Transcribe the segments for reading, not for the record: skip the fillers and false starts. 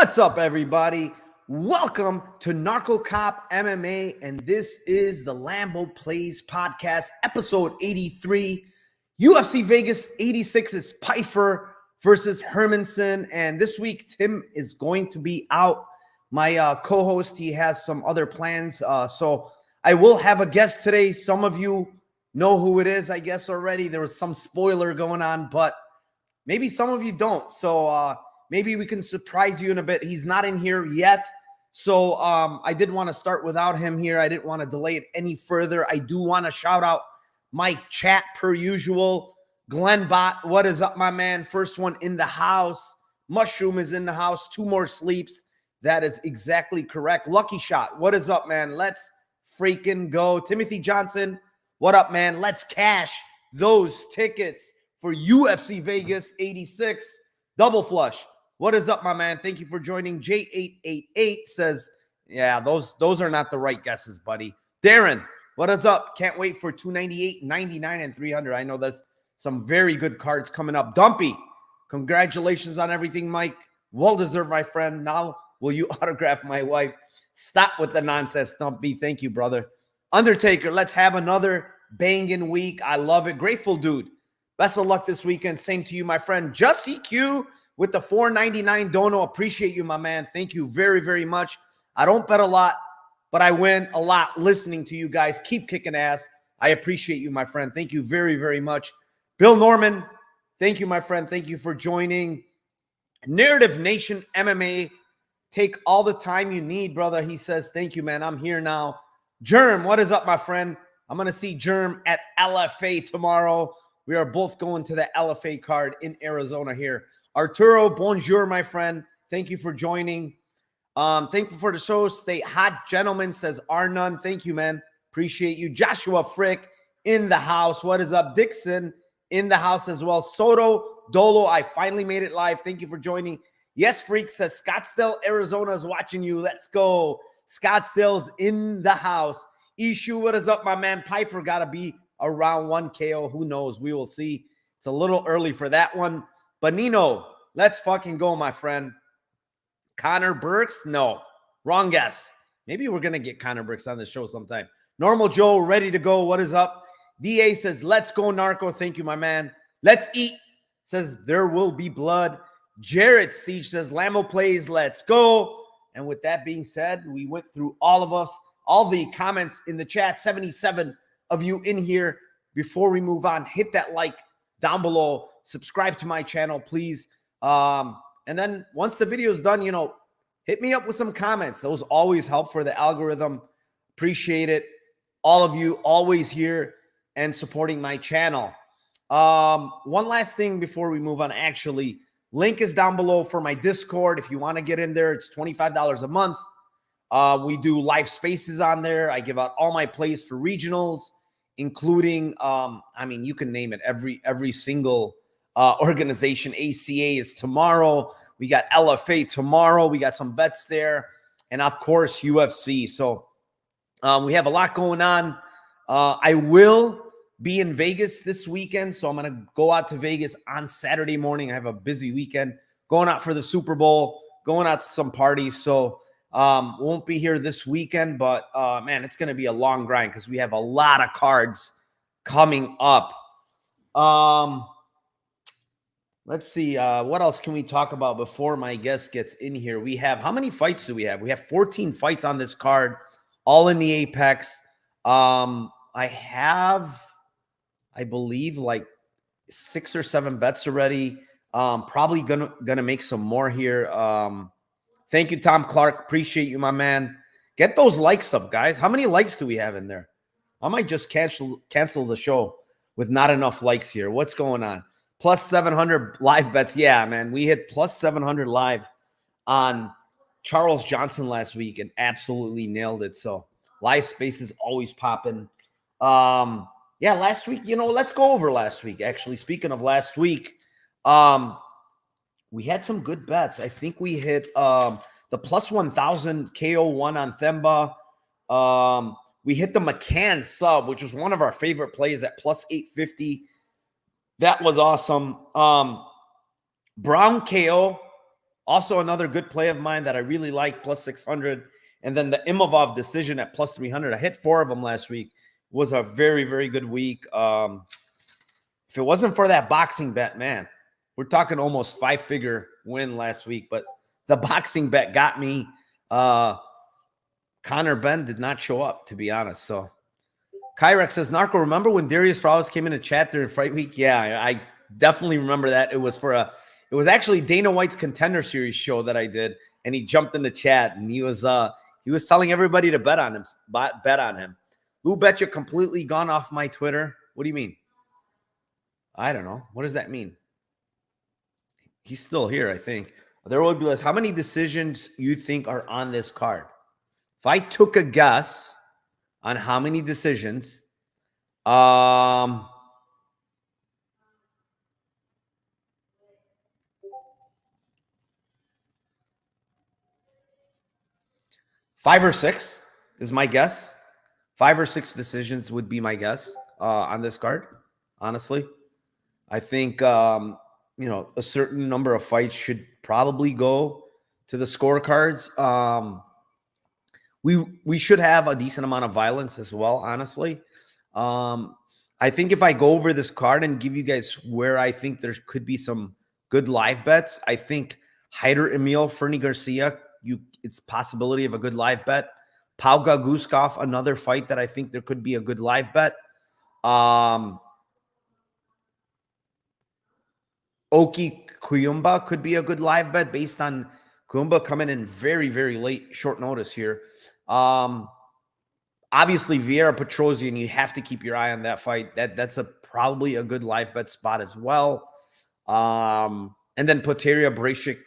What's up, everybody? Welcome to Narco Cop MMA, and this is the Lambo Plays podcast, episode 83. UFC Vegas 86 is Pfeiffer versus Hermanson, and this week Tim is going to be out. My co-host, he has some other plans, so I will have a guest today. Some of you know who it is, I guess, already. There was some spoiler going on, but maybe some of you don't, so maybe we can surprise you in a bit. He's not in here yet. So I did want to start without him here. I didn't want to delay it any further. I do want to shout out my chat per usual. Glenn Bott, what is up, my man? First one in the house. Mushroom is in the house. 2 more sleeps. That is exactly correct. Lucky Shot, what is up, man? Let's freaking go. Timothy Johnson, what up, man? Let's cash those tickets for UFC Vegas 86. Double Flush, what is up, my man? Thank you for joining. J888 says, yeah, those are not the right guesses, buddy. Darren, what is up? Can't wait for 298, 99, and 300. I know there's some very good cards coming up. Dumpy, congratulations on everything, Mike. Well-deserved, my friend. Now, will you autograph my wife? Stop with the nonsense, Dumpy. Thank you, brother. Undertaker, let's have another banging week. I love it. Grateful dude. Best of luck this weekend. Same to you, my friend. Jussie Q with the $4.99 dono. Appreciate you, my man. Thank you very, very much. I don't bet a lot, but I win a lot listening to you guys. Keep kicking ass. I appreciate you, my friend. Thank you very, very much. Bill Norman, thank you, my friend. Thank you for joining. Narrative Nation MMA, take all the time you need, brother. He says, thank you, man. I'm here now. Germ, what is up, my friend? I'm going to see Germ at LFA tomorrow. We are both going to the LFA card in Arizona here. Arturo, bonjour, my friend. Thank you for joining. Thank you for the show. Stay hot, gentlemen, says Arnun. Thank you, man. Appreciate you. Joshua Frick in the house. What is up? Dixon in the house as well. Soto, Dolo, I finally made it live. Thank you for joining. Yes, Freak says Scottsdale, Arizona is watching you. Let's go. Scottsdale's in the house. Ishu, what is up, my man? Pfeiffer got to be around 1 KO. Who knows? We will see. It's a little early for that one. But Nino, let's fucking go, my friend. Connor Burks? No. Wrong guess. Maybe we're going to get Connor Burks on the show sometime. Normal Joe, ready to go. What is up? DA says, let's go, Narco. Thank you, my man. Let's eat. Says, there will be blood. Jared Steege says, Lambo Plays. Let's go. And with that being said, we went through all the comments in the chat. 77 of you in here. Before we move on, hit that like down below. Subscribe to my channel, please. And then once the video is done, hit me up with some comments. Those always help for the algorithm. Appreciate it. All of you always here and supporting my channel. One last thing before we move on. Actually, link is down below for my Discord. If you want to get in there, it's $25 a month. We do live spaces on there. I give out all my plays for regionals, including, you can name it, every single organization. ACA is tomorrow. We got LFA tomorrow. We got some bets there. And, of course, UFC. So we have a lot going on. I will be in Vegas this weekend, so I'm going to go out to Vegas on Saturday morning. I have a busy weekend. Going out for the Super Bowl, going out to some parties. So won't be here this weekend, but man, it's going to be a long grind because we have a lot of cards coming up. Let's see. What else can we talk about before my guest gets in here? We have, how many fights do we have? We have 14 fights on this card, all in the Apex. I have, I believe, like 6 or 7 bets already. Probably gonna make some more here. Thank you, Tom Clark. Appreciate you, my man. Get those likes up, guys. How many likes do we have in there? I might just cancel the show with not enough likes here. What's going on? Plus 700 live bets. Yeah, man. We hit plus 700 live on Charles Johnson last week and absolutely nailed it. So live spaces always popping. Yeah, last week, let's go over last week. Actually, speaking of last week, we had some good bets. I think we hit the plus 1,000 KO1 on Themba. We hit the McCann sub, which was one of our favorite plays at plus 850. That was awesome. Brown KO Also, another good play of mine that I really like, plus 600. And then the Imavov decision at plus 300. I hit 4 of them last week. It was a very, very good week. If it wasn't for that boxing bet, man, we're talking almost 5-figure win last week. But the boxing bet got me. Connor Ben did not show up, to be honest. So Kyrex says, Narco, remember when Darius Flowers came in to chat during fight week? Yeah, I definitely remember that. It was actually Dana White's Contender Series show that I did, and he jumped in the chat and he was telling everybody to bet on him. Lou Betcha completely gone off my Twitter. What do you mean? I don't know. What does that mean? He's still here, I think. There will be less. How many decisions you think are on this card? If I took a guess on how many decisions, 5 or 6 is my guess. 5 or 6 decisions would be my guess on this card. Honestly, I think a certain number of fights should probably go to the scorecards. We should have a decent amount of violence as well, honestly. I think if I go over this card and give you guys where I think there could be some good live bets, I think Hyder Emil, Fernie Garcia, it's possibility of a good live bet. Pau Guskov, another fight that I think there could be a good live bet. Oki Kuyumba could be a good live bet based on Kuyumba coming in very, very late, short notice here. Obviously, Vieira Petrosian, you have to keep your eye on that fight. That's probably a good live bet spot as well. And then Poteria Brasic,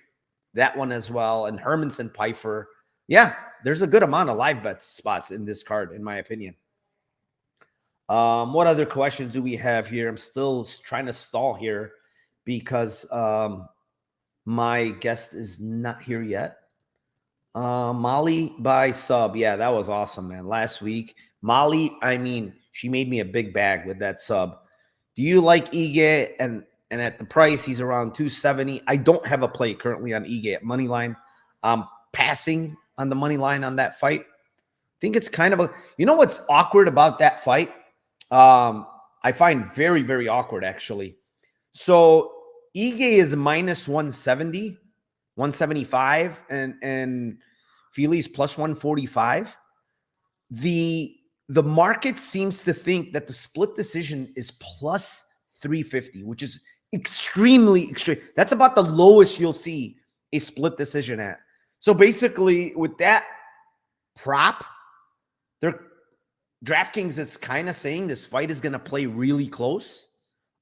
that one as well. And Hermanson Pfeiffer. Yeah, there's a good amount of live bet spots in this card, in my opinion. What other questions do we have here? I'm still trying to stall here because my guest is not here yet. Molly by sub. Yeah, that was awesome, man. Last week, Molly, she made me a big bag with that sub. Do you like Ige? And at the price, he's around 270. I don't have a play currently on Ige at money line. I'm passing on the money line on that fight. I think it's kind of what's awkward about that fight? I find very, very awkward, actually. So Ige is minus 170, 175, and Feli's plus 145. The market seems to think that the split decision is plus 350, which is extremely extreme. That's about the lowest you'll see a split decision at. So basically, with that prop, DraftKings is kind of saying this fight is going to play really close.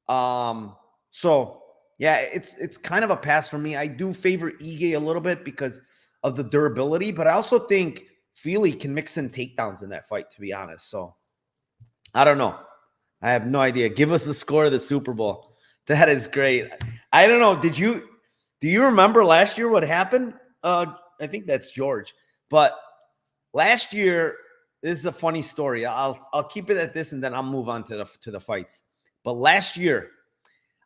So yeah, it's kind of a pass for me. I do favor Ige a little bit because of the durability, but I also think Fili can mix in takedowns in that fight, to be honest. So I don't know. I have no idea. Give us the score of the Super Bowl. That is great. I don't know. Do you remember last year what happened? I think that's George. But last year, this is a funny story. I'll keep it at this and then I'll move on to the fights. But last year,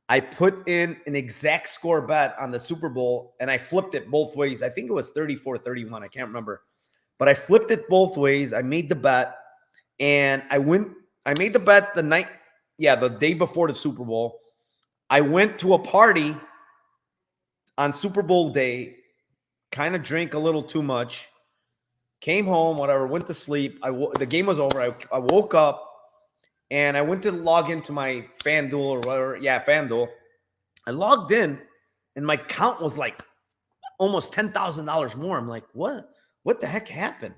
I put in an exact score bet on the Super Bowl and I flipped it both ways. I think it was 34-31. I can't remember. But I flipped it both ways. I made the bet and I made the bet the day before the Super Bowl. I went to a party on Super Bowl day, kind of drank a little too much, came home, whatever, went to sleep. The game was over. I woke up and I went to log into my FanDuel or whatever. Yeah, FanDuel. I logged in and my count was like almost $10,000 more. I'm like, what? What the heck happened?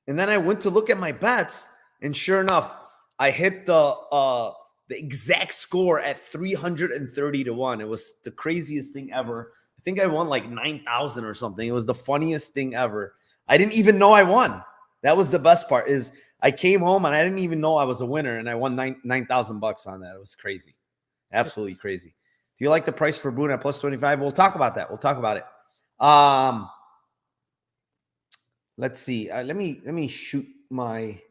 And then I went to look at my bets, and sure enough, I hit the exact score at 330-1. It was the craziest thing ever. I think I won like 9,000 or something. It was the funniest thing ever. I didn't even know I won. That was the best part. Is I came home and I didn't even know I was a winner, and I won $9,000 on that. It was crazy, absolutely crazy. Do you like the price for Boone at plus 25? We'll talk about that. We'll talk about it. Let's see. Let me shoot my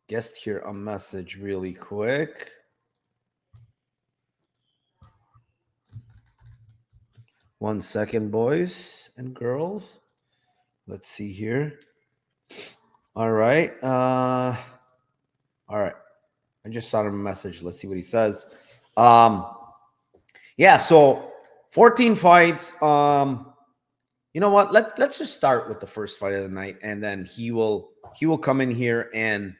guest here a message really quick. 1 second, boys and girls. Let's see here. All right. All right. I just sent him a message. Let's see what he says. Yeah, so 14 fights. You know what? Let's just start with the first fight of the night, and then he will come in here and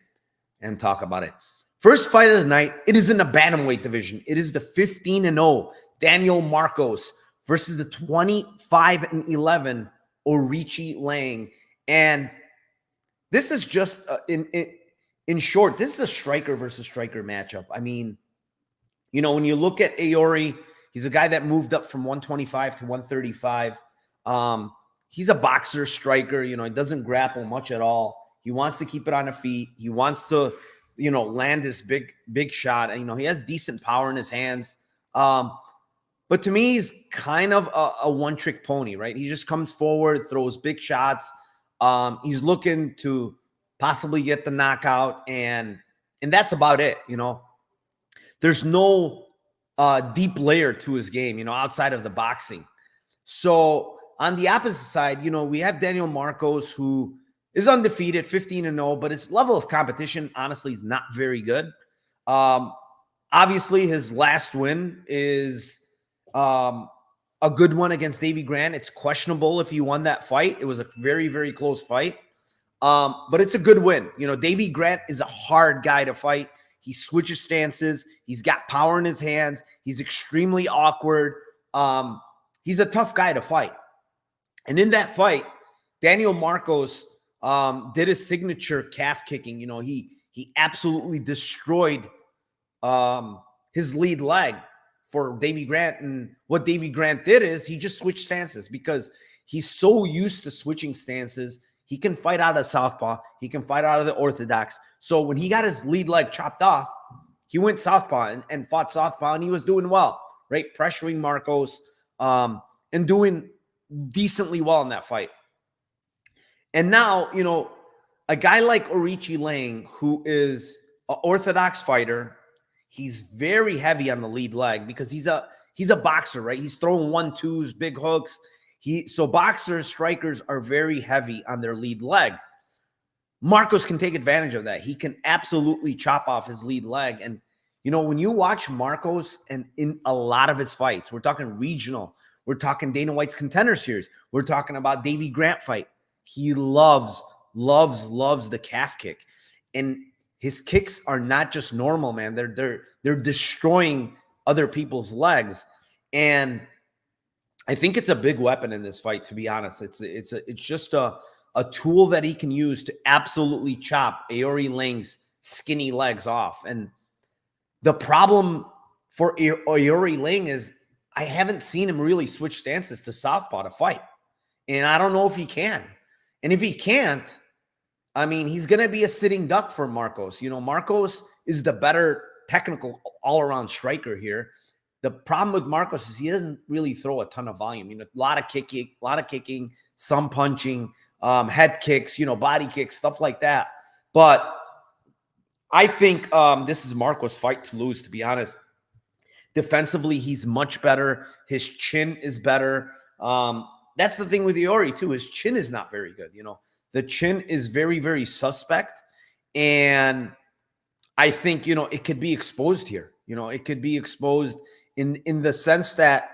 talk about it. First fight of the night, it is in the bantamweight division. It is the 15-0 Daniel Marcos versus the 25-11 Orichi Lang. And this is just in short, this is a striker versus striker matchup. I mean, when you look at Aori, he's a guy that moved up from 125 to 135. He's a boxer striker. He doesn't grapple much at all. He wants to keep it on the feet. He wants to, land this big shot. And, he has decent power in his hands. But to me, he's kind of a one-trick pony, right? He just comes forward, throws big shots. He's looking to possibly get the knockout, and that's about it. There's no deep layer to his game, outside of the boxing. So on the opposite side, we have Daniel Marcos, who is undefeated, 15-0, but his level of competition, honestly, is not very good. Obviously, his last win is a good one against Davy Grant. It's questionable if he won that fight. It was a very, very close fight. But it's a good win. Davy Grant is a hard guy to fight. He switches stances. He's got power in his hands. He's extremely awkward. He's a tough guy to fight. And in that fight, Daniel Marcos did his signature calf kicking. He absolutely destroyed his lead leg for Davy Grant. And what Davy Grant did is he just switched stances because he's so used to switching stances. He can fight out of southpaw. He can fight out of the orthodox. So when he got his lead leg chopped off, he went southpaw and fought southpaw, and he was doing well, right? Pressuring Marcos and doing decently well in that fight. And now, a guy like Orichi Lang, who is an orthodox fighter, he's very heavy on the lead leg because he's a boxer, right? He's throwing 1-2s, big hooks. So boxers, strikers are very heavy on their lead leg. Marcos can take advantage of that. He can absolutely chop off his lead leg. And, when you watch Marcos and in a lot of his fights, we're talking regional, we're talking Dana White's Contender Series, we're talking about Davy Grant fight. He loves the calf kick. And his kicks are not just normal, man. They're destroying other people's legs. And I think it's a big weapon in this fight, to be honest. It's just a tool that he can use to absolutely chop Aori Lang's skinny legs off. And the problem for Aori Lang is I haven't seen him really switch stances to southpaw to fight. And I don't know if he can. And if he can't, I mean, he's going to be a sitting duck for Marcos. Marcos is the better technical all-around striker here. The problem with Marcos is he doesn't really throw a ton of volume. A lot of kicking, some punching, head kicks, body kicks, stuff like that. But I think this is Marcos' fight to lose, to be honest. Defensively, he's much better. His chin is better. That's the thing with Aori, too. His chin is not very good. The chin is very, very suspect. And I think, it could be exposed here. It could be exposed in the sense that,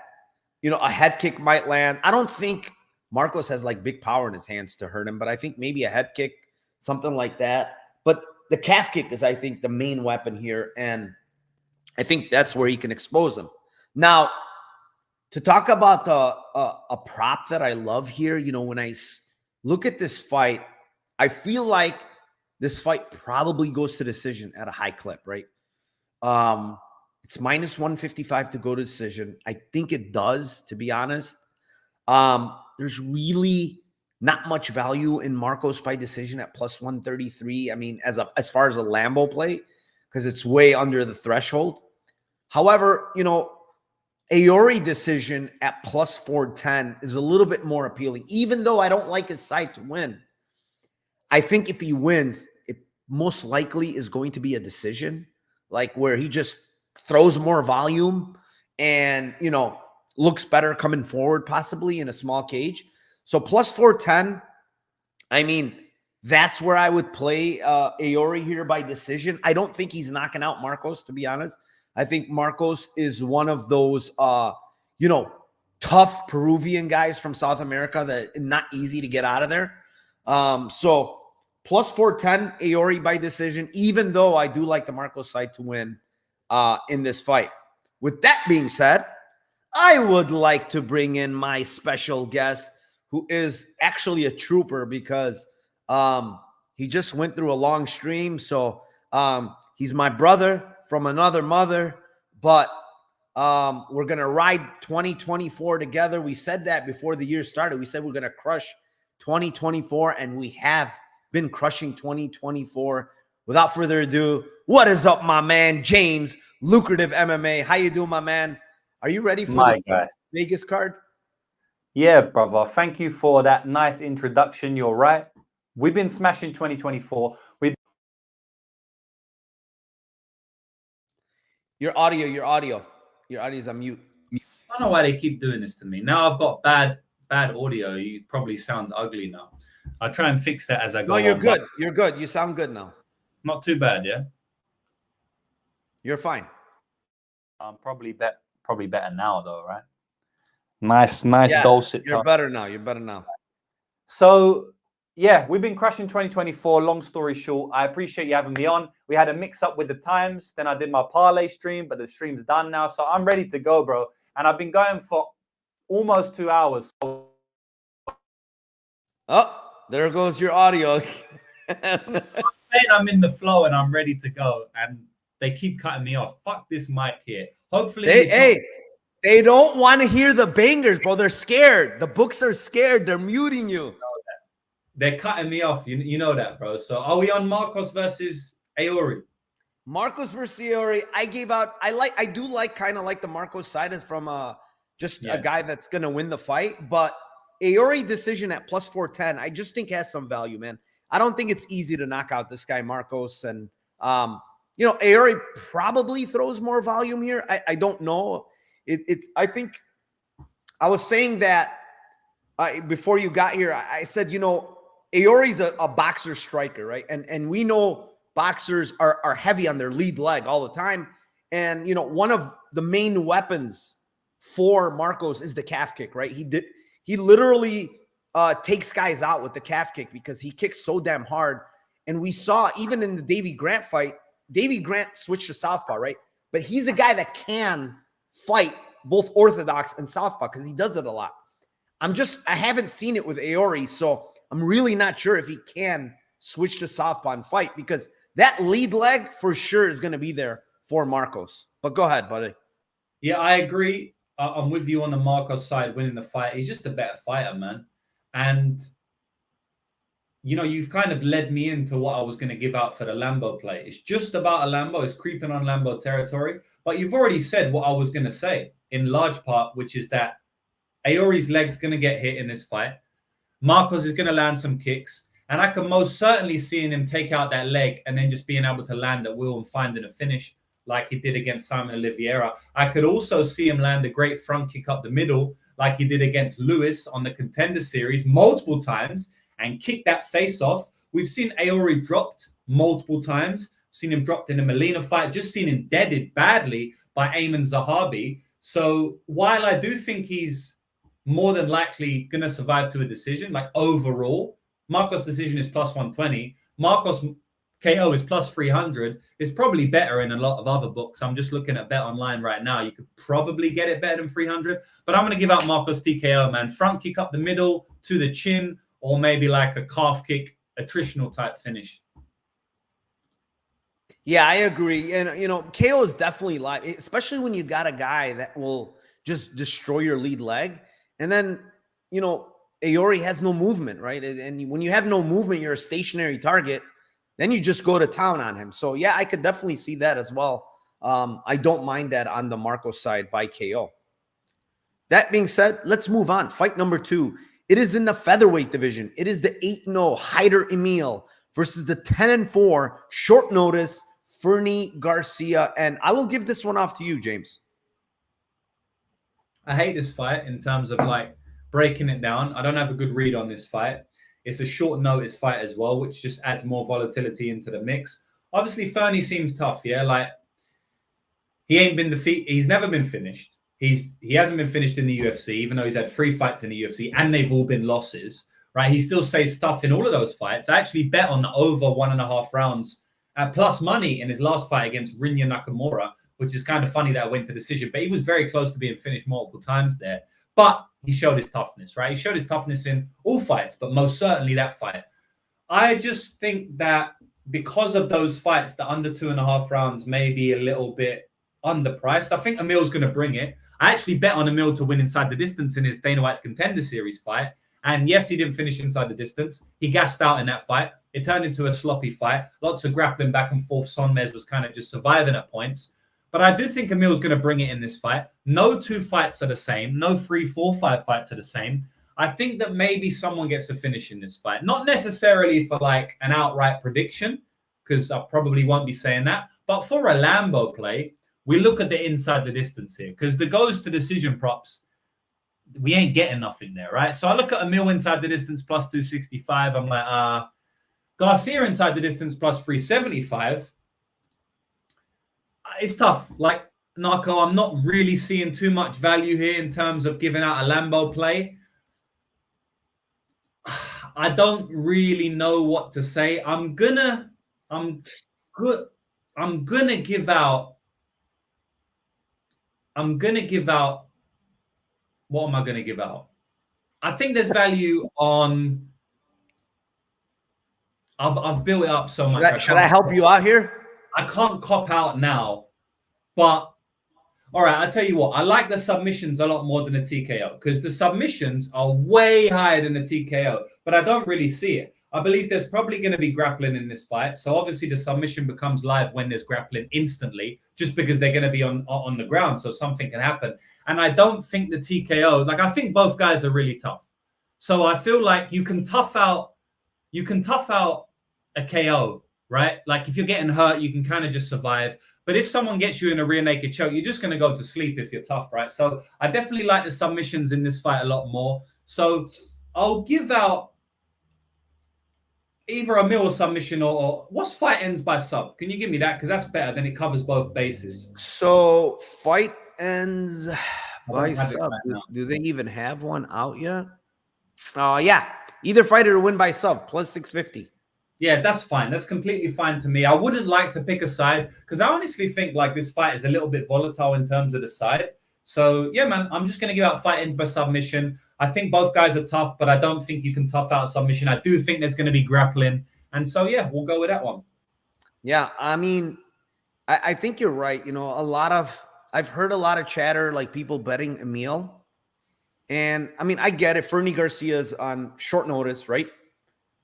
a head kick might land. I don't think Marcos has like big power in his hands to hurt him, but I think maybe a head kick, something like that. But the calf kick is, I think, the main weapon here. And I think that's where he can expose him. Now, to talk about a prop that I love here, when I look at this fight, I feel like this fight probably goes to decision at a high clip, right? It's minus 155 to go to decision. I think it does, to be honest. There's really not much value in Marcos by decision at plus 133. I mean, as far as a Lambo play, because it's way under the threshold. However, Aori decision at plus 410 is a little bit more appealing, even though I don't like his side to win. I think if he wins, it most likely is going to be a decision, like where he just throws more volume and, looks better coming forward, possibly in a small cage. So plus 410, I mean, that's where I would play Aori here by decision. I don't think he's knocking out Marcos, to be honest. I think Marcos is one of those, tough Peruvian guys from South America that not easy to get out of there. So plus 410 Aori by decision, even though I do like the Marcos side to win in this fight. With that being said, I would like to bring in my special guest, who is actually a trooper because he just went through a long stream. So he's my brother from another mother, but we're going to ride 2024 together. We said that before the year started. We said we're going to crush 2024, and we have been crushing 2024. Without further ado, what is up, my man, James, Lucrative MMA? How you doing, my man? Are you ready for the Vegas card? Yeah, brother. Thank you for that nice introduction. You're right. We've been smashing 2024. Your audio is on mute. I don't know why they keep doing this to me. Now I've got bad audio. You probably sounds ugly now. I'll try and fix that as I go. No, you're good. You're good. You sound good now. Not too bad, yeah? You're fine. I'm probably better now, though, right? Nice goal sit. You're better now. You're better now. So, yeah, we've been crushing 2024. Long story short, I appreciate you having me on. We had a mix-up with the times. Then I did my parlay stream, but the stream's done now. So I'm ready to go, bro. And I've been going for almost 2 hours. Oh, there goes your audio. I'm saying I'm in the flow and I'm ready to go. And they keep cutting me off. Fuck this mic here. Hopefully, they don't want to hear the bangers, bro. They're scared. The books are scared. They're muting you. They're cutting me off. You know that, bro. So are we on Marcos versus Aori? Marcos versus Aori. I do kind of like the Marcos side is from a guy that's gonna win the fight, but Aori decision at plus 410, I just think has some value, man. I don't think it's easy to knock out this guy Marcos, and Aori probably throws more volume here. I don't know. I think I was saying that before you got here. I said, Aori's a boxer striker, right? And we know boxers are heavy on their lead leg all the time. And, one of the main weapons for Marcos is the calf kick, right? He literally takes guys out with the calf kick because he kicks so damn hard. And we saw even in the Davy Grant fight, Davy Grant switched to southpaw, right? But he's a guy that can fight both orthodox and southpaw because he does it a lot. I haven't seen it with Aori, so I'm really not sure if he can switch to southpaw and fight, because that lead leg for sure is going to be there for Marcos. But go ahead, buddy. Yeah, I agree. I'm with you on the Marcos side, winning the fight. He's just a better fighter, man. And, you've kind of led me into what I was going to give out for the Lambo play. It's just about a Lambo. It's creeping on Lambo territory. But you've already said what I was going to say in large part, which is that Aori's leg's going to get hit in this fight. Marcos is going to land some kicks. And I can most certainly see him take out that leg and then just being able to land at will and finding a finish like he did against Simon Oliveira. I could also see him land a great front kick up the middle like he did against Lewis on the Contender Series multiple times and kick that face off. We've seen Aori dropped multiple times. Seen him dropped in the Molina fight. Just seen him deaded badly by Ayman Zahabi. So while I do think he's more than likely going to survive to a decision, like overall, Marcos' decision is plus 120. Marcos KO is plus 300. It's probably better in a lot of other books. I'm just looking at Bet Online right now. You could probably get it better than 300. But I'm going to give out Marcos TKO, man. Front kick up the middle to the chin, or maybe like a calf kick, attritional type finish. Yeah, I agree. And, KO is definitely live, especially when you got a guy that will just destroy your lead leg. And then, Aori has no movement, right? And when you have no movement, you're a stationary target. Then you just go to town on him. So, yeah, I could definitely see that as well. I don't mind that on the Marcos side by KO. That being said, let's move on. Fight number 2. It is in the featherweight division. It is the 8-0 Haider Emil versus the 10-4 short notice Fernie Garcia. And I will give this one off to you, James. I hate this fight in terms of like breaking it down. I don't have a good read on this fight. It's a short notice fight as well, which just adds more volatility into the mix. Obviously, Fernie seems tough, yeah. Like he ain't been defeated. He's never been finished. He hasn't been finished in the UFC, even though he's had 3 fights in the UFC and they've all been losses. Right? He still says tough in all of those fights. I actually bet on the over 1.5 rounds at plus money in his last fight against Rinya Nakamura, which is kind of funny that I went to decision, but he was very close to being finished multiple times there. But he showed his toughness, right? He showed his toughness in all fights, but most certainly that fight. I just think that because of those fights, the under 2.5 rounds may be a little bit underpriced. I think Emil's going to bring it. I actually bet on Emil to win inside the distance in his Dana White's Contender Series fight. And yes, he didn't finish inside the distance. He gassed out in that fight. It turned into a sloppy fight. Lots of grappling back and forth. Sonmez was kind of just surviving at points. But I do think Emil's going to bring it in this fight. No 2 fights are the same. No 3, 4, 5 fights are the same. I think that maybe someone gets a finish in this fight. Not necessarily for like an outright prediction, because I probably won't be saying that. But for a Lambo play, we look at the inside the distance here. Because the goes to decision props, we ain't getting nothing there, right? So I look at Emil inside the distance plus 265. I'm like, Garcia inside the distance plus 375. It's tough. Like, Narco, I'm not really seeing too much value here in terms of giving out a Lambo play. I don't really know what to say. I'm gonna give out. What am I gonna give out? I think there's value on. I've built it up so much. Should I help you out here? I can't cop out now, but all right, I'll tell you what. I like the submissions a lot more than the TKO because the submissions are way higher than the TKO, but I don't really see it. I believe there's probably going to be grappling in this fight. So obviously the submission becomes live when there's grappling instantly, just because they're going to be on the ground. So something can happen. And I don't think the TKO, like I think both guys are really tough. So I feel like you can tough out a KO, right? Like if you're getting hurt, you can kind of just survive. But if someone gets you in a rear naked choke, you're just going to go to sleep if you're tough, right? So I definitely like the submissions in this fight a lot more. So I'll give out either a middle submission or what's fight ends by sub? Can you give me that? Because that's better. Then it covers both bases. So fight ends by sub. Do they even have one out yet? Yeah. Either fighter to win by sub plus 650. Yeah, that's fine. That's completely fine to me. I wouldn't like to pick a side because I honestly think like this fight is a little bit volatile in terms of the side. So yeah, man, I'm just going to give out fight ends by submission. I think both guys are tough, but I don't think you can tough out submission. I do think there's going to be grappling. And so, yeah, we'll go with that one. Yeah, I mean, I think you're right. You know, I've heard a lot of chatter, like people betting Emil. And I mean, I get it. Fernie Garcia's on short notice, right?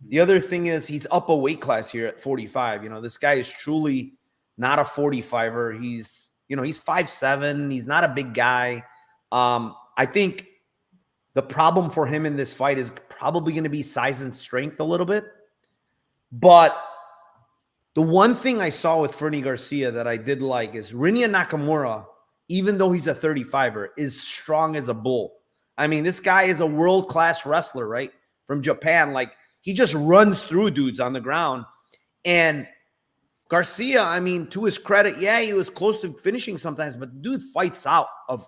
The other thing is he's up a weight class here at 45. You know, this guy is truly not a 45er. He's 5'7". He's not a big guy. I think the problem for him in this fight is probably going to be size and strength a little bit. But the one thing I saw with Fernie Garcia that I did like is Rinya Nakamura, even though he's a 35er, is strong as a bull. I mean, this guy is a world-class wrestler, right? From Japan. Like, he just runs through dudes on the ground. And Garcia, I mean, to his credit, yeah, he was close to finishing sometimes, but dude fights out of,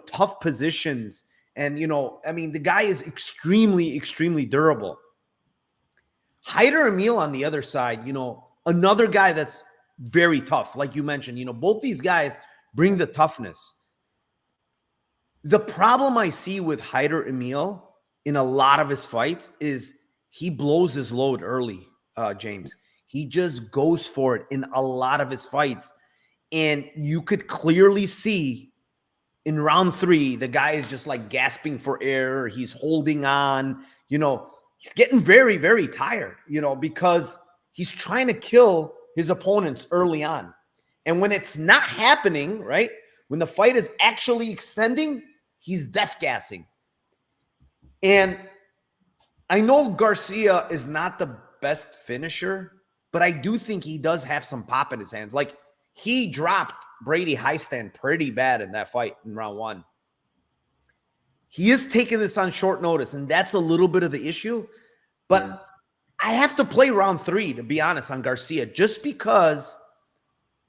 tough positions. And, I mean, the guy is extremely, extremely durable. Haider Emil on the other side, another guy that's very tough. Like you mentioned, both these guys bring the toughness. The problem I see with Haider Emil in a lot of his fights is he blows his load early, James. He just goes for it in a lot of his fights. And you could clearly see in round 3, the guy is just like gasping for air. He's holding on, he's getting very, very tired, because he's trying to kill his opponents early on. And when it's not happening, right, when the fight is actually extending, he's death gassing. And I know Garcia is not the best finisher, but I do think he does have some pop in his hands. Like, he dropped Brady Heistand pretty bad in that fight in round 1. He is taking this on short notice, and that's a little bit of the issue. But I have to play round 3, to be honest, on Garcia, just because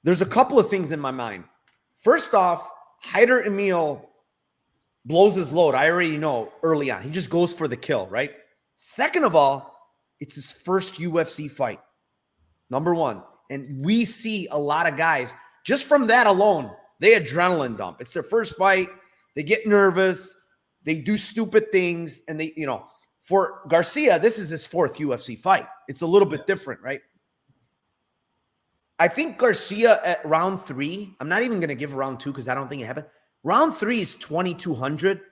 there's a couple of things in my mind. First off, Hyder Emil blows his load. I already know early on. He just goes for the kill, right? Second of all, it's his first UFC fight. Number one. And we see a lot of guys, just from that alone, they adrenaline dump. It's their first fight. They get nervous. They do stupid things. And they, for Garcia, this is his 4th UFC fight. It's a little bit different, right? I think Garcia at round 3, I'm not even going to give round 2 because I don't think it happened. Round 3 is 2,200.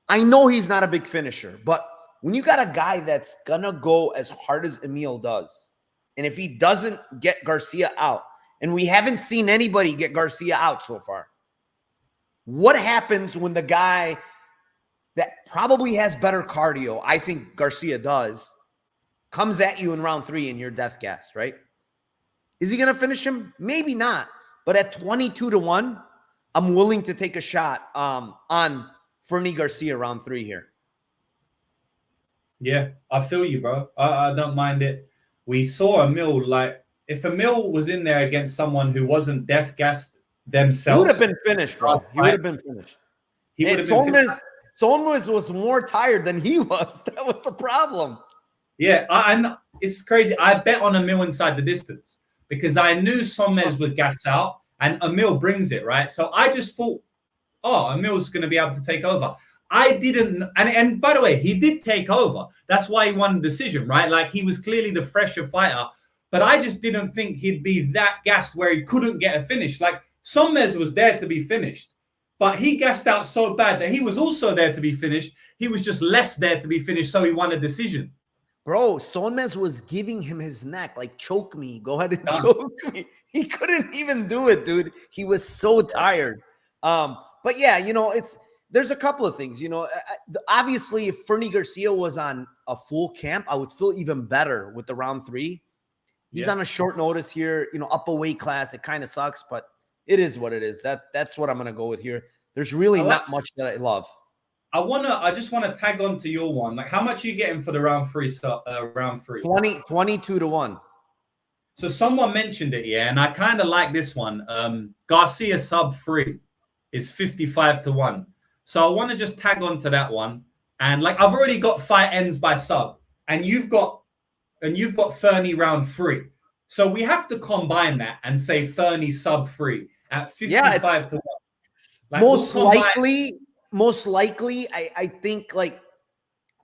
I know he's not a big finisher, but when you got a guy that's going to go as hard as Emil does, and if he doesn't get Garcia out, and we haven't seen anybody get Garcia out so far, what happens when the guy that probably has better cardio, I think Garcia does, comes at you in round 3 and you're death gassed, right? Is he going to finish him? Maybe not. But at 22-1, I'm willing to take a shot on Fernie Garcia round 3 here. Yeah, I feel you, bro. I don't mind it. We saw Emil, like, if Emil was in there against someone who wasn't death gassed themselves, he would have been finished, bro. He would have been finished. Solmaz was more tired than he was. That was the problem. Yeah, and it's crazy. I bet on Emil inside the distance because I knew Solmaz would gas out and Emil brings it, right? So I just thought, oh, Emil's going to be able to take over. I didn't, and by the way, he did take over. That's why he won the decision, right? Like, he was clearly the fresher fighter, but I just didn't think he'd be that gassed where he couldn't get a finish. Like, Solmaz was there to be finished, but he gassed out so bad that he was also there to be finished. He was just less there to be finished, so he won a decision. Bro, Solmaz was giving him his neck, like, choke me. Go ahead and choke me. He couldn't even do it, dude. He was so tired. But yeah, there's a couple of things, obviously if Fernie Garcia was on a full camp, I would feel even better with the round 3. He's on a short notice here, up a weight class. It kind of sucks, but it is what it is. That's what I'm going to go with here. There's really not much that I love. I just want to tag on to your one. Like, how much are you getting for the round 3 stuff? Round 3, 22-1. So someone mentioned it, yeah, and I kind of like this one. Garcia sub 3 is 55-1. So I want to just tag on to that one. And like, I've already got fight ends by sub, and you've got Fernie round 3. So we have to combine that and say Fernie sub 3 at 55-1. Like, most likely, I think, like,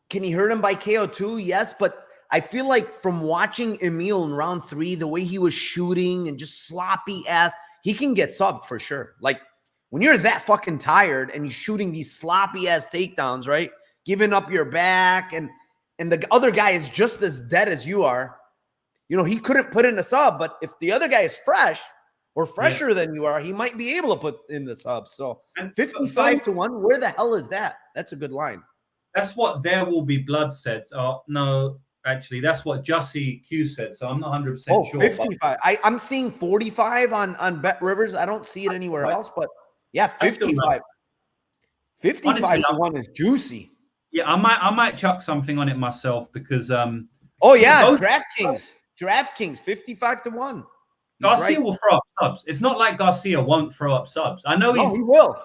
can he hurt him by KO too? Yes, but I feel like from watching Emil in round 3, the way he was shooting and just sloppy ass, he can get subbed for sure. Like, when you're that fucking tired and you're shooting these sloppy ass takedowns, right? Giving up your back, and the other guy is just as dead as you are. He couldn't put in a sub, but if the other guy is fresh or fresher than you are, he might be able to put in the sub. So 55-1, where the hell is that? That's a good line. That's what There Will Be Blood said. Oh, no, actually, that's what Jussie Q said. So I'm not 100% sure. 55. I'm seeing 45 on Bet Rivers. I don't see it anywhere else, but yeah, 55. 55-1 is juicy. Yeah, I might chuck something on it myself because DraftKings 55-1. Garcia will throw up subs. It's not like Garcia won't throw up subs. I know he will.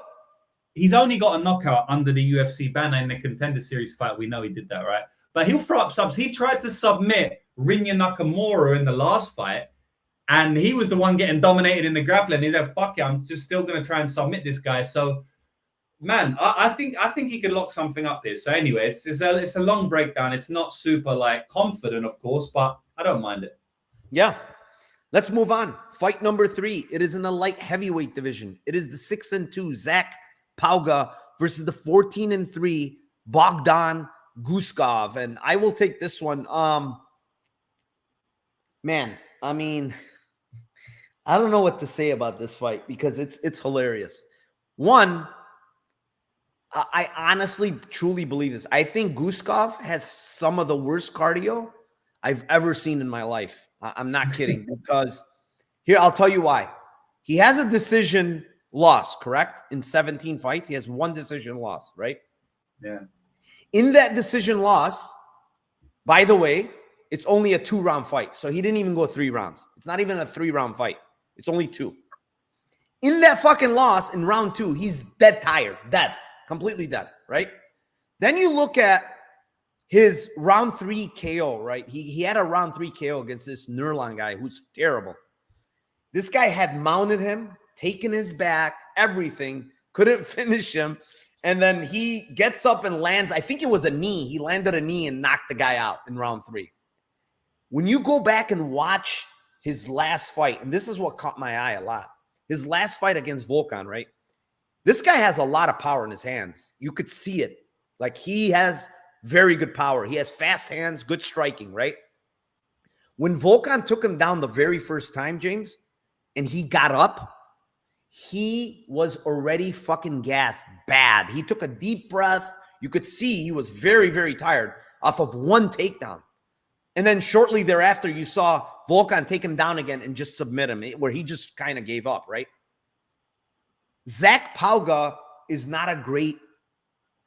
He's only got a knockout under the UFC banner in the Contender Series fight. We know he did that, right? But he'll throw up subs. He tried to submit Rinya Nakamura in the last fight, and he was the one getting dominated in the grappling. He said, fuck it, I'm just still going to try and submit this guy. So, man, I think he could lock something up here. So anyway, it's a long breakdown. It's not super, like, confident, of course, but I don't mind it. Yeah. Let's move on. Fight number 3. It is in the light heavyweight division. It is the 6-2 Zach Pauga versus the 14-3 Bogdan Guskov. And I will take this one. Man, I mean, I don't know what to say about this fight because it's hilarious. One, I honestly, truly believe this. I think Guskov has some of the worst cardio I've ever seen in my life. I'm not kidding, because here, I'll tell you why. He has a decision loss, correct? In 17 fights, he has one decision loss, right? Yeah. In that decision loss, by the way, it's only a 2-round fight. So he didn't even go 3 rounds. It's not even a 3-round fight. It's only 2. In that fucking loss in round 2, he's dead tired, dead, completely dead, right? Then you look at his round 3 KO, right? He had a round 3 KO against this Nurlan guy who's terrible. This guy had mounted him, taken his back, everything, couldn't finish him. And then he gets up and lands, I think it was a knee. He landed a knee and knocked the guy out in round 3. When you go back and watch his last fight, and this is what caught my eye a lot, his last fight against Volkan, right? This guy has a lot of power in his hands. You could see it. Like, he has very good power. He has fast hands, good striking, right? When Volkan took him down the very first time, James, and he got up, he was already fucking gassed bad. He took a deep breath. You could see he was very, very tired off of one takedown. And then shortly thereafter, you saw Volkan take him down again and just submit him, where he just kind of gave up, right? Zach Pauga is not a great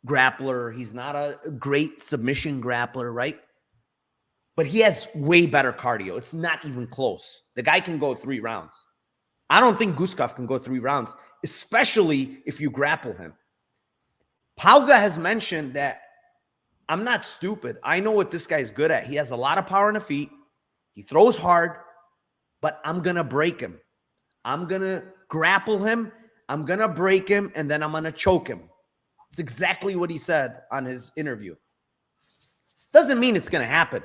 grappler. He's not a great submission grappler, right? But he has way better cardio. It's not even close. The guy can go 3 rounds. I don't think Guskov can go 3 rounds, especially if you grapple him. Pauga has mentioned that I'm not stupid. I know what this guy is good at. He has a lot of power in the feet. He throws hard, but I'm going to break him. I'm going to grapple him. I'm going to break him, and then I'm going to choke him. It's exactly what he said on his interview. Doesn't mean it's going to happen.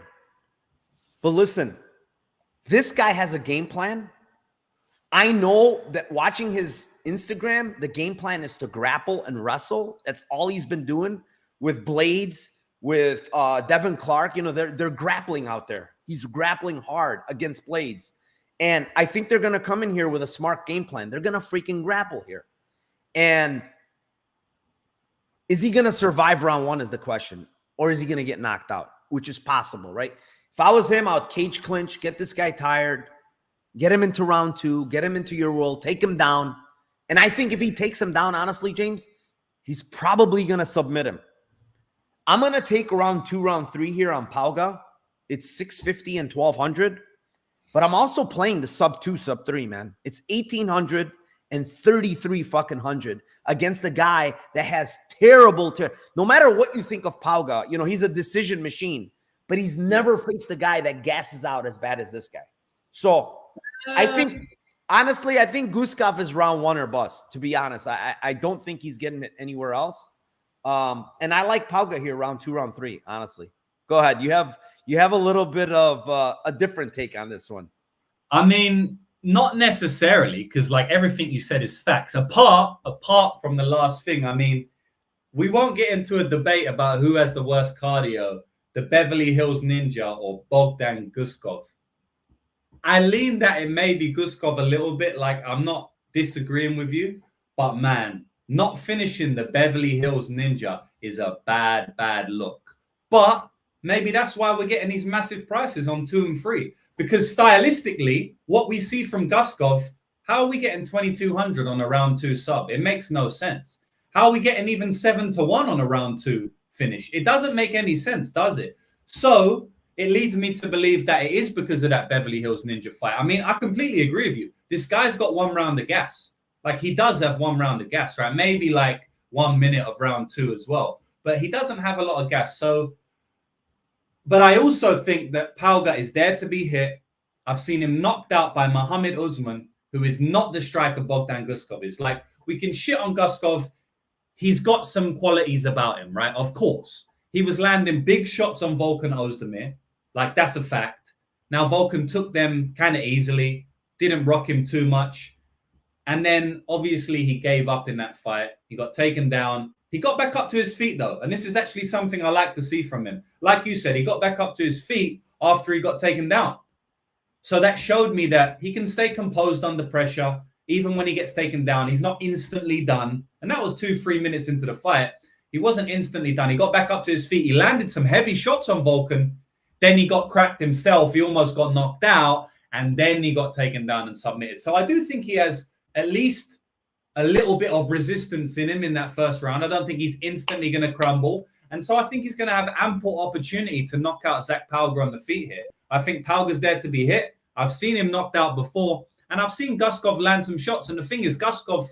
But listen, this guy has a game plan. I know that watching his Instagram, the game plan is to grapple and wrestle. That's all he's been doing with Blades, with Devin Clark. You know, they're grappling out there. He's grappling hard against Blades. And I think they're going to come in here with a smart game plan. They're going to freaking grapple here. And is he going to survive round 1 is the question. Or is he going to get knocked out, which is possible, right? If I was him, I would cage clinch, get this guy tired, get him into round 2, get him into your world, take him down. And I think if he takes him down, honestly, James, he's probably going to submit him. I'm going to take round 2, round 3 here on Pauga. It's 650 and 1200. But I'm also playing the sub 2, sub 3, man. It's 1800 and 33 fucking hundred against the guy that has terrible. No matter what you think of Pauga, you know, he's a decision machine. But he's never faced a guy that gasses out as bad as this guy. So I think, honestly, I think Guskov is round 1 or bust, to be honest. I don't think he's getting it anywhere else. And I like Pauga here, round 2, round 3, honestly. Go ahead. You have a little bit of a different take on this one. I mean, not necessarily, because like everything you said is facts. Apart from the last thing, I mean, we won't get into a debate about who has the worst cardio, the Beverly Hills Ninja or Bogdan Guskov. I lean that it may be Guskov a little bit. Like, I'm not disagreeing with you, but man, not finishing the Beverly Hills Ninja is a bad look. But maybe that's why we're getting these massive prices on 2 and 3. Because stylistically, what we see from Guskov, how are we getting 2,200 on a round 2 sub? It makes no sense. How are we getting even 7-1 on a round 2 finish? It doesn't make any sense, does it? So it leads me to believe that it is because of that Beverly Hills Ninja fight. I mean, I completely agree with you. This guy's got 1 round of gas. Like, he does have 1 round of gas, right? Maybe like 1 minute of round 2 as well. But he doesn't have a lot of gas. So, but I also think that Pauga is there to be hit. I've seen him knocked out by Muhammad Usman, who is not the striker Bogdan Guskov is. Like, we can shit on Guskov. He's got some qualities about him, right? Of course. He was landing big shots on Volkan Ozdemir. Like, that's a fact. Now, Volkan took them kind of easily, didn't rock him too much. And then, obviously, he gave up in that fight. He got taken down. He got back up to his feet, though. And this is actually something I like to see from him. Like you said, he got back up to his feet after he got taken down. So that showed me that he can stay composed under pressure. Even when he gets taken down, he's not instantly done. And that was 2-3 minutes into the fight. He wasn't instantly done. He got back up to his feet. He landed some heavy shots on Volkan. Then he got cracked himself. He almost got knocked out. And then he got taken down and submitted. So I do think he has at least a little bit of resistance in him in that first round. I don't think he's instantly going to crumble. And so I think he's going to have ample opportunity to knock out Zach Pauga on the feet here. I think Pauga's there to be hit. I've seen him knocked out before, and I've seen Guskov land some shots. And the thing is, Guskov,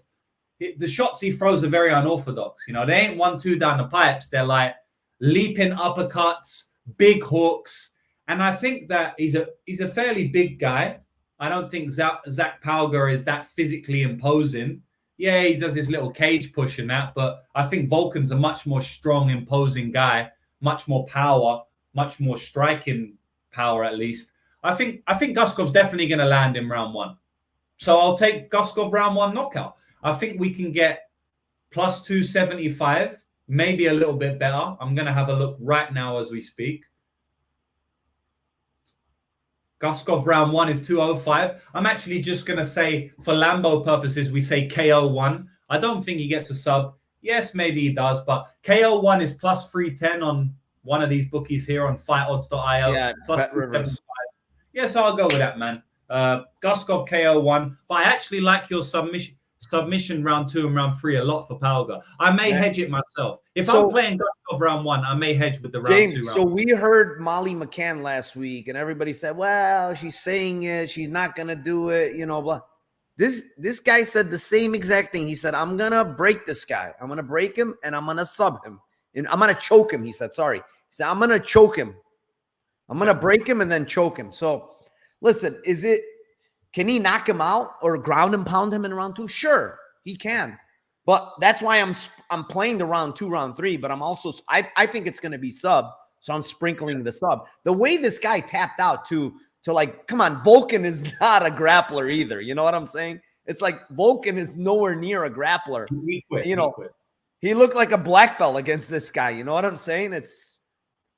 the shots he throws are very unorthodox. You know, they ain't 1-2 down the pipes. They're like leaping uppercuts, big hooks. And I think that he's a fairly big guy. I don't think Zach Pauga is that physically imposing. Yeah, he does his little cage push and that, but I think Volkan's a much more strong, imposing guy, much more power, much more striking power at least. I think Guskov's definitely going to land in round 1. So I'll take Guskov round 1 knockout. I think we can get plus 275, maybe a little bit better. I'm going to have a look right now as we speak. Guskov round 1 is 205. I'm actually just going to say, for Lambo purposes, we say KO 1. I don't think he gets a sub. Yes, maybe he does, but KO 1 is plus 310 on one of these bookies here on fightodds.io. Yeah, plus yeah, so I'll go with that, man. Guskov KO 1. But I actually like your submission round 2 and round 3 a lot for Pauga. I may hedge it myself. If I'm playing Guskov round 1, I may hedge with the round 2. James, so we heard Molly McCann last week, and everybody said, well, she's saying it. She's not going to do it, you know, blah. This guy said the same exact thing. He said, I'm going to break this guy. I'm going to break him, and I'm going to sub him. And I'm going to choke him, he said. Sorry. He said, I'm going to choke him. I'm going to break him and then choke him. So, listen, can he knock him out or ground and pound him in round 2? Sure, he can. But that's why I'm playing the round 2, round 3. But I'm also I think it's going to be sub, so I'm sprinkling the sub. The way this guy tapped out to like, come on, Volkan is not a grappler either. You know what I'm saying? It's like Volkan is nowhere near a grappler. He looked like a black belt against this guy. You know what I'm saying?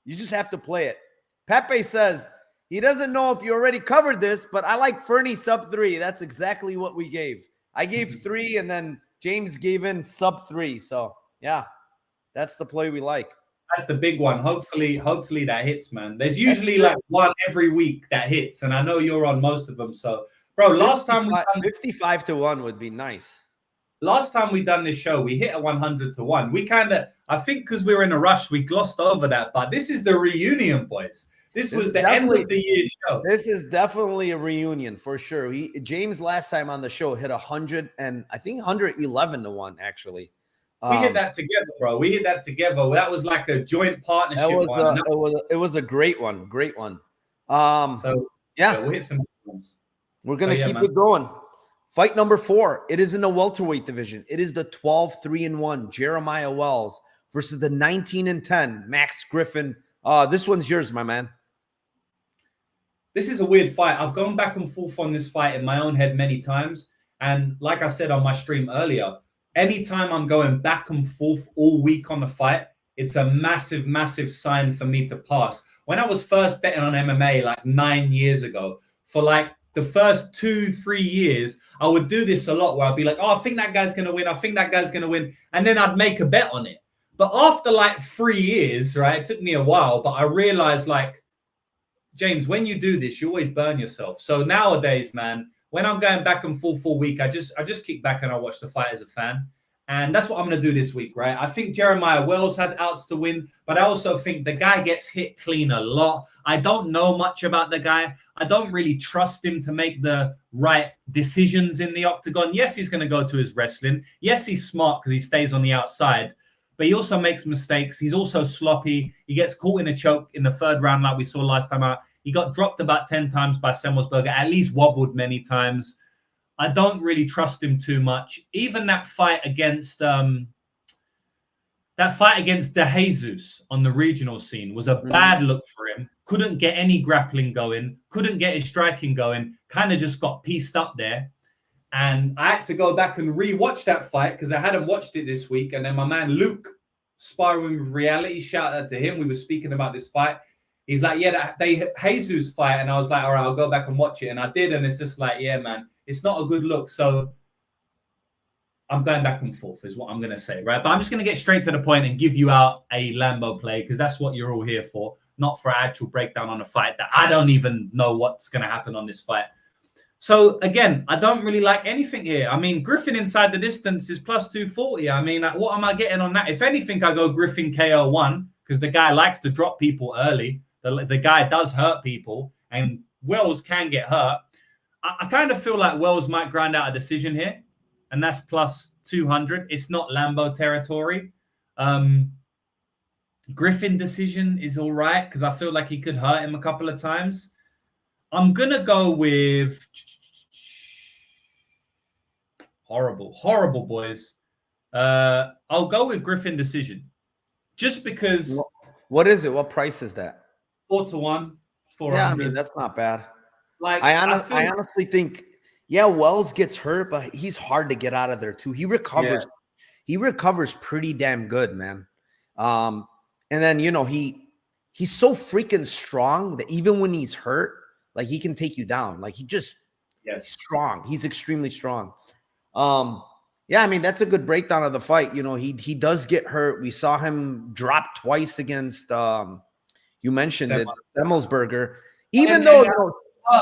You just have to play it. Pepe says he doesn't know if you already covered this, but I like Fernie sub 3. That's exactly what we gave. I gave 3, and then James gave in sub 3. So yeah, that's the play we like. That's the big one. Hopefully that hits, man. There's usually like one every week that hits, and I know you're on most of them. So, bro, last time we done 55 to 1 would be nice. Last time we done this show, we hit a 100 to 1. We I think because we were in a rush, we glossed over that. But this is the reunion, boys. This was the end of the year show. This is definitely a reunion for sure. James last time on the show hit 100 and I think 111 to 1 actually. We hit that together, bro. We hit that together. That was like a joint partnership. It was a great one. Great one. So yeah, we'll hit some ones. We're gonna keep it going. Fight number 4. It is in the welterweight division. It is the 12-3-1 Jeremiah Wells versus the 19-10 Max Griffin. This one's yours, my man. This is a weird fight. I've gone back and forth on this fight in my own head many times. And like I said on my stream earlier, anytime I'm going back and forth all week on the fight, it's a massive, massive sign for me to pass. When I was first betting on MMA like 9 years ago, for like the first 2-3 years, I would do this a lot where I'd be like, oh, I think that guy's going to win. I think that guy's going to win. And then I'd make a bet on it. But after like 3 years, right, it took me a while, but I realized like, James, when you do this, you always burn yourself. So nowadays, man, when I'm going back and forth all week, I just kick back and I watch the fight as a fan. And that's what I'm going to do this week, right? I think Jeremiah Wells has outs to win, but I also think the guy gets hit clean a lot. I don't know much about the guy. I don't really trust him to make the right decisions in the octagon. Yes, he's going to go to his wrestling. Yes, he's smart because he stays on the outside, but he also makes mistakes. He's also sloppy. He gets caught in a choke in the 3rd round like we saw last time out. He got dropped about 10 times by Semmelsberger, at least wobbled many times. I don't really trust him too much. Even that fight against De Jesus on the regional scene was a bad look for him. Couldn't get any grappling going. Couldn't get his striking going. Kind of just got pieced up there. And I had to go back and re-watch that fight because I hadn't watched it this week. And then my man Luke, Sparring with Reality, shout out to him. We were speaking about this fight. He's like, yeah, they Jesus fight. And I was like, all right, I'll go back and watch it. And I did. And it's just like, yeah, man, it's not a good look. So I'm going back and forth is what I'm going to say, right? But I'm just going to get straight to the point and give you out a Lambo play because that's what you're all here for, not for an actual breakdown on a fight that I don't even know what's going to happen on this fight. So again, I don't really like anything here. I mean, Griffin inside the distance is plus 240. I mean, like, what am I getting on that? If anything, I go Griffin KO1 because the guy likes to drop people early. The guy does hurt people, and Wells can get hurt. I kind of feel like Wells might grind out a decision here, and that's plus 200. It's not Lambo territory. Griffin decision is all right because I feel like he could hurt him a couple of times. I'm going to go with horrible boys. I'll go with Griffin decision just because. What is it? What price is that? 4-1, 400. Yeah, I mean, that's not bad. Like I honestly think, yeah, Wells gets hurt, but he's hard to get out of there too. He recovers. Yeah. He recovers pretty damn good, man. And then, you know, he's so freaking strong that even when he's hurt, like, he can take you down. Like, he just strong. He's extremely strong. Yeah, I mean, that's a good breakdown of the fight. You know, he does get hurt. We saw him drop twice against you mentioned it, Semmelsberger. Even though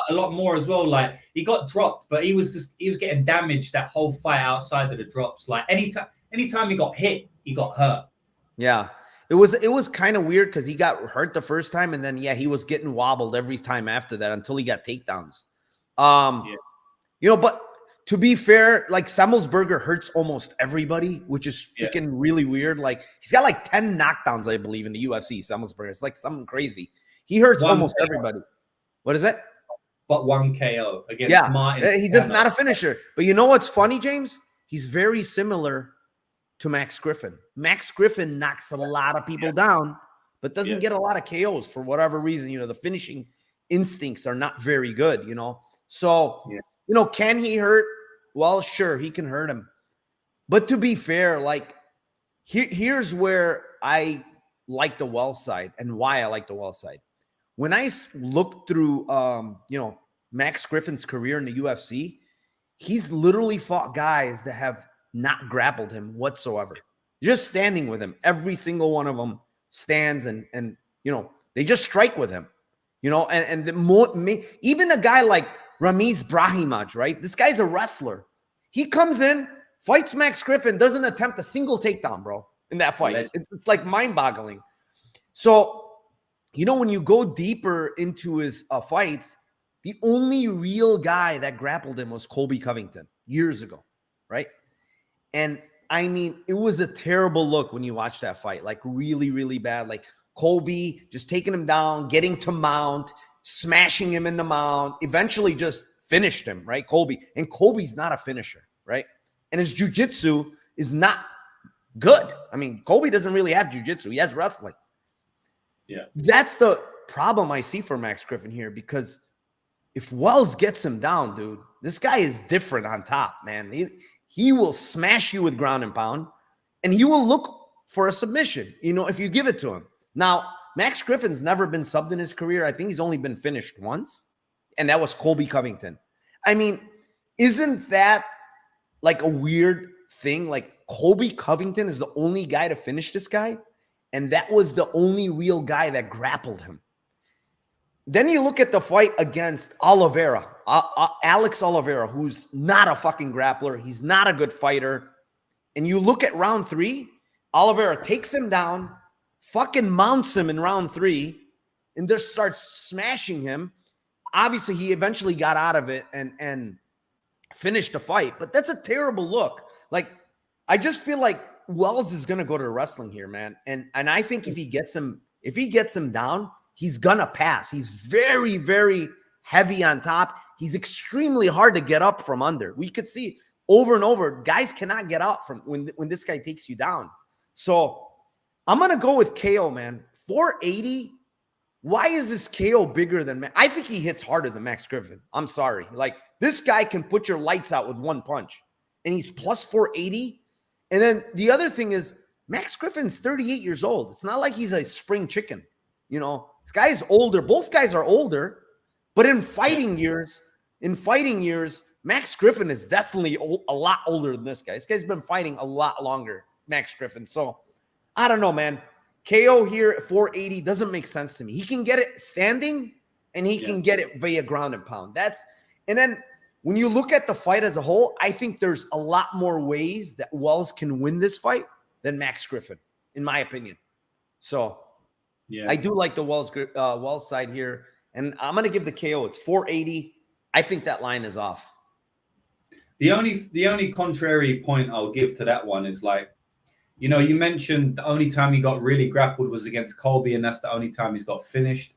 a lot more as well. Like, he got dropped, but he was getting damaged that whole fight outside of the drops. Like, anytime he got hit, he got hurt. Yeah. It was kind of weird because he got hurt the first time, and then he was getting wobbled every time after that until he got takedowns. You know, but to be fair, like, Semmelsberger hurts almost everybody, which is freaking really weird. Like, he's got like 10 knockdowns, I believe, in the UFC. Semmelsberger, it's like something crazy. He hurts almost everybody. What is it? But 1 KO against Martin. He does not a finisher. But you know what's funny, James? He's very similar to Max Griffin. Max Griffin knocks a lot of people down, but doesn't get a lot of KOs for whatever reason. You know, the finishing instincts are not very good, you know. So, you know, can he hurt? Well, sure, he can hurt him. But to be fair, like, here's where I like the Wells side and why I like the Wells side. When I look through, you know, Max Griffin's career in the UFC, he's literally fought guys that have not grappled him whatsoever. Just standing with him. Every single one of them stands and you know, they just strike with him. You know, and even a guy like Ramiz Brahimaj, right? This guy's a wrestler. He comes in, fights Max Griffin, doesn't attempt a single takedown, bro, in that fight. It's like mind-boggling. So, you know, when you go deeper into his fights, the only real guy that grappled him was Colby Covington years ago, right? And I mean, it was a terrible look when you watch that fight, like really, really bad. Like, Colby just taking him down, getting to mount, smashing him in the mount, eventually just finished him, right? Colby. And Colby's not a finisher, right? And his jiu-jitsu is not good. I mean, Colby doesn't really have jiu-jitsu. He has wrestling. Yeah. That's the problem I see for Max Griffin here, because if Wells gets him down, dude, this guy is different on top, man. He will smash you with ground and pound, and he will look for a submission, you know, if you give it to him. Now, Max Griffin's never been subbed in his career. I think he's only been finished once, and that was Colby Covington. I mean, isn't that like a weird thing? Like, Colby Covington is the only guy to finish this guy, and that was the only real guy that grappled him. Then you look at the fight against Oliveira, Alex Oliveira, who's not a fucking grappler. He's not a good fighter. And you look at round 3, Oliveira takes him down, fucking mounts him in round 3, and just starts smashing him. Obviously, he eventually got out of it and finished the fight. But that's a terrible look. Like, I just feel like Wells is going to go to wrestling here, man. And I think if he gets him down, he's going to pass. He's very, very heavy on top. He's extremely hard to get up from under. We could see over and over, guys cannot get up from when this guy takes you down. So I'm going to go with KO, man. 480. Why is this KO bigger than I think he hits harder than Max Griffin. I'm sorry. Like, this guy can put your lights out with one punch, and he's plus 480. And then the other thing is, Max Griffin's 38 years old. It's not like he's a spring chicken. You know, this guy's older. Both guys are older, but in fighting years, Max Griffin is definitely a lot older than this guy. This guy's been fighting a lot longer, Max Griffin. So I don't know, man. KO here at 480 doesn't make sense to me. He can get it standing, and he can get it via ground and pound. And then when you look at the fight as a whole, I think there's a lot more ways that Wells can win this fight than Max Griffin, in my opinion. So yeah, I do like the Wells side here, and I'm going to give the KO. It's 480. I think that line is off. The only contrary point I'll give to that one is like, you know, you mentioned the only time he got really grappled was against Colby, and that's the only time he's got finished.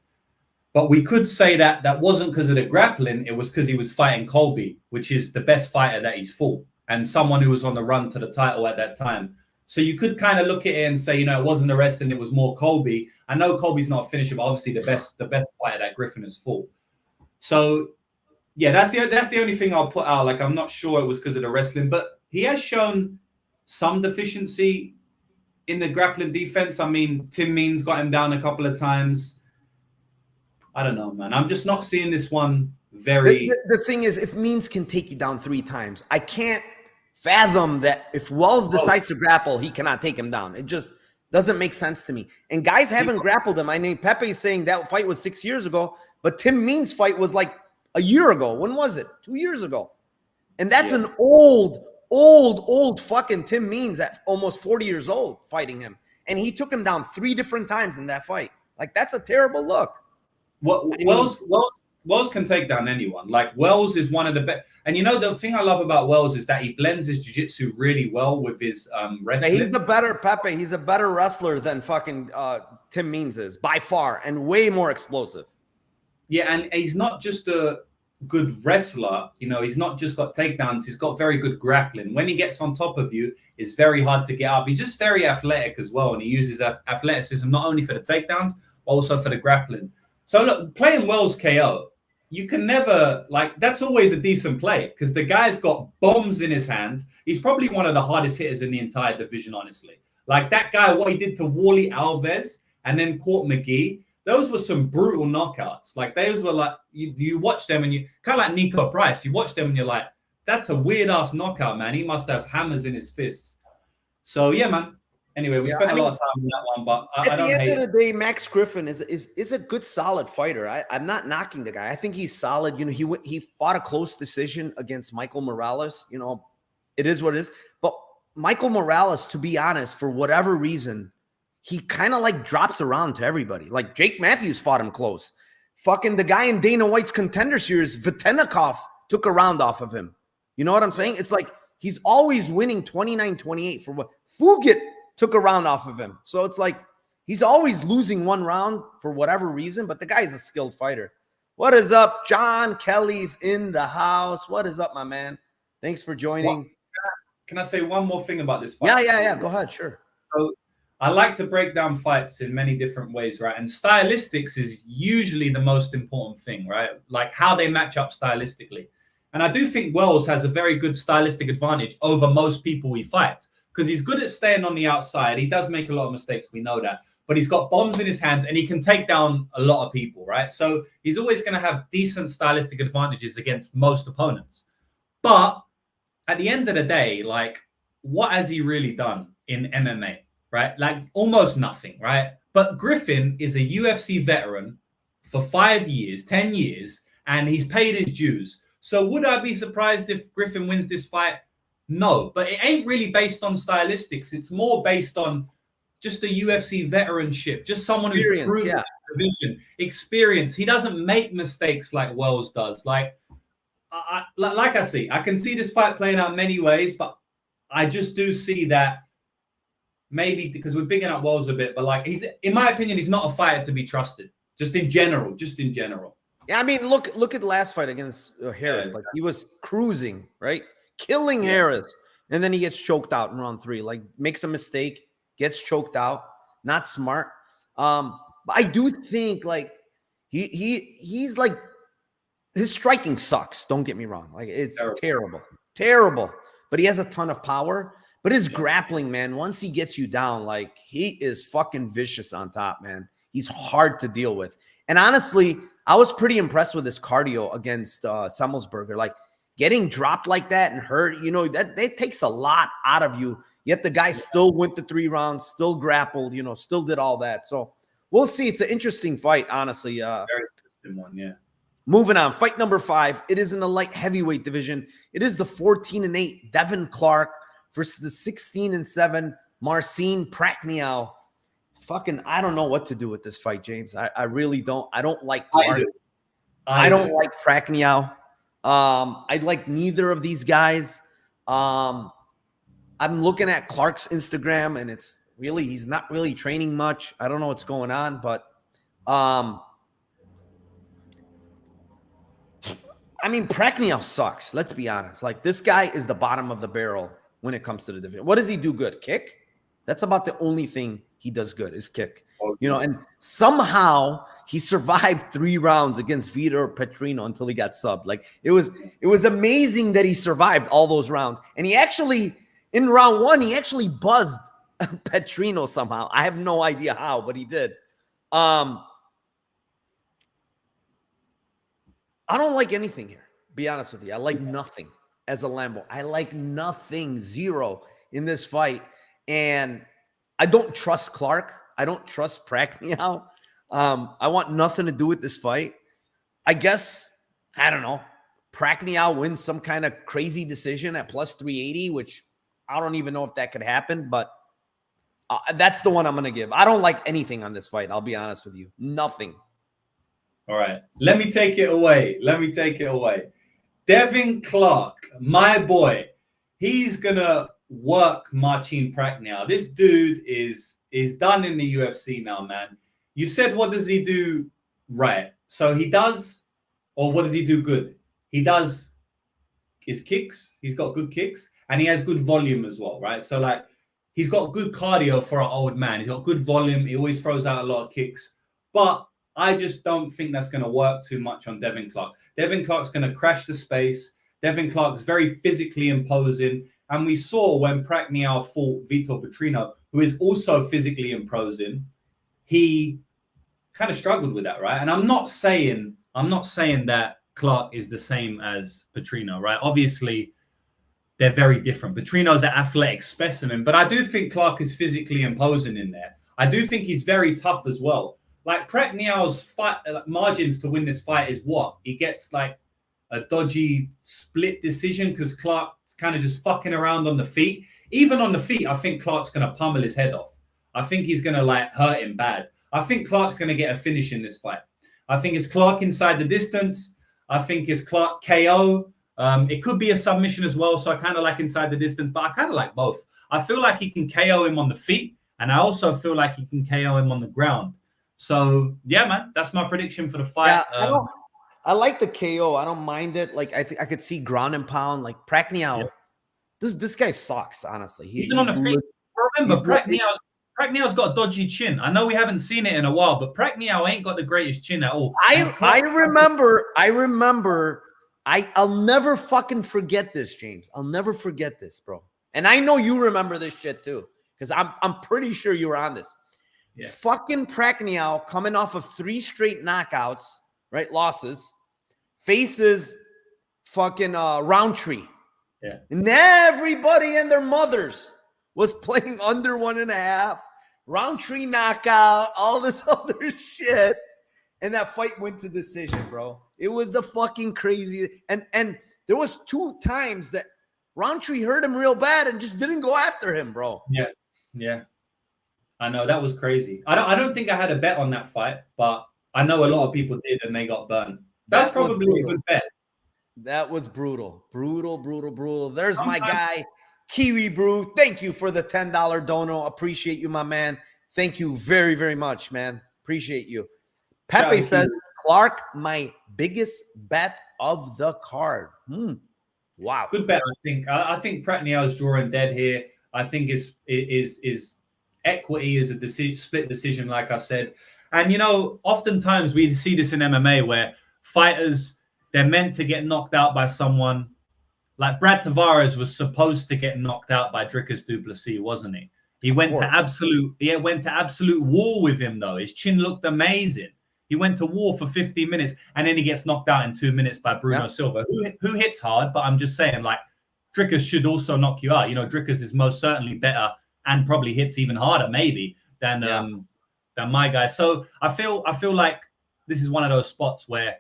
But we could say that that wasn't because of the grappling. It was because he was fighting Colby, which is the best fighter that he's fought, and someone who was on the run to the title at that time. So you could kind of look at it and say, you know, it wasn't the wrestling, it was more Colby. I know Colby's not a finisher, but obviously the best fighter that Griffin has fought. So yeah, that's the only thing I'll put out. Like, I'm not sure it was because of the wrestling, but he has shown some deficiency in the grappling defense. I mean, Tim Means got him down a couple of times. I don't know, man. I'm just not seeing this one very... The thing is, if Means can take you down 3 times, I can't fathom that if Wells decides to grapple, he cannot take him down. It just doesn't make sense to me. And guys haven't grappled him. I mean, Pepe is saying that fight was 6 years ago, but Tim Means' fight was like a year ago. When was it? 2 years ago. And that's an old fucking Tim Means at almost 40 years old fighting him. And he took him down 3 different times in that fight. Like, that's a terrible look. Wells can take down anyone. Like, Wells is one of the best. And you know, the thing I love about Wells is that he blends his jiu-jitsu really well with his wrestling. He's the better Pepe. He's a better wrestler than fucking Tim Means is by far, and way more explosive. Yeah, and he's not just a good wrestler. You know, he's not just got takedowns. He's got very good grappling. When he gets on top of you, it's very hard to get up. He's just very athletic as well, and he uses athleticism not only for the takedowns, but also for the grappling. So look, playing Wells KO, you can never, like, that's always a decent play because the guy's got bombs in his hands. He's probably one of the hardest hitters in the entire division, honestly. Like, that guy, what he did to Wally Alves and then caught McGee, those were some brutal knockouts. Like, those were like, you watch them and you, kind of like Nico Price, you watch them and you're like, that's a weird-ass knockout, man. He must have hammers in his fists. So, yeah, man. Anyway, we spent a lot of time on that one, but I don't hate it. At the end of the day, Max Griffin is a good, solid fighter. I'm not knocking the guy. I think he's solid. You know, he fought a close decision against Michael Morales. You know, it is what it is. But Michael Morales, to be honest, for whatever reason, he kind of like drops around to everybody. Like, Jake Matthews fought him close. Fucking the guy in Dana White's Contender Series, Vitenikov, took a round off of him. You know what I'm saying? It's like he's always winning 29-28 for what Fugit took a round off of him. So it's like he's always losing one round for whatever reason, but the guy's a skilled fighter. What is up? John Kelly's in the house. What is up, my man? Thanks for joining. Well, can I say one more thing about this fight? Yeah. Go ahead. Sure. So I like to break down fights in many different ways, right? And stylistics is usually the most important thing, right? Like how they match up stylistically. And I do think Wells has a very good stylistic advantage over most people he fights, because he's good at staying on the outside. He does make a lot of mistakes. We know that. But he's got bombs in his hands and he can take down a lot of people, right? So he's always going to have decent stylistic advantages against most opponents. But at the end of the day, like, what has he really done in MMA, right? Like, almost nothing, right? But Griffin is a UFC veteran for 5 years, 10 years, and he's paid his dues. So would I be surprised if Griffin wins this fight? No, but it ain't really based on stylistics. It's more based on just a UFC veteranship, just someone who's proven the division, experience. He doesn't make mistakes like Wells does. Like I see, I can see this fight playing out many ways, but I just do see that maybe because we're bigging up Wells a bit, but like in my opinion, he's not a fighter to be trusted. Just in general. Yeah, I mean, look at the last fight against Harris. Like, he was cruising, right? Killing Harris, and then he gets choked out in round 3. Like, makes a mistake, gets choked out. Not smart. But I do think like he's like, his striking sucks. Don't get me wrong. Like, it's terrible. But he has a ton of power. But his grappling, man, once he gets you down, like, he is fucking vicious on top, man. He's hard to deal with. And honestly, I was pretty impressed with his cardio against Semmelsberger. Like, getting dropped like that and hurt, you know, that takes a lot out of you. Yet the guy still went the 3 rounds, still grappled, you know, still did all that. So we'll see. It's an interesting fight, honestly. Very interesting one, yeah. Moving on, fight number 5. It is in the light heavyweight division. It is the 14-8 Devin Clark versus the 16-7 Marcin Prachnio. Fucking, I don't know what to do with this fight, James. I really don't. I don't like Clark. I don't like Prachnio. I like neither of these guys. I'm looking at Clark's Instagram, and it's really, he's not really training much. I don't know what's going on, but I mean, Prachnio sucks. Let's be honest. Like, this guy is the bottom of the barrel when it comes to the division. What does he do good? Kick? That's about the only thing he does good is kick. You know, and somehow he survived 3 rounds against Vitor Petrino until he got subbed. Like, it was amazing that he survived all those rounds. And he actually, in round 1, he actually buzzed Petrino somehow. I have no idea how, but he did. I don't like anything here, be honest with you. I like nothing as a Lambo. I like nothing, 0 in this fight. And I don't trust Clark. I don't trust Prachnio. I want nothing to do with this fight. I guess, I don't know, Prachnio wins some kind of crazy decision at plus 380, which I don't even know if that could happen, but that's the one I'm going to give. I don't like anything on this fight. I'll be honest with you. Nothing. All right. Let me take it away. Devin Clark, my boy, he's going to work Marcin Prachnio. This dude is done in the UFC now, man. You said, what does he do right? So he does, or what does he do good? He does his kicks. He's got good kicks, and he has good volume as well, right? So, like, he's got good cardio for an old man. He's got good volume. He always throws out a lot of kicks. But I just don't think that's going to work too much on Devin Clark. Devin Clark's going to crash the space. Devin Clark's very physically imposing. And we saw when Prachnio fought Vitor Petrino, who is also physically imposing, he kind of struggled with that, right? And I'm not saying that Clark is the same as Petrino, right? Obviously, they're very different. Petrino's an athletic specimen, but I do think Clark is physically imposing in there. I do think he's very tough as well. Like, Prachnio's fight margins to win this fight is what? He gets like a dodgy split decision because Clark's kind of just fucking around on the feet. Even on the feet, I think Clark's going to pummel his head off. I think he's going to like hurt him bad. I think Clark's going to get a finish in this fight. I think it's Clark inside the distance. I think it's Clark KO. It could be a submission as well. So I kind of like inside the distance, but I kind of like both. I feel like he can KO him on the feet, and I also feel like he can KO him on the ground. So, yeah, man, that's my prediction for the fight. Yeah, I like the KO. I don't mind it. Like, I think I could see ground and pound. Like, Prachnio, this guy sucks, honestly. Even on the feet. Remember, Prachnio's got a dodgy chin. I know we haven't seen it in a while, but Prachnio ain't got the greatest chin at all. I remember. I'll never fucking forget this, James. I'll never forget this, bro. And I know you remember this shit too, because I'm pretty sure you were on this. Yeah. Fucking Prachnio coming off of 3 straight knockouts, right? Losses, faces fucking Roundtree. Yeah. And everybody and their mothers was playing under 1.5. Roundtree knockout, all this other shit. And that fight went to decision, bro. It was the fucking crazy. And there was 2 times that Roundtree hurt him real bad and just didn't go after him, bro. Yeah. Yeah. I know, that was crazy. I don't think I had a bet on that fight, but I know a lot of people did and they got burned. That's probably a good bet. That was brutal. Brutal. There's my guy, Kiwi Brew. Thank you for the $10 dono. Appreciate you, my man. Thank you very, very much, man. Appreciate you. Pepe says, Clark, my biggest bet of the card. Wow. Good bet, I think. I think Prachnio's drawing dead here. I think is equity is a split decision, like I said. And, you know, oftentimes we see this in MMA where fighters, they're meant to get knocked out by someone. Like Brad Tavares was supposed to get knocked out by Dricus du Plessis, wasn't he? He went to absolute war with him, though. His chin looked amazing. He went to war for 15 minutes, and then he gets knocked out in 2 minutes by Bruno Silva, who hits hard. But I'm just saying, like, Dricus should also knock you out. You know, Dricus is most certainly better and probably hits even harder, maybe, than my guy. So I feel like this is one of those spots where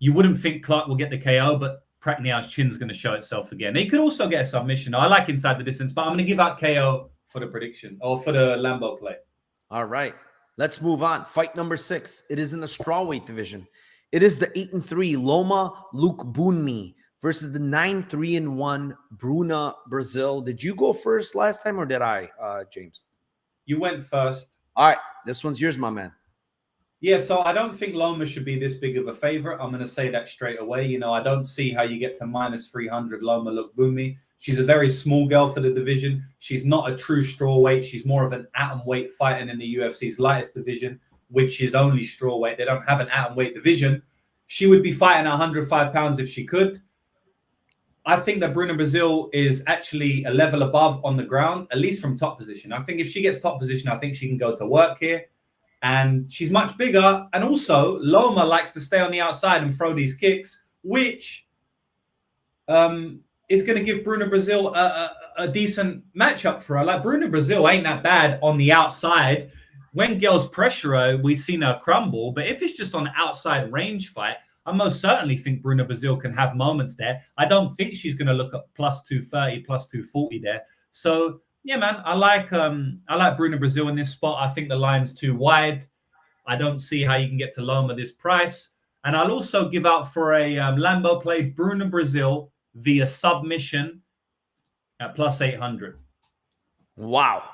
You wouldn't think Clark will get the KO, but Pacquiao's chin's going to show itself again. He could also get a submission. I like inside the distance, but I'm going to give out KO for the prediction or for the Lambo play. All right. Let's move on. Fight number 6. It is in the strawweight division. It is the 8-3 Loma Lukbunmi versus the 9-3-1 Bruna Brazil. Did you go first last time or did I, James? You went first. All right. This one's yours, my man. Yeah, so I don't think Loma should be this big of a favorite. I'm going to say that straight away. You know, I don't see how you get to minus 300 Loma Lukbunmi. She's a very small girl for the division. She's not a true strawweight. She's more of an atom weight fighting in the UFC's lightest division, which is only strawweight. They don't have an atom weight division. She would be fighting 105 pounds if she could. I think that Bruna Brazil is actually a level above on the ground, at least from top position. I think if she gets top position, I think she can go to work here. And she's much bigger. And also, Loma likes to stay on the outside and throw these kicks, which is going to give Bruna Brazil a decent matchup for her. Like, Bruna Brazil ain't that bad on the outside. When girls pressure her, we've seen her crumble. But if it's just on an outside range fight, I most certainly think Bruna Brazil can have moments there. I don't think she's going to look at plus 230, plus 240 there. So, yeah, man, I like Bruna Brazil in this spot. I think the line's too wide. I don't see how you can get to Loma this price. And I'll also give out for a Lambo play Bruna Brazil via submission at plus 800. Wow.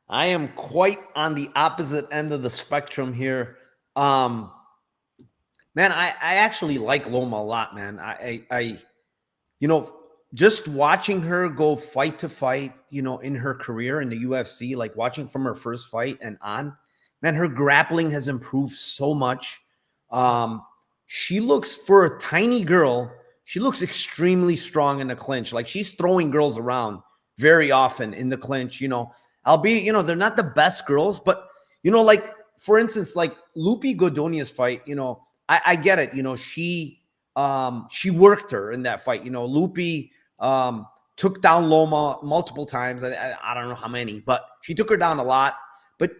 I am quite on the opposite end of the spectrum here. Man, I actually like Loma a lot, man. I you know, just watching her go fight to fight, you know, in her career in the UFC, like watching from her first fight and on, man, her grappling has improved so much. She looks, for a tiny girl, she looks extremely strong in the clinch. Like, she's throwing girls around very often in the clinch, you know, albeit, you know, they're not the best girls, but, you know, like, for instance, like Lupi Godonia's fight, you know, I get it. You know, she worked her in that fight. You know, Lupi took down Loma multiple times. I don't know how many, but she took her down a lot. But,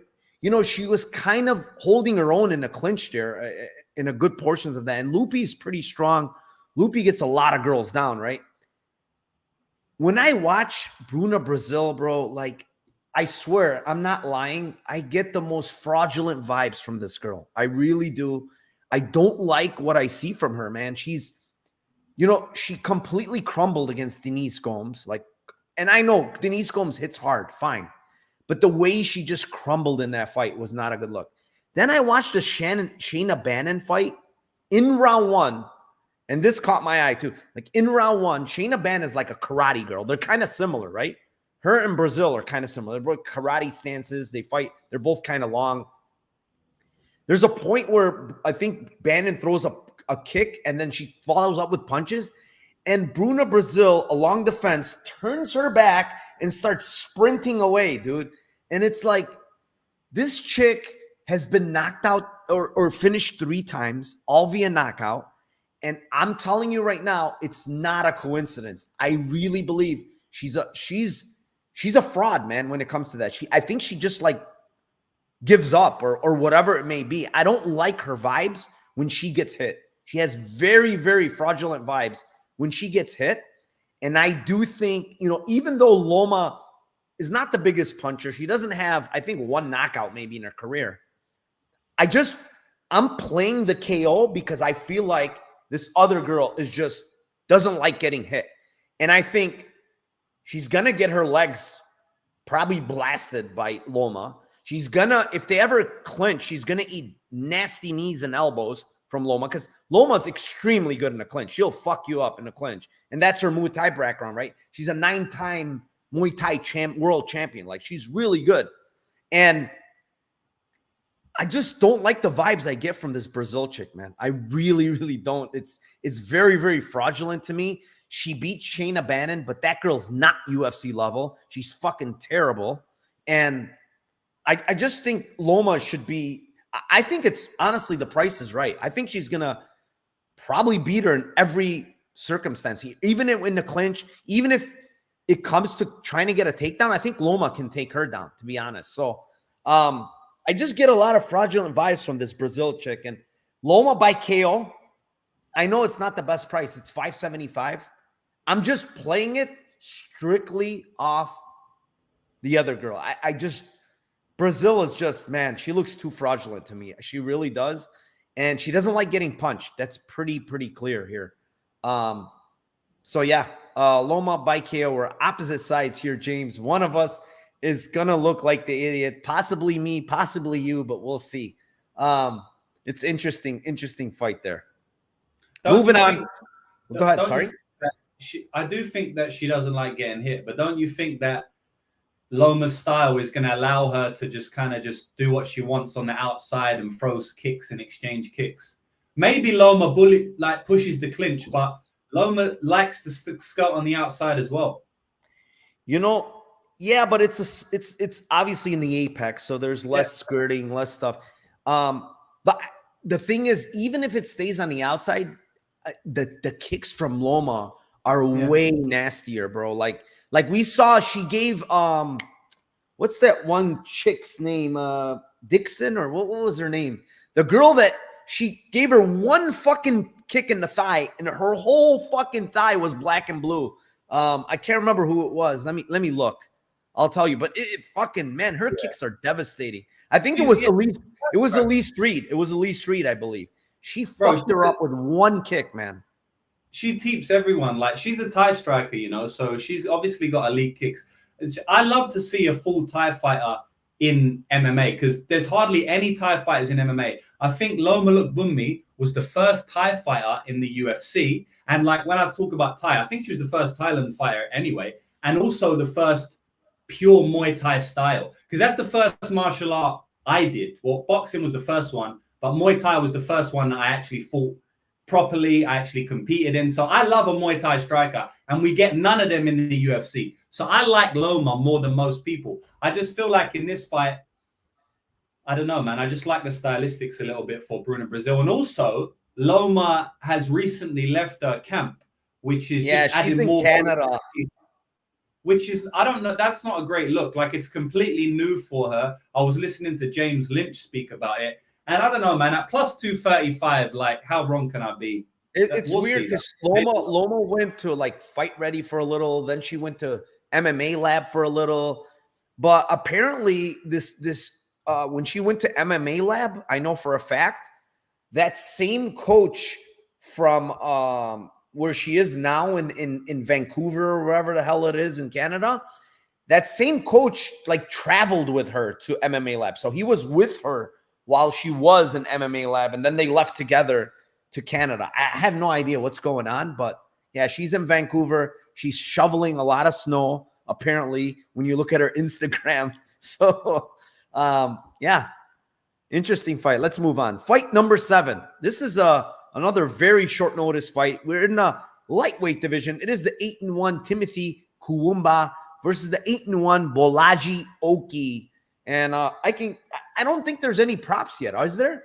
you know, she was kind of holding her own in the clinch there in a good portions of that. And Lupi's pretty strong. Lupi gets a lot of girls down, right? When I watch Bruna Brazil, bro, like, I swear, I'm not lying, I get the most fraudulent vibes from this girl. I really do. I don't like what I see from her, man. She's, you know, she completely crumbled against Denise Gomes. Like, and I know Denise Gomes hits hard, fine. But the way she just crumbled in that fight was not a good look. Then I watched a Shayna Bannon fight in round 1. And this caught my eye too. Like, in round 1, Shayna Bannon is like a karate girl. They're kind of similar, right? Her and Brazil are kind of similar. They're both karate stances. They fight. They're both kind of long. There's a point where I think Bannon throws a kick and then she follows up with punches. And Bruna Brazil, along the fence, turns her back and starts sprinting away, dude. And it's like, this chick has been knocked out or finished 3 times, all via knockout. And I'm telling you right now, it's not a coincidence. I really believe she's a fraud, man, when it comes to that. I think she just, like, gives up or whatever it may be. I don't like her vibes when she gets hit. She has very, very fraudulent vibes when she gets hit. And I do think, you know, even though Loma is not the biggest puncher, she doesn't have, I think, 1 knockout maybe in her career. I'm playing the KO because I feel like this other girl doesn't like getting hit. And I think she's going to get her legs probably blasted by Loma. She's gonna, if they ever clinch, she's gonna eat nasty knees and elbows from Loma, because Loma's extremely good in the clinch. She'll fuck you up in the clinch. And that's her Muay Thai background, right? She's a 9-time Muay Thai world champion. Like, she's really good. And I just don't like the vibes I get from this Brazil chick, man. I really, really don't. It's very, very fraudulent to me. She beat Shayna Bannon, but that girl's not UFC level. She's fucking terrible. And I just think Loma should be, I think it's, honestly, the price is right. I think she's going to probably beat her in every circumstance. Even in the clinch, even if it comes to trying to get a takedown, I think Loma can take her down, to be honest. So I just get a lot of fraudulent vibes from this Brazil chick. And Loma by KO, I know it's not the best price. It's $575. I'm just playing it strictly off the other girl. I just Brazil is just, man, she looks too fraudulent to me. She really does. And she doesn't like getting punched. That's pretty clear here. So yeah, Loma by KO. We're opposite sides here, James. One of us is gonna look like the idiot, possibly me, possibly you, but we'll see. It's interesting fight there. Moving on. Go ahead. Sorry. I do think that she doesn't like getting hit, but don't you think that Loma's style is going to allow her to just kind of just do what she wants on the outside and throws kicks and exchange kicks? Maybe Loma pushes the clinch, but Loma likes to skirt on the outside as well. Yeah, but it's obviously in the apex, so there's less skirting, less stuff. But the thing is, even if it stays on the outside, the kicks from Loma are way nastier, bro. Like we saw, she gave what's that one chick's name? Dixon, or what was her name? The girl that she gave her one fucking kick in the thigh, and her whole fucking thigh was black and blue. I can't remember who it was. Let me look. I'll tell you. But it fucking, man, her kicks are devastating. I think it was Elise. It was Elise Reed. It was Elise Reed, I believe. She fucked her up with one kick, man. She teeps everyone. Like, she's a Thai striker, so she's obviously got elite kicks. I love to see a full Thai fighter in MMA because there's hardly any Thai fighters in MMA. I think Loma Lookboonmee was the first Thai fighter in the UFC. And like when I talk about Thai, I think she was the first Thailand fighter anyway. And also the first pure Muay Thai style. Because that's the first martial art I did. Well, boxing was the first one, but Muay Thai was the first one that I actually fought properly, I actually competed in. So I love a Muay Thai striker, and we get none of them in the UFC. So I like Loma more than most people. I just feel like in this fight, I don't know, man. I just like the stylistics a little bit for Bruna Brazil. And also, Loma has recently left her camp, which is just adding more Canada. Which is, I don't know, that's not a great look. Like, it's completely new for her. I was listening to James Lynch speak about it. And I don't know, man, at plus 235, like, how wrong can I be? It's weird because Loma went to, like, Fight Ready for a little. Then she went to MMA Lab for a little. But apparently when she went to MMA Lab, I know for a fact, that same coach from where she is now in Vancouver or wherever the hell it is in Canada, that same coach, like, traveled with her to MMA Lab. So he was with her while she was in MMA Lab, and then they left together to Canada. I have no idea what's going on, but yeah, she's in Vancouver. She's shoveling a lot of snow, apparently, when you look at her Instagram. So, yeah, interesting fight. Let's move on. Fight number 7. This is another very short notice fight. We're in the lightweight division. It is the 8-1 Timothy Kuumba versus the 8-1 Bolaji Oki. And I don't think there's any props yet, is there?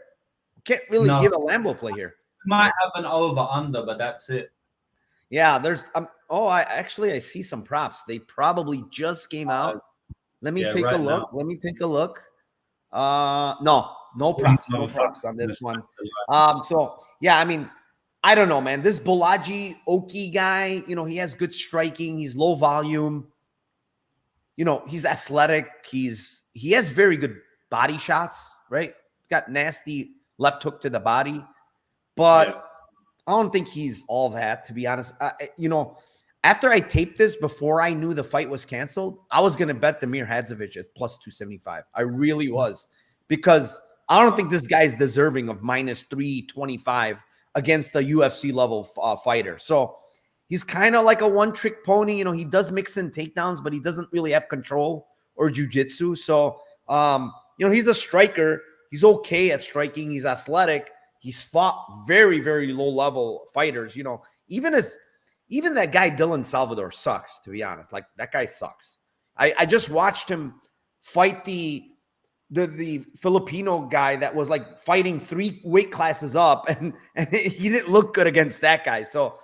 Can't really give a Lambo play here. Might have an over-under, but that's it. Yeah, there's I see some props. They probably just came out. Let me take a look. Let me take a look. No props. No props on this one. So yeah, I mean, I don't know, man. This Bolaji Oki guy, he has good striking. He's low volume. He's athletic. He has very good body shots, right? Got nasty left hook to the body, but I don't think he's all that, to be honest. After I taped this, before I knew the fight was canceled, I was going to bet Damir Hadzovic at plus 275. I really was, because I don't think this guy's deserving of minus 325 against a UFC level fighter. So he's kind of like a one-trick pony. He does mix in takedowns, but he doesn't really have control or jiu-jitsu. So, he's a striker. He's okay at striking. He's athletic. He's fought very, very low-level fighters. Even that guy Dylan Salvador sucks, to be honest. Like, that guy sucks. I just watched him fight the Filipino guy that was, like, fighting 3 weight classes up, and he didn't look good against that guy. So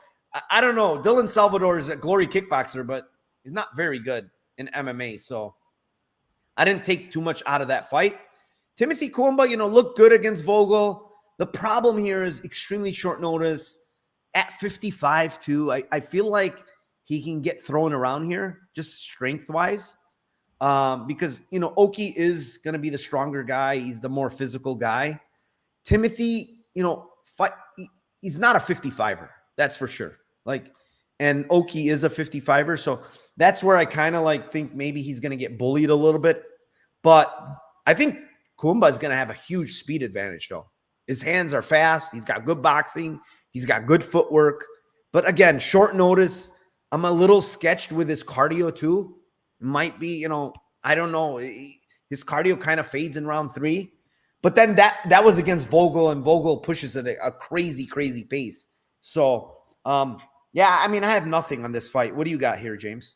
I don't know. Dylan Salvador is a glory kickboxer, but he's not very good in MMA. So I didn't take too much out of that fight. Timothy Kuumba, looked good against Vogel. The problem here is extremely short notice. at 55 too, I feel like he can get thrown around here just strength-wise. Because, you know, Oki is going to be the stronger guy. He's the more physical guy. Timothy, you know, he's not a 55er. That's for sure. Like, and Oki is a 55er. So that's where I kind of like think maybe he's going to get bullied a little bit. But I think Kumba is going to have a huge speed advantage, though. His hands are fast. He's got good boxing. He's got good footwork. But again, short notice. I'm a little sketched with his cardio too. Might be, you know, I don't know. His cardio kind of fades in round 3. But then that was against Vogel, and Vogel pushes at a crazy, crazy pace. So, yeah, I mean, I have nothing on this fight. What do you got here, James?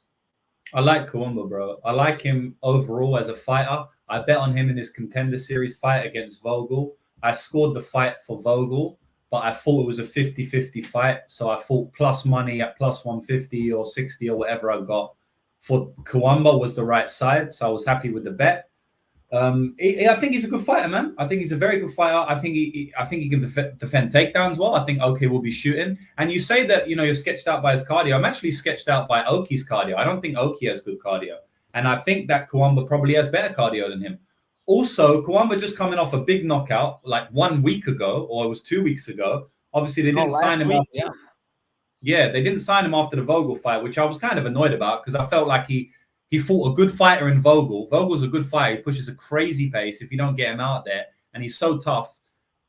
I like Kawamba, bro. I like him overall as a fighter. I bet on him in his Contender Series fight against Vogel. I scored the fight for Vogel, but I thought it was a 50-50 fight. So I thought plus money at plus 150 or 60 or whatever I got for Kawamba was the right side. So I was happy with the bet. I think he's a good fighter, man. I think he's a very good fighter. I think he can defend takedowns well. I think Oki will be shooting. And you say that, you know, you're sketched out by his cardio. I'm actually sketched out by Oki's cardio. I don't think Oki has good cardio. And I think that Kawamba probably has better cardio than him. Also, Kawamba just coming off a big knockout like 1 week ago, or it was 2 weeks ago. Obviously, they didn't sign him. Yeah, they didn't sign him after the Vogel fight, which I was kind of annoyed about because I felt like he fought a good fighter in Vogel. Vogel's a good fighter. He pushes a crazy pace if you don't get him out there. And he's so tough.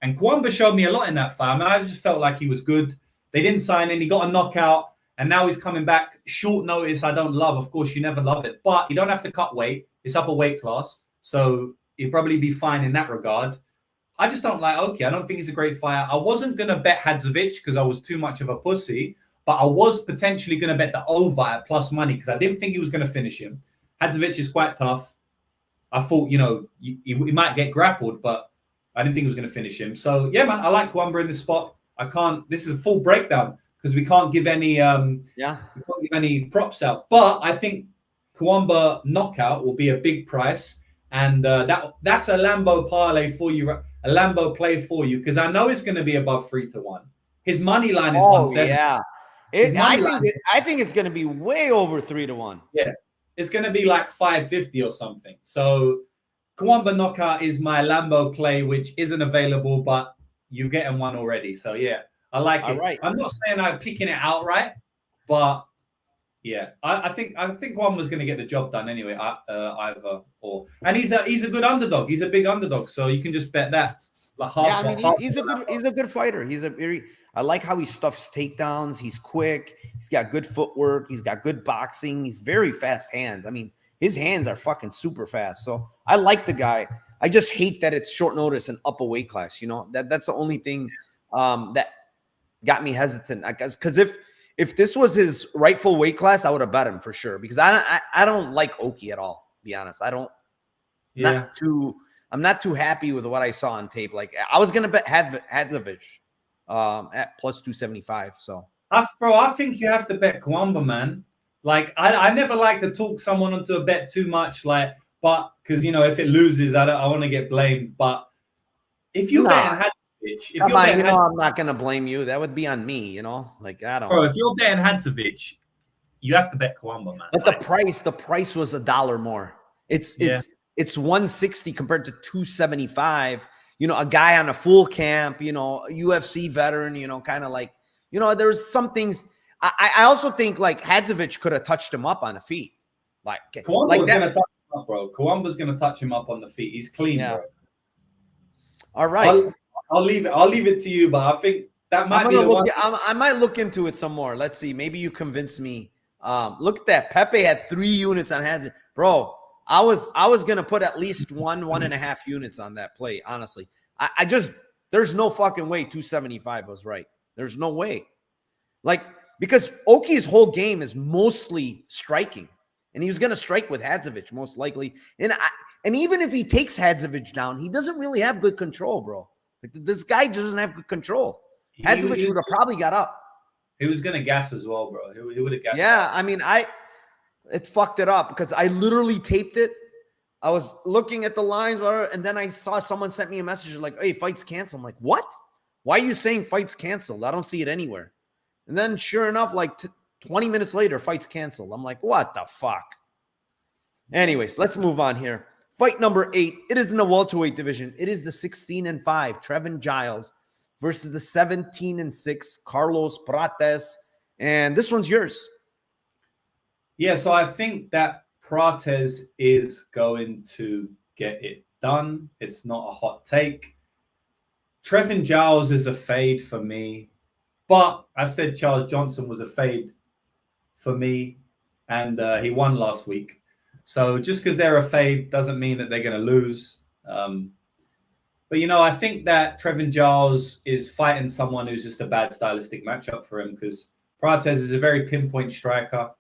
And Kawamba showed me a lot in that fight. I mean, I just felt like he was good. They didn't sign him. He got a knockout. And now he's coming back. Short notice, I don't love. Of course, you never love it. But you don't have to cut weight. It's up a weight class. So he'll probably be fine in that regard. I just don't like Oki. I don't think he's a great fighter. I wasn't going to bet Hadzovic because I was too much of a pussy. But I was potentially going to bet the over at plus money because I didn't think he was going to finish him. Hadzovic is quite tough. I thought, you know, he might get grappled, but I didn't think he was going to finish him. So, yeah, man, I like Kawamba in this spot. This is a full breakdown because we can't give any props out. But I think Kawamba knockout will be a big price. And that's a Lambo parlay for you, a Lambo play for you, because I know it's going to be above 3-1. His money line is 170. Yeah. I think it's going to be way over 3-1. Yeah. It's going to be like 550 or something. So Kawamba knockout is my Lambo play, which isn't available, but you're getting one already. So, yeah, I like it. Right. I'm not saying I'm picking it outright, but, yeah, I think Kawamba's going to get the job done anyway, either or. And he's a good underdog. He's a big underdog, so you can just bet that. Like he's a good fighter. I like how he stuffs takedowns. He's quick. He's got good footwork. He's got good boxing. He's very fast hands. I mean, his hands are fucking super fast. So I like the guy. I just hate that it's short notice and up a weight class. You know, that's the only thing that got me hesitant. Because if this was his rightful weight class, I would have bet him for sure. Because I don't like Oki at all. To be honest, I don't. Yeah. I'm not too happy with what I saw on tape. Like I was gonna bet Hadzovic at plus 275. So, I think you have to bet Kawamba, man. Like I never like to talk someone onto a bet too much. Like, but because you know if it loses, I want to get blamed. But if you bet Hadzovic, I'm not gonna blame you. That would be on me. You know, like I don't. Bro, if you're betting Hadzovic, you have to bet Kawamba, man. But the price was $1 more. It's 160 compared to 275. You know, a guy on a full camp, you know, UFC veteran, you know, kind of like, you know, there's some things. I also think like Hadzovic could have touched him up on the feet. Kawamba's going to touch him up, bro. Kawamba's going to touch him up on the feet. He's clean, bro. All right. I'll leave it to you, but I think that might be the one. I might look into it some more. Let's see. Maybe you convince me. Look at that. Pepe had 3 units on Hadzovic. Bro, I was gonna put at least 1.5 units on that play. Honestly, I just there's no fucking way 275 was right. There's no way, like because Oki's whole game is mostly striking, and he was gonna strike with Hadzovic most likely. And even if he takes Hadzovic down, he doesn't really have good control, bro. Like this guy doesn't have good control. Hadzovic would have probably got up. He was gonna gas as well, bro. He would have gassed. Yeah, I mean it fucked it up because I literally taped it. I was looking at the lines, and then I saw someone sent me a message like, hey, fight's canceled. I'm like, what? Why are you saying fight's canceled? I don't see it anywhere. And then sure enough, like 20 minutes later, fight's canceled. I'm like, what the fuck? Anyways, let's move on here. Fight number 8. It is in the welterweight division. It is the 16-5 Trevin Giles versus the 17-6 Carlos Prates. And this one's yours. Yeah, so I think that Prates is going to get it done. It's not a hot take. Trevin Giles is a fade for me. But I said Charles Johnson was a fade for me. And he won last week. So just because they're a fade doesn't mean that they're going to lose. But, I think that Trevin Giles is fighting someone who's just a bad stylistic matchup for him because Prates is a very pinpoint striker.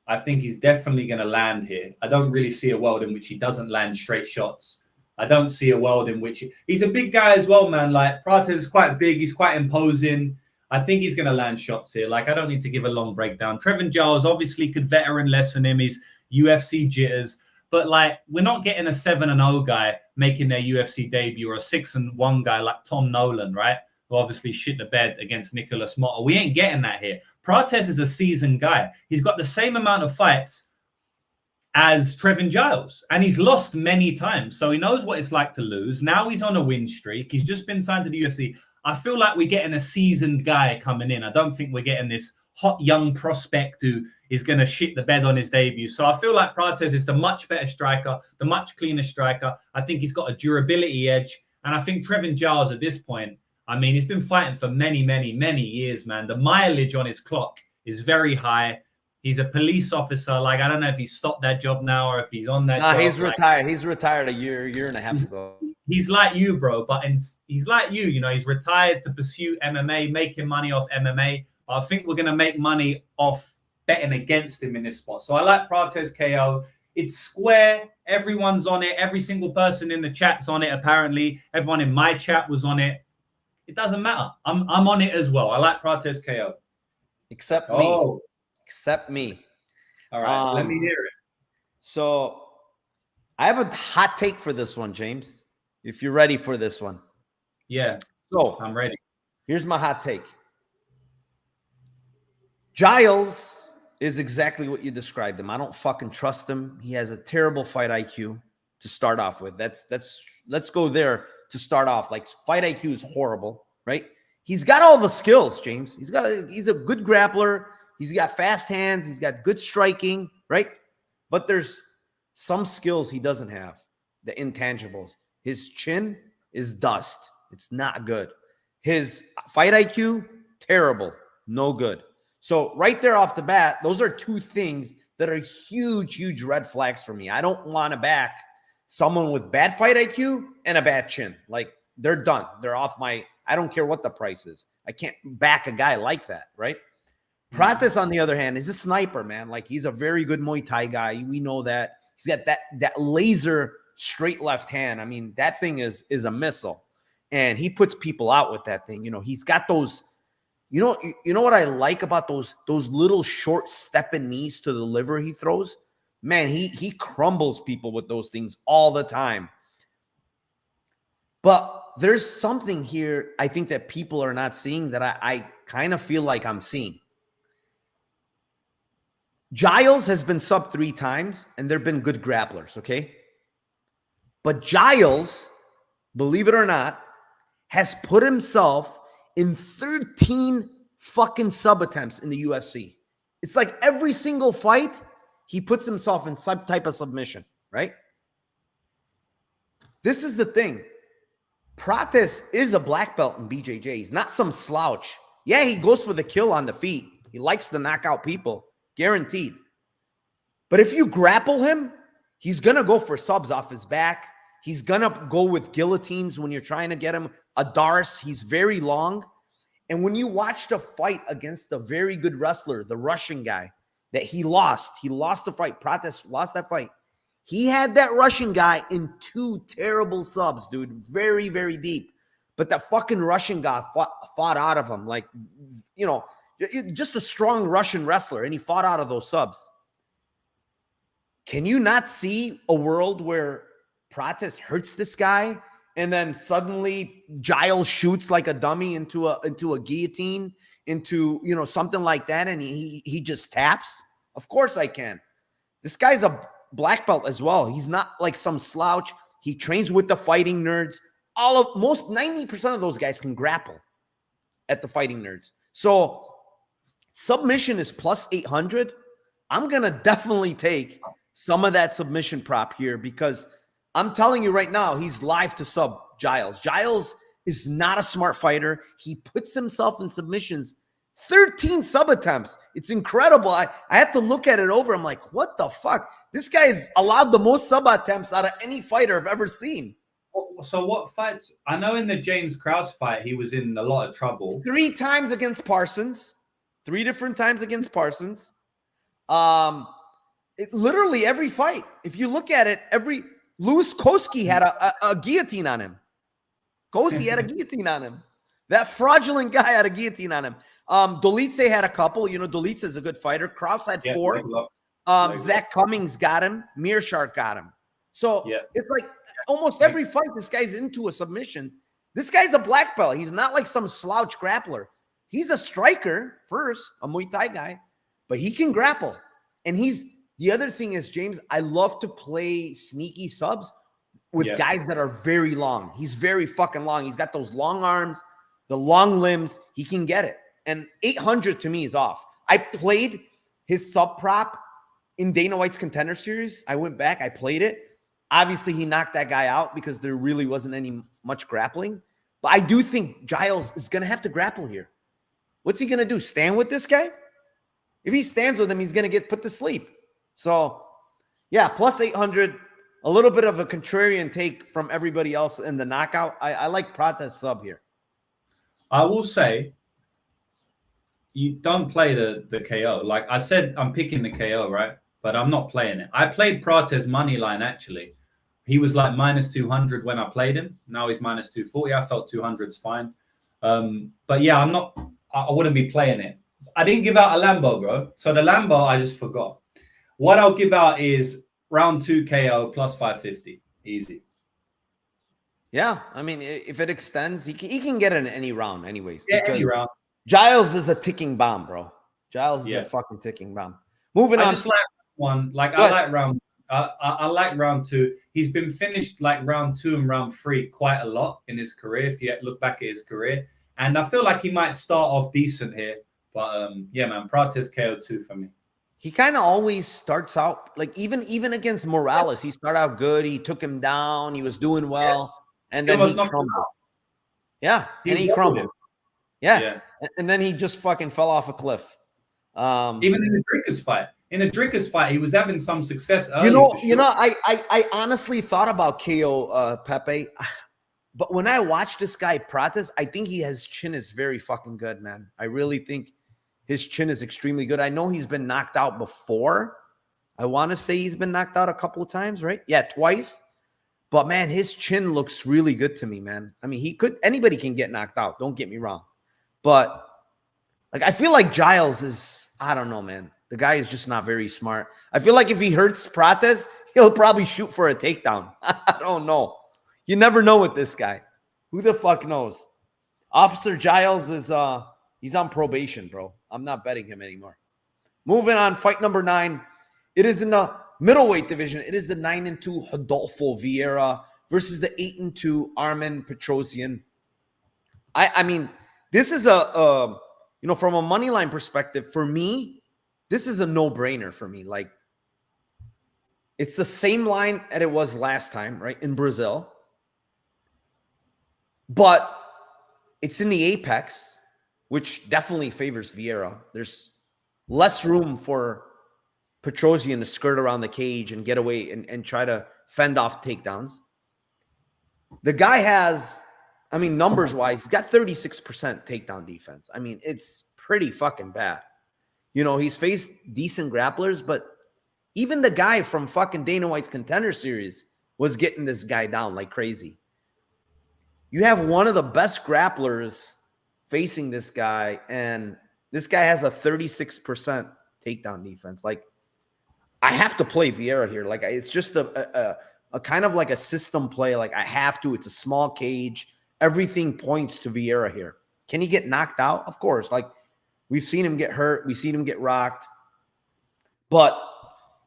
I think he's definitely going to land here. I don't really see a world in which he doesn't land straight shots. I don't see a world in which he's a big guy as well, man. Like Prates is quite big. He's quite imposing. I think he's going to land shots here. Like I don't need to give a long breakdown. Trevin Giles obviously could veteran lesson him. He's UFC jitters, but like we're not getting a 7-0 guy making their UFC debut or a 6-1 guy like Tom Nolan, right? Who obviously shit the bed against Nicholas Motta. We ain't getting that here. Prates is a seasoned guy. He's got the same amount of fights as Trevin Giles, and he's lost many times, so he knows what it's like to lose. Now he's on a win streak. He's just been signed to the UFC. I feel like we're getting a seasoned guy coming in. I don't think we're getting this hot young prospect who is going to shit the bed on his debut. So I feel like Prates is the much better striker, the much cleaner striker. I think he's got a durability edge. And I think Trevin Giles at this point, I mean, he's been fighting for many, many, many years, man. The mileage on his clock is very high. He's a police officer. Like, I don't know if he's stopped that job now or if he's on that job. He's retired. He's retired a year and a half ago. He's like you, bro. But he's like you. He's retired to pursue MMA, making money off MMA. I think we're going to make money off betting against him in this spot. So I like Prates KO. It's square. Everyone's on it. Every single person in the chat's on it, apparently. Everyone in my chat was on it. It doesn't matter. I'm on it as well. I like Prates KO. Except me. Except me. All right, let me hear it. So I have a hot take for this one, James, if you're ready for this one. Yeah, so I'm ready. Here's my hot take. Giles is exactly what you described him. I don't fucking trust him. He has a terrible fight IQ to start off with. Let's go there to start off. Like fight IQ is horrible, right? He's got all the skills, James. He's a good grappler. He's got fast hands. He's got good striking, right? But there's some skills he doesn't have, the intangibles. His chin is dust. It's not good. His fight IQ, terrible, no good. So right there off the bat, those are two things that are huge, huge red flags for me. I don't want to back someone with bad fight IQ and a bad chin. Like they're done. They're off my, I don't care what the price is. I can't back a guy like that, right? Prates, on the other hand, is a sniper, man. Like he's a very good Muay Thai guy. We know that. He's got that laser straight left hand. I mean, that thing is a missile. And he puts people out with that thing. He's got those. You know what I like about those little short stepping knees to the liver he throws? Man, he crumbles people with those things all the time. But there's something here I think that people are not seeing that I kind of feel like I'm seeing. Giles has been sub 3 times, and they've been good grapplers, okay? But Giles, believe it or not, has put himself in 13 fucking sub attempts in the UFC. It's like every single fight, he puts himself in some type of submission, right? This is the thing. Prates is a black belt in BJJ. He's not some slouch. Yeah, he goes for the kill on the feet. He likes to knock out people, guaranteed. But if you grapple him, he's going to go for subs off his back. He's going to go with guillotines when you're trying to get him a darce. He's very long. And when you watch the fight against the very good wrestler, the Russian guy that he lost the fight. Prates lost that fight. He had that Russian guy in 2 terrible subs, dude. Very, very deep. But that fucking Russian guy fought out of him. Like, just a strong Russian wrestler. And he fought out of those subs. Can you not see a world where Prates hurts this guy and then suddenly Giles shoots like a dummy into a guillotine into, you know, something like that and he just taps? Of course I can. This guy's a black belt as well. He's not like some slouch. He trains with the fighting nerds. Most 90% of those guys can grapple at the fighting nerds. So submission is plus 800. I'm going to definitely take some of that submission prop here because I'm telling you right now, he's live to sub Giles. Giles is not a smart fighter. He puts himself in submissions 13 sub attempts. It's incredible. I had to look at it over. I'm like, what the fuck? This guy's allowed the most sub attempts out of any fighter I've ever seen. So what fights? I know in the James Krause fight, he was in a lot of trouble. 3 times against Parsons. 3 different times against Parsons. Literally every fight. If you look at it, Louis Koski had a guillotine on him. Koski had a guillotine on him. That fraudulent guy had a guillotine on him. Dolice had a couple. You know, Dolice is a good fighter. Krause had 4. Zach Cummings got him. Mearshart got him. So it's like almost every fight, this guy's into a submission. This guy's a black belt. He's not like some slouch grappler. He's a striker first, a Muay Thai guy, but he can grapple. And the other thing is, James, I love to play sneaky subs with guys that are very long. He's very fucking long. He's got those long arms, the long limbs. He can get it. And 800 to me is off. I played his sub prop in Dana White's Contender Series. I went back, I played it. Obviously, he knocked that guy out because there really wasn't much grappling. But I do think Giles is going to have to grapple here. What's he going to do? Stand with this guy? If he stands with him, he's going to get put to sleep. So, yeah, plus 800, a little bit of a contrarian take from everybody else in the knockout. I like Prates sub here. I will say, you don't play the KO. Like I said, I'm picking the KO, right? But I'm not playing it. I played Prates money line, actually. He was like minus 200 when I played him. Now he's minus 240. I felt 200's fine. But yeah, I wouldn't be playing it. I didn't give out a Lambo, bro. So the Lambo, I just forgot. What I'll give out is round 2 KO plus 550. Easy. Yeah, I mean, if it extends, he can get it in any round anyways. Yeah, any round. Giles is a ticking bomb, bro. Giles is a fucking ticking bomb. Moving on. I just like one. Like I like round. I like round 2. He's been finished like round 2 and round 3 quite a lot in his career. If you look back at his career, and I feel like he might start off decent here. But yeah, man, Prates KO 2 for me. He kind of always starts out like even against Morales, he started out good. He took him down. He was doing well, and then he crumbled. Yeah, and he crumbled. Yeah, and then he just fucking fell off a cliff. Even in the Drinkers fight. In the Drinkers fight, he was having some success early. You know, I honestly thought about KO Pepe, but when I watched this guy Prates, I think his chin is very fucking good, man. I really think his chin is extremely good. I know he's been knocked out before. I want to say he's been knocked out a couple of times, right? Yeah, twice. But man, his chin looks really good to me, man. I mean, anybody can get knocked out. Don't get me wrong. But like, I feel like Giles is, I don't know, man. The guy is just not very smart. I feel like if he hurts Prates, he'll probably shoot for a takedown. I don't know. You never know with this guy. Who the fuck knows? Officer Giles is, he's on probation, bro. I'm not betting him anymore. Moving on, fight number 9. It is in the middleweight division. It is the 9-2 Rodolfo Vieira versus the 8-2 Armen Petrosyan. I mean, this is from a money line perspective, for me, this is a no-brainer for me. Like, it's the same line that it was last time, right, in Brazil. But it's in the apex, which definitely favors Vieira. There's less room for Petrosyan to skirt around the cage and get away and try to fend off takedowns. The guy has, I mean, numbers-wise, he's got 36% takedown defense. I mean, it's pretty fucking bad. You know, he's faced decent grapplers, but even the guy from fucking Dana White's Contender Series was getting this guy down like crazy. You have one of the best grapplers facing this guy, and this guy has a 36% takedown defense. Like, I have to play Vieira here. Like, it's just a kind of like a system play. Like, I have to. It's a small cage. Everything points to Vieira here. Can he get knocked out? Of course. Like, We've seen him get hurt. We've seen him get rocked. But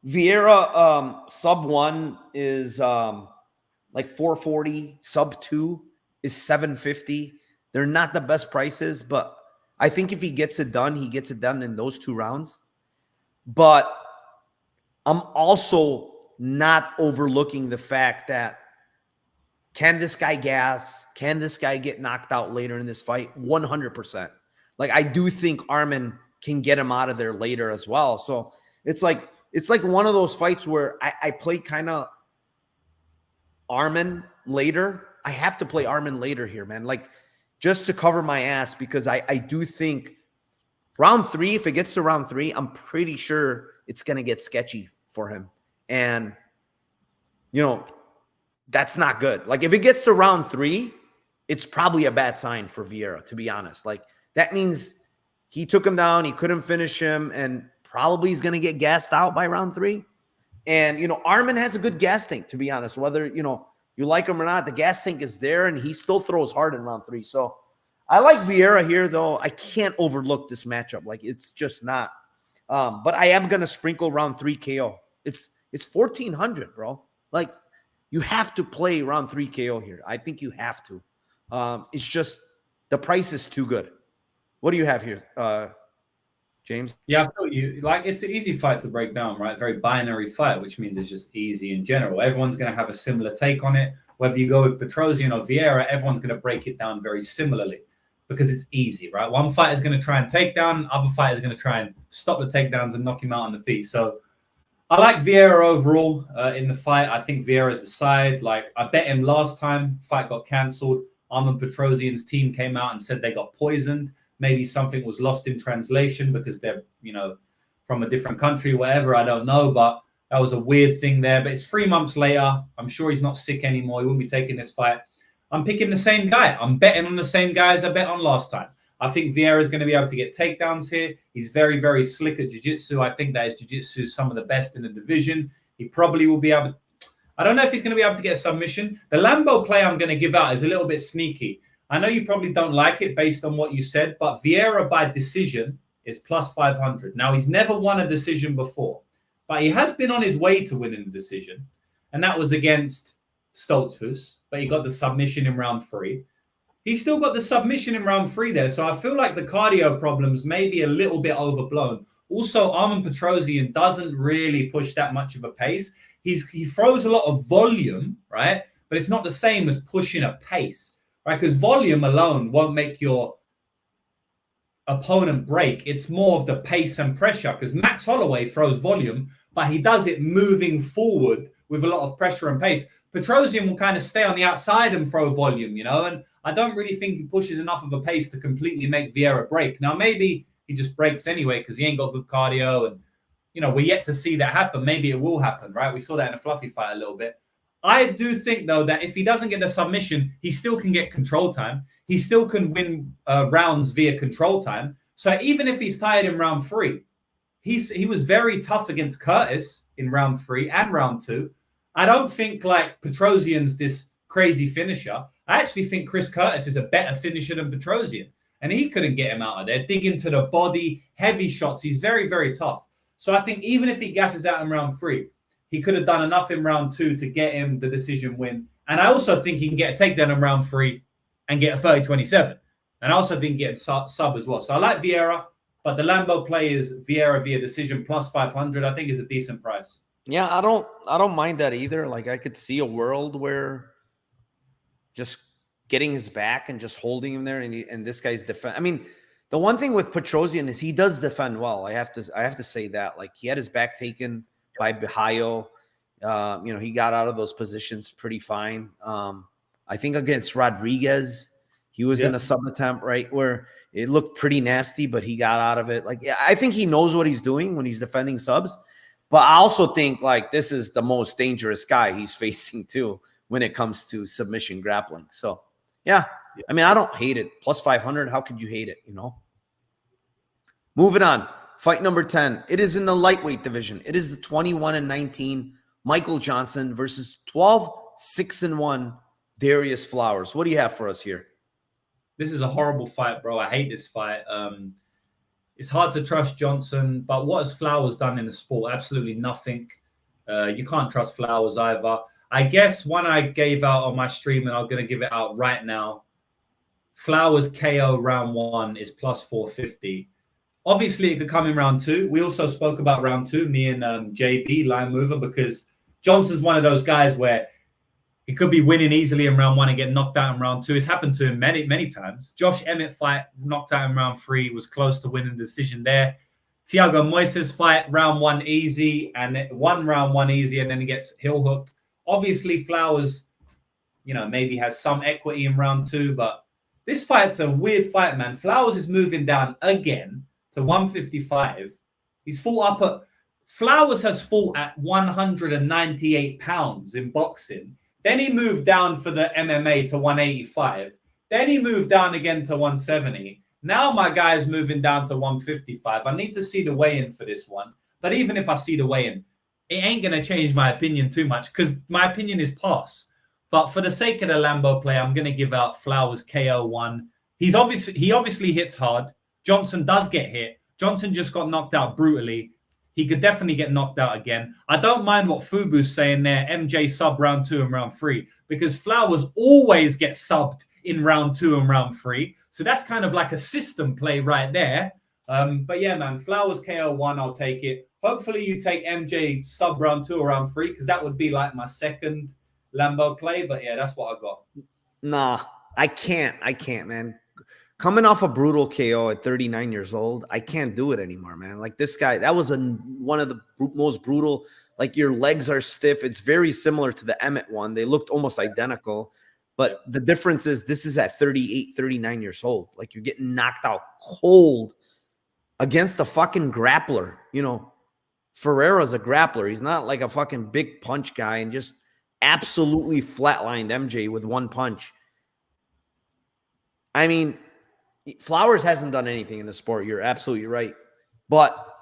Vieira, sub 1 is like 440. Sub 2 is 750. They're not the best prices, but I think if he gets it done, he gets it done in those 2 rounds. But I'm also not overlooking the fact that can this guy gas? Can this guy get knocked out later in this fight? 100%. Like, I do think Arman can get him out of there later as well. So it's like one of those fights where I play kind of Arman later. I have to play Arman later here, man. Like, just to cover my ass, because I do think round 3, if it gets to round 3, I'm pretty sure it's going to get sketchy for him. And, that's not good. Like, if it gets to round 3, it's probably a bad sign for Vieira, to be honest. Like, that means he took him down, he couldn't finish him, and probably he's going to get gassed out by round 3. And, Arman has a good gas tank, to be honest. Whether, you like him or not, the gas tank is there, and he still throws hard in round 3. So I like Vieira here, though. I can't overlook this matchup. Like, it's just not. But I am going to sprinkle round 3 KO. It's 1,400, bro. Like, you have to play round 3 KO here. I think you have to. It's just the price is too good. What do you have here, James? Yeah, I feel you. Like, it's an easy fight to break down, right? Very binary fight, which means it's just easy in general. Everyone's going to have a similar take on it. Whether you go with Petrosian or Vieira, everyone's going to break it down very similarly because it's easy, right? One fighter is going to try and take down, other fighter is going to try and stop the takedowns and knock him out on the feet. So I like Vieira overall in the fight. I think Vieira's the side. Like, I bet him last time, fight got cancelled. Arman Petrosian's team came out and said they got poisoned. Maybe something was lost in translation because they're, from a different country, whatever. I don't know, but that was a weird thing there. But it's 3 months later. I'm sure he's not sick anymore. He wouldn't be taking this fight. I'm picking the same guy. I'm betting on the same guy as I bet on last time. I think Vieira is going to be able to get takedowns here. He's very, very slick at jiu-jitsu. I think that his jiu-jitsu is some of the best in the division. He probably will be able to... I don't know if he's going to be able to get a submission. The Lambo play I'm going to give out is a little bit sneaky. I know you probably don't like it based on what you said, but Vieira by decision is plus 500. Now, he's never won a decision before, but he has been on his way to winning a decision, and that was against Stoltzfus, but he got the submission in round 3. He still got the submission in round 3 there, so I feel like the cardio problems may be a little bit overblown. Also, Arman Petrosian doesn't really push that much of a pace. He throws a lot of volume, right? But it's not the same as pushing a pace, right? Because volume alone won't make your opponent break. It's more of the pace and pressure, because Max Holloway throws volume, but he does it moving forward with a lot of pressure and pace. Petrosian will kind of stay on the outside and throw volume, and I don't really think he pushes enough of a pace to completely make Vieira break. Now, maybe he just breaks anyway because he ain't got good cardio, and we're yet to see that happen. Maybe it will happen, right? We saw that in a fluffy fight a little bit. I do think, though, that if he doesn't get a submission, he still can get control time. He still can win rounds via control time. So even if he's tired in round 3, he was very tough against Curtis in round 3 and round 2. I don't think like Petrosian's this crazy finisher. I actually think Chris Curtis is a better finisher than Petrosian, and he couldn't get him out of there. Dig into the body, heavy shots. He's very, very tough. So I think even if he gasses out in round 3, he could have done enough in round 2 to get him the decision win. And I also think he can get a takedown in round 3 and get a 30-27. And I also think get a sub as well. So I like Vieira, but the Lambo play is Vieira via decision plus 500. I think is a decent price. Yeah, I don't mind that either. Like, I could see a world where just getting his back and just holding him there, and this guy's defend. I mean, the one thing with Petrosian is he does defend well. I have to say that. Like, he had his back taken by Bahayo. He got out of those positions pretty fine. I think against Rodriguez, he was in a sub attempt, right, where it looked pretty nasty, but he got out of it. Like, I think he knows what he's doing when he's defending subs. But I also think, like, this is the most dangerous guy he's facing, too, when it comes to submission grappling. So, yeah. I mean, I don't hate it. Plus 500, how could you hate it, Moving on. Fight number 10. It is in the lightweight division. It is the 21-19 Michael Johnson versus 12-6-1 Darius Flowers. What do you have for us here? This is a horrible fight, bro. I hate this fight. it's hard to trust Johnson. But what has Flowers done in the sport? Absolutely nothing. You can't trust Flowers either. I guess one I gave out on my stream, and I'm going to give it out right now. Flowers KO round 1 is plus 450. Obviously, it could come in round 2. We also spoke about round 2, me and JB, Line Mover, because Johnson's one of those guys where he could be winning easily in round 1 and get knocked out in round 2. It's happened to him many, many times. Josh Emmett fight, knocked out in round 3, was close to winning the decision there. Thiago Moises fight, round 1 easy, and one round 1 easy, and then he gets heel hooked. Obviously, Flowers, maybe has some equity in round 2, but this fight's a weird fight, man. Flowers is moving down again to 155. He's fought up at... Flowers has fought at 198 pounds in boxing. Then he moved down for the MMA to 185. Then he moved down again to 170. Now my guy is moving down to 155. I need to see the weigh-in for this one. But even if I see the weigh-in, it ain't going to change my opinion too much because my opinion is pass. But for the sake of the Lambo play, I'm going to give out Flowers KO 1. He obviously hits hard. Johnson does get hit. Johnson just got knocked out brutally. He could definitely get knocked out again. I don't mind what Fubu's saying there, MJ sub round 2 and round 3, because Flowers always gets subbed in round 2 and round 3. So that's kind of like a system play right there. But yeah, man, Flowers KO 1, I'll take it. Hopefully you take MJ sub round 2 or round 3, because that would be like my second Lambo play. But yeah, that's what I got. Nah, I can't, man. Coming off a brutal KO at 39 years old, I can't do it anymore, man. Like this guy, that was one of the most brutal. Like your legs are stiff. It's very similar to the Emmett one. They looked almost identical. But the difference is this is at 38, 39 years old. Like you're getting knocked out cold against a fucking grappler. Ferreira's a grappler. He's not like a fucking big punch guy and just absolutely flatlined MJ with one punch. I mean, Flowers hasn't done anything in the sport. You're absolutely right. But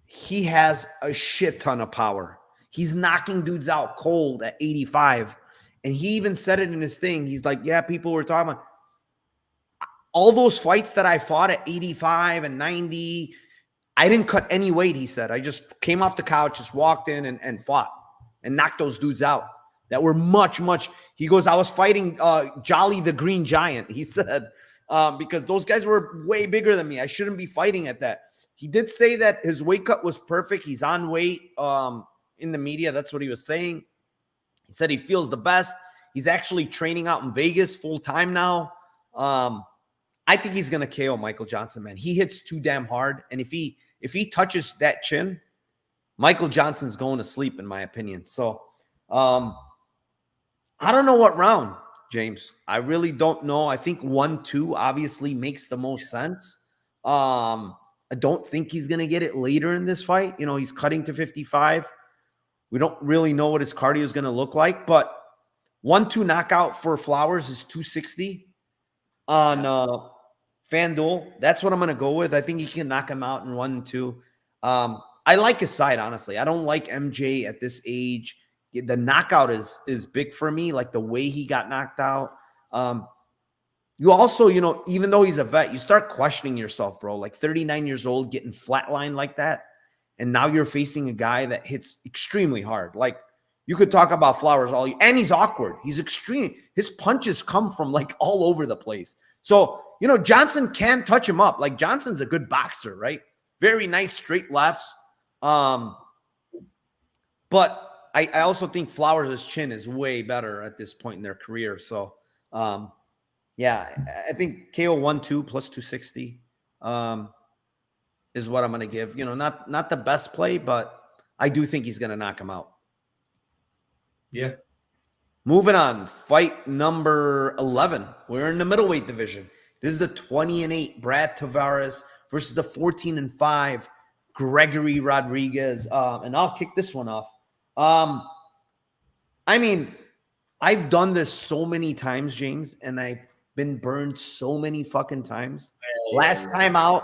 he has a shit ton of power. He's knocking dudes out cold at 85. And he even said it in his thing. He's like, yeah, people were talking about all those fights that I fought at 85 and 90. I didn't cut any weight, he said. I just came off the couch, just walked in and fought and knocked those dudes out that were much. He goes, I was fighting Jolly the Green Giant, he said. Because those guys were way bigger than me. I shouldn't be fighting at that. He did say that his weight cut was perfect. He's on weight in the media. That's what he was saying. He said he feels the best. He's actually training out in Vegas full time now. I think he's going to KO Michael Johnson, man. He hits too damn hard. And if he touches that chin, Michael Johnson's going to sleep, in my opinion. So I don't know what round, James. I really don't know. I think 1-2 obviously makes the most sense. I don't think he's going to get it later in this fight. He's cutting to 55. We don't really know what his cardio is going to look like, but 1-2 knockout for Flowers is 260 on FanDuel. That's what I'm going to go with. I think he can knock him out in 1-2. I like his side, honestly. I don't like MJ at this age. The knockout is big for me, like the way he got knocked out. You also, even though he's a vet, you start questioning yourself, bro. Like 39 years old, getting flatlined like that. And now you're facing a guy that hits extremely hard. Like you could talk about Flowers and he's awkward. He's extreme. His punches come from like all over the place. So, Johnson can touch him up. Like Johnson's a good boxer, right? Very nice straight lefts. But I also think Flowers' chin is way better at this point in their career. So, yeah, I think KO 1-2 plus 260 is what I'm going to give. Not the best play, but I do think he's going to knock him out. Yeah. Moving on, fight number 11. We're in the middleweight division. This is the 20-8 Brad Tavares versus the 14-5 Gregory Rodriguez. And I'll kick this one off. I mean, I've done this so many times, James, and I've been burned so many fucking times. Last time out,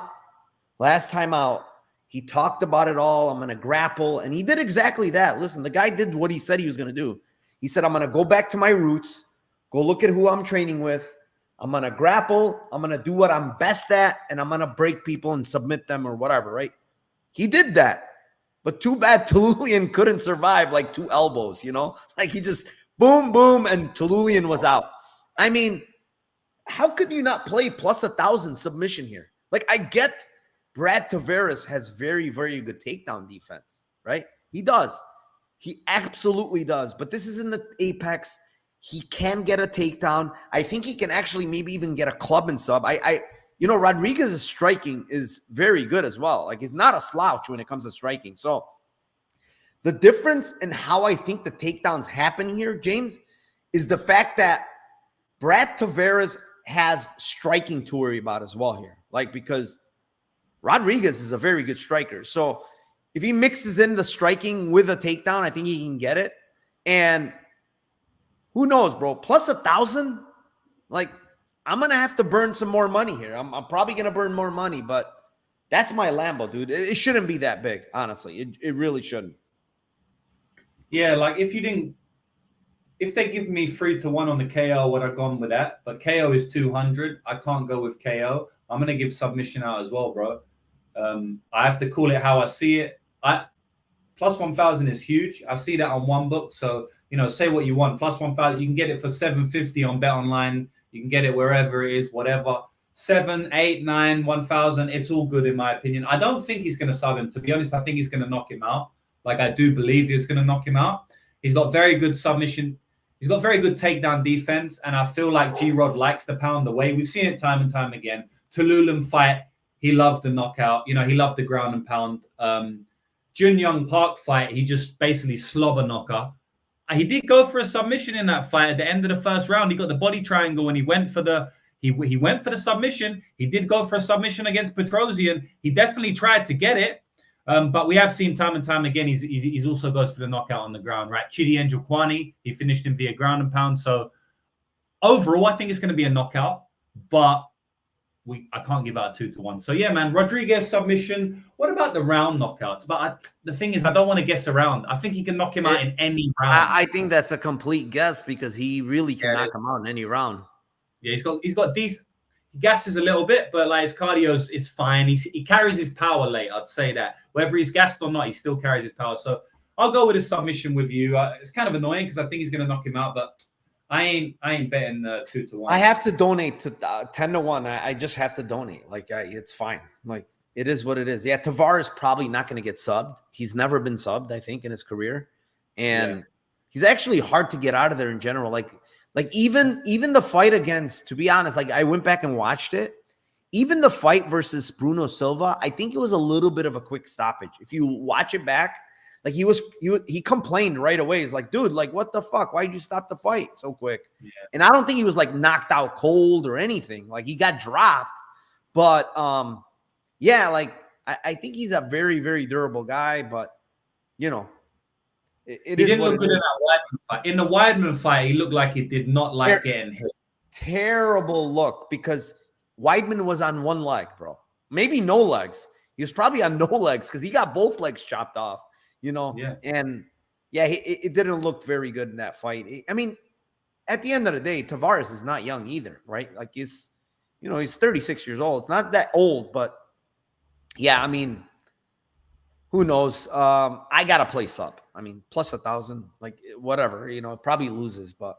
he talked about it all. I'm going to grapple. And he did exactly that. Listen, the guy did what he said he was going to do. He said, I'm going to go back to my roots, go look at who I'm training with. I'm going to grapple. I'm going to do what I'm best at, and I'm going to break people and submit them or whatever, right? He did that. But too bad Tulian couldn't survive like 2 elbows, you know? Like he just boom, boom, and Tulian was out. I mean, how could you not play plus 1,000 submission here? Like I get Brad Tavares has very, very good takedown defense, right? He does. He absolutely does. But this is in the Apex. He can get a takedown. I think he can actually maybe even get a club and sub. Rodriguez's striking is very good as well. Like he's not a slouch when it comes to striking. So the difference in how I think the takedowns happen here, James, is the fact that Brad Tavares has striking to worry about as well here. Like because Rodriguez is a very good striker. So if he mixes in the striking with a takedown, I think he can get it. And who knows, bro? Plus 1,000, like I'm gonna have to burn some more money here. I'm probably gonna burn more money, but that's my Lambo, dude. It shouldn't be that big, honestly. It really shouldn't. Yeah, like if they give me 3-1 on the KO, I would have gone with that. But KO is 200. I can't go with KO. I'm gonna give submission out as well, bro. I have to call it how I see it. Plus 1,000 is huge. I see that on one book. So say what you want. Plus 1,000, you can get it for 750 on Bet Online. You can get it wherever it is, whatever. 7, 8, 9, 1,000. It's all good in my opinion. I don't think he's going to sub him. To be honest, I think he's going to knock him out. Like I do believe he's going to knock him out. He's got very good submission. He's got very good takedown defense. And I feel like G-Rod likes to pound the way. We've seen it time and time again. Tululim fight, he loved the knockout. He loved the ground and pound. Jun Young Park fight, he just basically slobber knocker. He did go for a submission in that fight at the end of the first round. He got the body triangle and he went for the submission. He did go for a submission against Petrosian. He definitely tried to get it. But we have seen time and time again, he's also goes for the knockout on the ground, right? Chidi Njokwani, he finished him via ground and pound. So overall, I think it's going to be a knockout, but I can't give out 2-1. So yeah, man, Rodriguez submission. What about the round knockouts? But the thing is, I don't want to guess around. I think he can knock him out in any round. I think that's a complete guess because he really can knock him out in any round. Yeah, he's got decent. He gasses a little bit, but like his cardio is fine. He carries his power late. I'd say that whether he's gassed or not, he still carries his power. So I'll go with his submission with you. It's kind of annoying because I think he's going to knock him out, but I ain't betting 2-1. I have to donate to 10-1. I just have to donate. Like it's fine. Like it is what it is. Yeah, Tavares probably not going to get subbed. He's never been subbed, I think, in his career, and he's actually hard to get out of there in general. Like even the fight against, to be honest, like I went back and watched it. Even the fight versus Bruno Silva, I think it was a little bit of a quick stoppage. If you watch it back. Like he complained right away. He's like, dude, like what the fuck? Why'd you stop the fight so quick? Yeah. And I don't think he was like knocked out cold or anything. Like he got dropped. But yeah, like I think he's a very, very durable guy. But he didn't look good in that Weidman fight. In the Weidman fight, he looked like he did not like getting hit. Terrible look because Weidman was on one leg, bro. Maybe no legs. He was probably on no legs because he got both legs chopped off. And it didn't look very good in that fight. I mean, at the end of the day, Tavares is not young either, right? Like he's 36 years old. It's not that old, but yeah, I mean, who knows? I got to play sub. I mean, plus 1,000, like whatever, it probably loses, but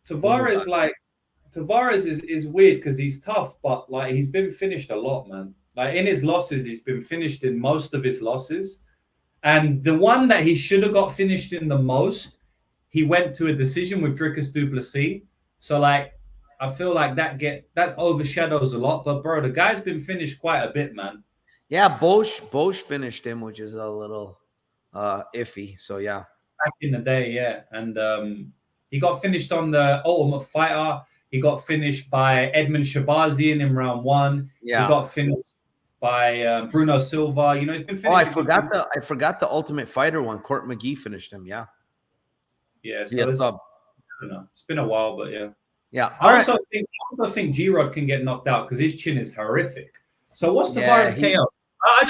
Tavares is weird because he's tough, but like he's been finished a lot, man. Like in his losses, he's been finished in most of his losses. And the one that he should have got finished in the most, he went to a decision with Dricus du Plessis. So, like, I feel like that overshadows a lot. But, bro, the guy's been finished quite a bit, man. Yeah, Bosch finished him, which is a little iffy. So, yeah. Back in the day, yeah. And he got finished on the Ultimate Fighter. He got finished by Edmund Shabazian in round 1. Yeah. He got finished by Bruno Silva. He's been finished. Oh, I forgot the Ultimate Fighter one. Court McGee finished him. Yeah. Yeah. So I don't know. It's been a while, but yeah. Yeah. I also think G-Rod can get knocked out because his chin is horrific. So what's Tavares KO?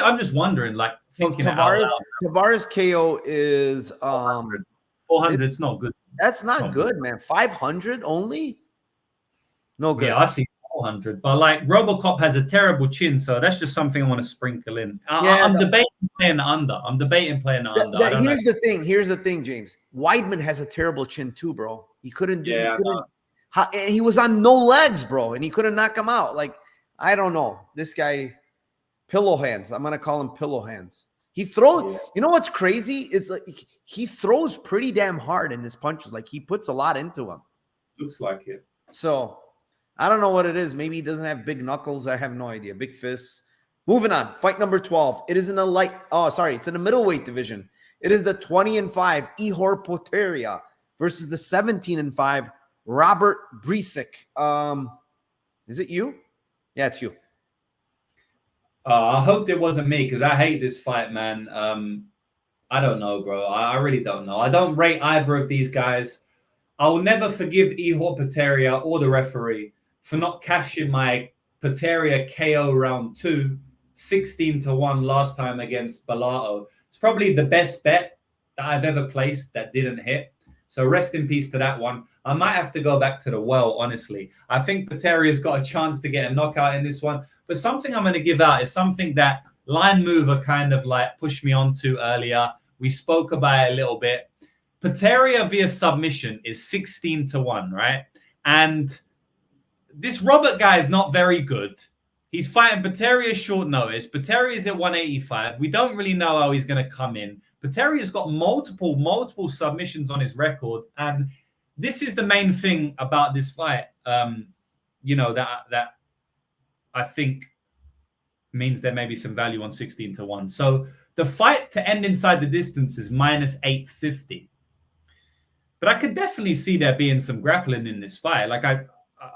I'm just wondering, like, Tavares KO is 400. It's not good. That's not good, man. 500 only. No good. Yeah, I see 400. But like RoboCop has a terrible chin, so that's just something I want to sprinkle in. Yeah. I'm debating playing the under. I'm debating playing the under. I don't know. Here's the thing. Here's the thing, James. Weidman has a terrible chin too, bro. He couldn't do. He Yeah, couldn't. He was on no legs, bro, and he couldn't knock him out. Like, I don't know. This guy, pillow hands. I'm gonna call him pillow hands. He throws. Yeah. You know what's crazy? It's like he throws pretty damn hard in his punches. Like he puts a lot into him. Looks like it. So I don't know what it is. Maybe he doesn't have big knuckles. I have no idea. Big fists. Moving on. Fight number 12. It is in the it's in the middleweight division. It is the 20-5 Ihor Potieria versus the 17-5 Robert Brisic. Is it you? Yeah, it's you. I hoped it wasn't me because I hate this fight, man. I don't know, bro. I really don't know. I don't rate either of these guys. I will never forgive Ihor Potieria or the referee for not cashing my Potieria KO round 2, 16-1 last time against Bellato. It's probably the best bet that I've ever placed that didn't hit. So rest in peace to that one. I might have to go back to the well, honestly. I think Poteria's got a chance to get a knockout in this one. But something I'm going to give out is something that Line Mover kind of like pushed me onto earlier. We spoke about it a little bit. Potieria via submission is 16-1, right? And this Robert guy is not very good. He's fighting Potieria short notice. Potieria is at 185. We don't really know how he's going to come in. Potieria got multiple submissions on his record. And this is the main thing about this fight, that I think means there may be some value on 16-1. So the fight to end inside the distance is minus 850. But I could definitely see there being some grappling in this fight. Like I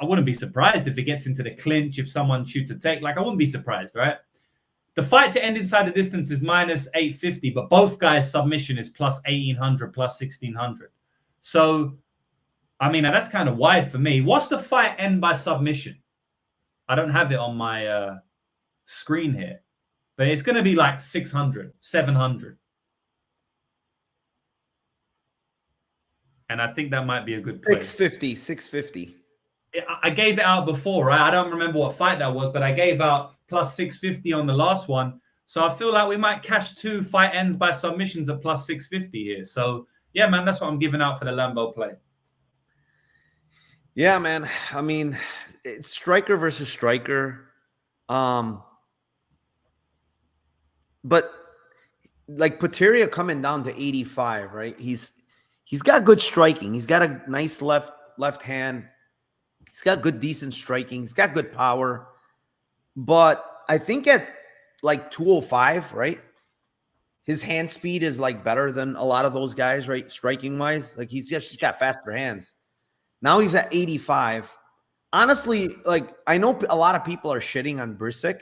wouldn't be surprised if it gets into the clinch, if someone shoots a take. Like I wouldn't be surprised, right? The fight to end inside the distance is minus 850, but both guys' submission is plus 1800, plus 1600. So, I mean, that's kind of wide for me. What's the fight end by submission? I don't have it on my screen here, but it's going to be like 600, 700. And I think that might be a good play. 650. I gave it out before, right? I don't remember what fight that was, but I gave out plus 650 on the last one. So I feel like we might cash 2 fight ends by submissions at plus 650 here. So, yeah, man, that's what I'm giving out for the Lambo play. Yeah, man. I mean, it's striker versus striker. But like Potieria coming down to 85, right? He's got good striking. He's got a nice left hand. He's got good, decent striking. He's got good power. But I think at like 205, right? His hand speed is like better than a lot of those guys, right? Striking wise, like he's just got faster hands. Now he's at 85. Honestly, like I know a lot of people are shitting on Brisic.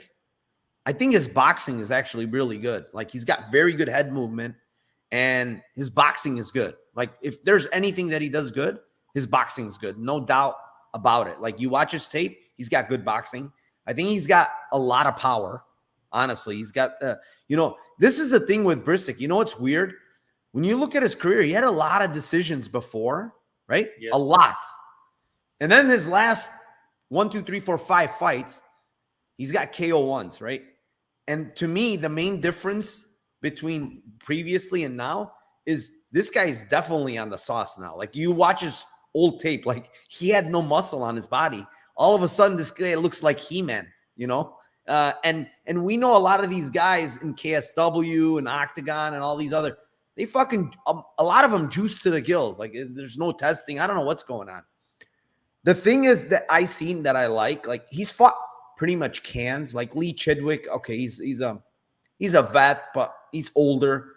I think his boxing is actually really good. Like he's got very good head movement and his boxing is good. Like if there's anything that he does good, his boxing is good. No doubt about it. Like you watch his tape, he's got good boxing. I think he's got a lot of power. Honestly, he's got, this is the thing with Brisic. You know what's weird? When you look at his career, he had a lot of decisions before, right? Yeah. A lot. And then his last 1, 2, 3, 4, 5 fights, he's got KO1s, right? And to me, the main difference between previously and now is this guy is definitely on the sauce now. Like you watch his old tape, like he had no muscle on his body. All of a sudden, this guy looks like He-Man, and we know a lot of these guys in KSW and Octagon and all these other, they fucking, a lot of them juice to the gills. Like there's no testing. I don't know what's going on. The thing is that I seen that I like he's fought pretty much cans, like Lee Chidwick. Okay, he's a vet, but he's older.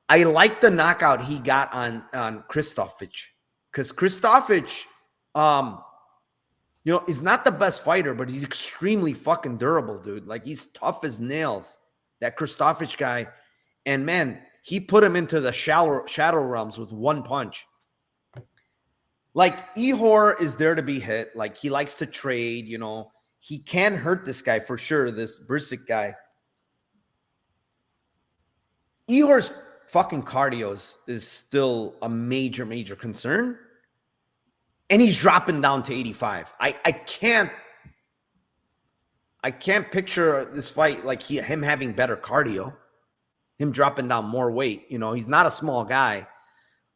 I like the knockout he got on Krzysztofic, because Krzysztofic, he's not the best fighter, but he's extremely fucking durable, dude. Like he's tough as nails, that Krzysztofic guy. And man, he put him into the shadow realms with one punch. Like Ihor is there to be hit. Like he likes to trade, he can hurt this guy for sure, this Brisic guy. Ihor's fucking cardio is still a major concern. and he's dropping down to 85. I can't picture this fight like him having better cardio, him dropping down more weight. You know, he's not a small guy.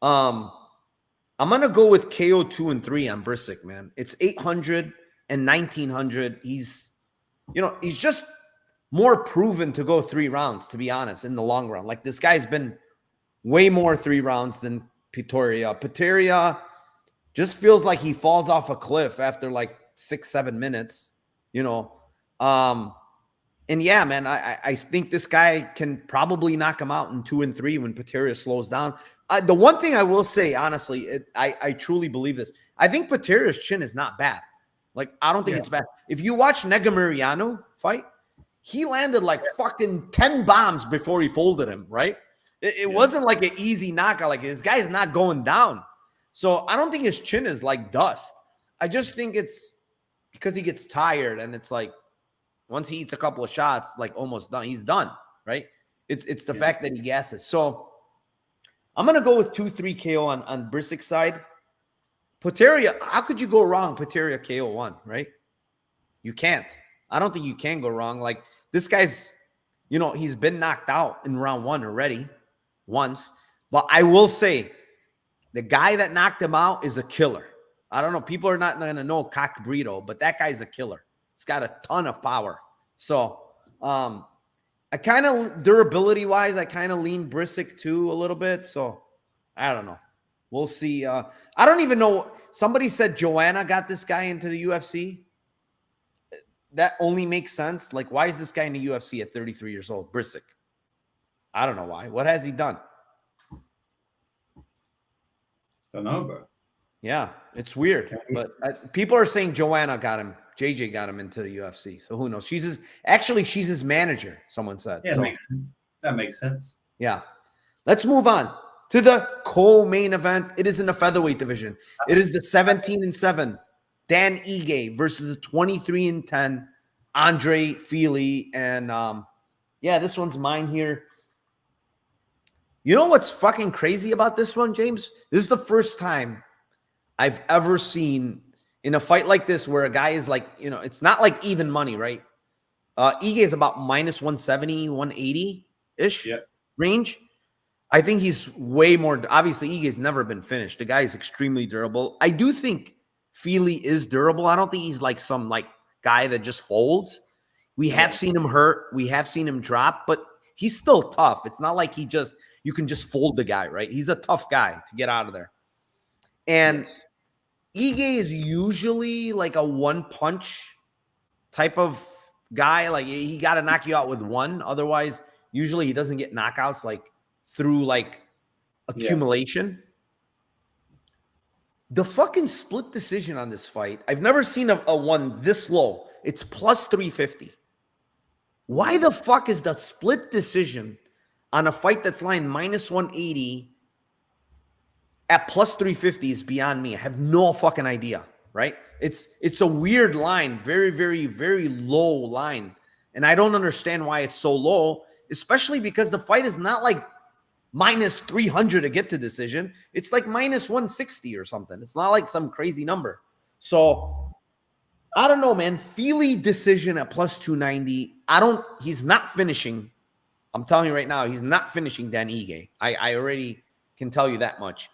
I'm gonna go with KO 2 and 3 on Brisik, man. It's 800 and 1900. He's just more proven to go 3 rounds, to be honest, in the long run. Like, this guy's been way more 3 rounds than Pitoria. Pitoria just feels like he falls off a cliff after like 6-7 minutes, you know. And yeah, man, I think this guy can probably knock him out in 2 and 3 when Pitoria slows down. The one thing I will say, honestly, I truly believe this. I think Pitoria's chin is not bad. Like, I don't think it's bad. If you watch Negumereanu fight, he landed like fucking 10 bombs before he folded him, right? It wasn't like an easy knockout. Like, this guy's not going down. So I don't think his chin is like dust. I just think it's because he gets tired, and it's like once he eats a couple of shots, like almost done, he's done, right? It's the fact that he gasses. So I'm going to go with 2-3 KO on Brisik's side. Pitoria, how could you go wrong? Pitoria KO 1, right? You can't. I don't think you can go wrong. Like, this guy's, you know, he's been knocked out in round 1 already once. But I will say, the guy that knocked him out is a killer. I don't know. People are not going to know Cock Brito, but that guy's a killer. He's got a ton of power. So, I kind of, durability-wise, I kind of lean Brisik too a little bit. So, I don't know. We'll see. I don't even know. Somebody said Joanna got this guy into the UFC. That only makes sense. Like, why is this guy in the UFC at 33 years old? Brisik. I don't know why. What has he done? Don't know, bro. Yeah, it's weird. But people are saying Joanna got him. JJ got him into the UFC. So who knows? She's his manager, someone said. Yeah, so, that makes sense. Yeah. Let's move on to the co-main event. It is in the featherweight division. It is the 17-7 Dan Ige versus the 23-10 Andre Fili. And yeah, this one's mine here. You know what's fucking crazy about this one, James? This is the first time I've ever seen in a fight like this where a guy is like, you know, it's not like even money, right? Ige is about minus 170, 180-ish range. I think he's way more. Obviously, Ige's never been finished. The guy is extremely durable. I do think Fili is durable. I don't think he's like some like guy that just folds. We have seen him hurt. We have seen him drop, but he's still tough. It's not like you can just fold the guy, right? He's a tough guy to get out of there. And Ige is usually like a one-punch type of guy. Like, he got to knock you out with one. Otherwise, usually he doesn't get knockouts like through like accumulation. The fucking split decision on this fight, I've never seen a one this low. It's plus 350. Why the fuck is the split decision on a fight that's lying minus 180 at plus 350 is beyond me. I have no fucking idea, right? It's a weird line, very, very, very low line. And I don't understand why it's so low, especially because the fight is not like minus 300 to get to decision. It's like minus 160 or something. It's not like some crazy number. So I don't know, man. Fili decision at plus 290. He's not finishing. I'm telling you right now, he's not finishing Dan Ige. I already can tell you that much.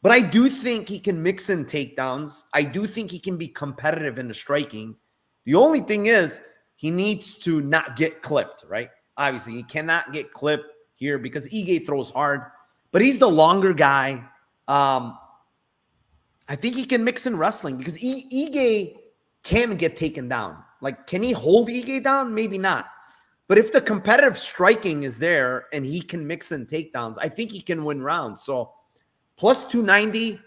But I do think he can mix in takedowns. I do think he can be competitive in the striking. The only thing is he needs to not get clipped, right? Obviously, he cannot get clipped here because Ige throws hard. But he's the longer guy. I think he can mix in wrestling because Ige can get taken down. Like, can he hold Ige down? Maybe not. But if the competitive striking is there and he can mix in takedowns, I think he can win rounds. So plus 290.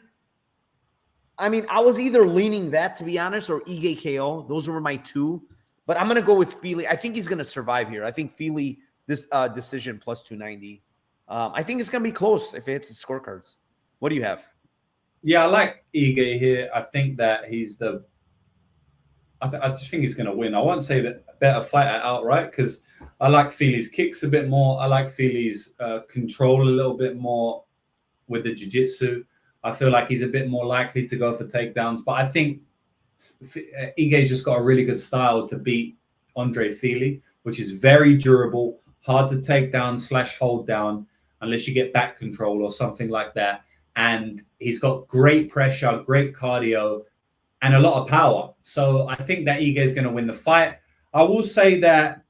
I mean, I was either leaning that, to be honest, or Ige KO. Those were my two. But I'm going to go with Fili. I think he's going to survive here. I think Fili, this decision plus 290. I think it's going to be close if it hits the scorecards. What do you have? Yeah, I like Ige here. I think that he's I just think he's going to win. I won't say that better fighter outright because I like Fili's kicks a bit more. I like Fili's control a little bit more with the jiu-jitsu. I feel like he's a bit more likely to go for takedowns. But I think Ige's just got a really good style to beat Andre Fili, which is very durable, hard to take down / hold down unless you get back control or something like that. And he's got great pressure, great cardio, and a lot of power. So I think that Ige is going to win the fight. I will say that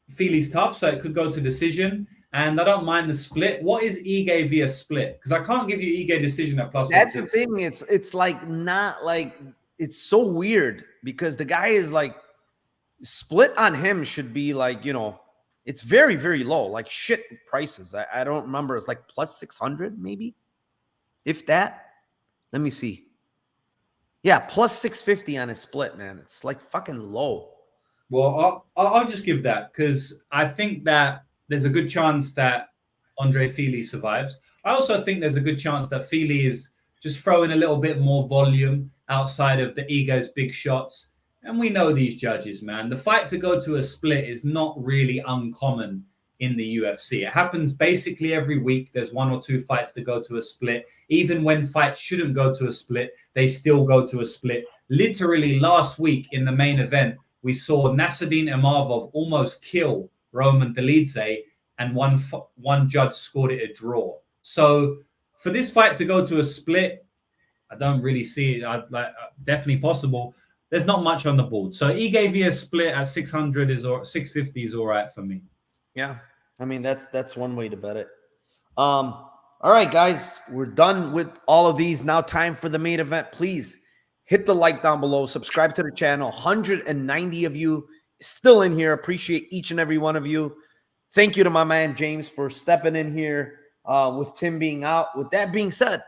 Fili's tough, so it could go to decision. And I don't mind the split. What is Ige via split? Because I can't give you Ige decision at plus. That's the thing. It's like not like it's so weird because the guy is like split on him should be like, you know, it's very, very low, like shit prices. I don't remember. It's like plus 600 maybe, if that. Let me see. Yeah, plus 650 on his split, man. It's like fucking low. Well, I'll just give that because I think that there's a good chance that Andre Fili survives. I also think there's a good chance that Fili is just throwing a little bit more volume outside of the Ige's big shots. And we know these judges, man. The fight to go to a split is not really uncommon in the UFC. It happens basically every week. There's 1 or 2 fights to go to a split. Even when fights shouldn't go to a split, they still go to a split. Literally last week in the main event, we saw Nasruddin Imavov almost kill Roman Dolidze, and one judge scored it a draw. So for this fight to go to a split, I don't really see it. Definitely possible. There's not much on the board. So Ige via split at 600 or 650 is all right for me. Yeah. I mean, that's one way to bet it. All right, guys, we're done with all of these. Now time for the main event. Please hit the like down below. Subscribe to the channel. 190 of you still in here. Appreciate each and every one of you. Thank you to my man James for stepping in here with Tim being out. With that being said,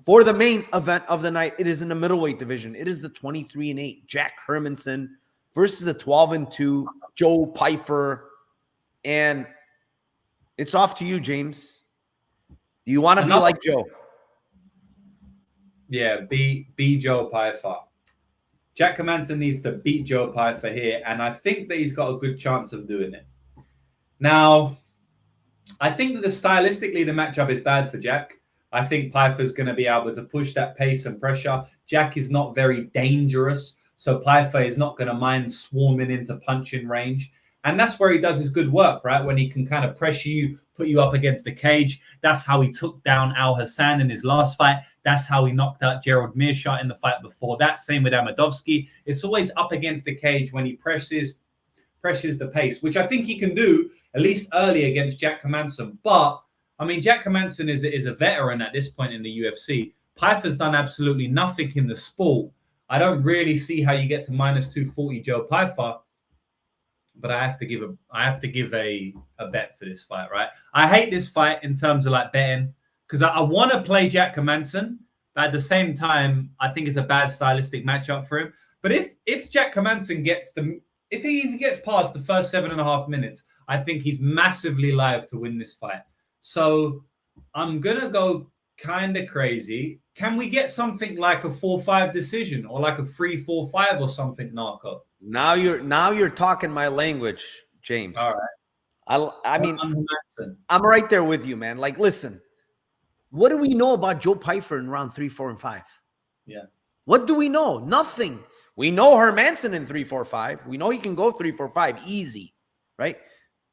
for the main event of the night, it is in the middleweight division. It is the 23-8 Jack Hermansson versus the 12-2 Joe Pyfer. And it's off to you, James. Do you want to be like Joe? Yeah, be Joe Pyfer. Jack Hermansson needs to beat Joe Pyfer here, and I think that he's got a good chance of doing it. Now, I think that stylistically the matchup is bad for Jack. I think Pyfer's going to be able to push that pace and pressure. Jack is not very dangerous, so Pyfer is not going to mind swarming into punching range. And that's where he does his good work, right? When he can kind of pressure you, put you up against the cage. That's how he took down Al Hassan in his last fight. That's how he knocked out Gerald Meerschaert in the fight before that. Same with Amadovsky. It's always up against the cage when he presses the pace, which I think he can do at least early against Jack Hermansson. But I mean, Jack Hermansson is a veteran at this point in the UFC. Pyfer's done absolutely nothing in the sport. I don't really see how you get to minus 240 Joe Pyfer. But I have to give a bet for this fight, right? I hate this fight in terms of like betting because I want to play Jack Hermansson, but at the same time, I think it's a bad stylistic matchup for him. But if Jack Hermansson if he even gets past the first 7.5 minutes, I think he's massively live to win this fight. So I'm gonna go kind of crazy. Can we get something like a 4-5 decision or like a 3-4-5 or something, Narco? Now you're talking my language, James. All right. I mean, I'm right there with you, man. Like, listen, what do we know about Joe Pyfer in round 3, 4, and 5? Yeah. What do we know? Nothing. We know Hermansson in 3, 4, 5. We know he can go 3, 4, 5 easy, right?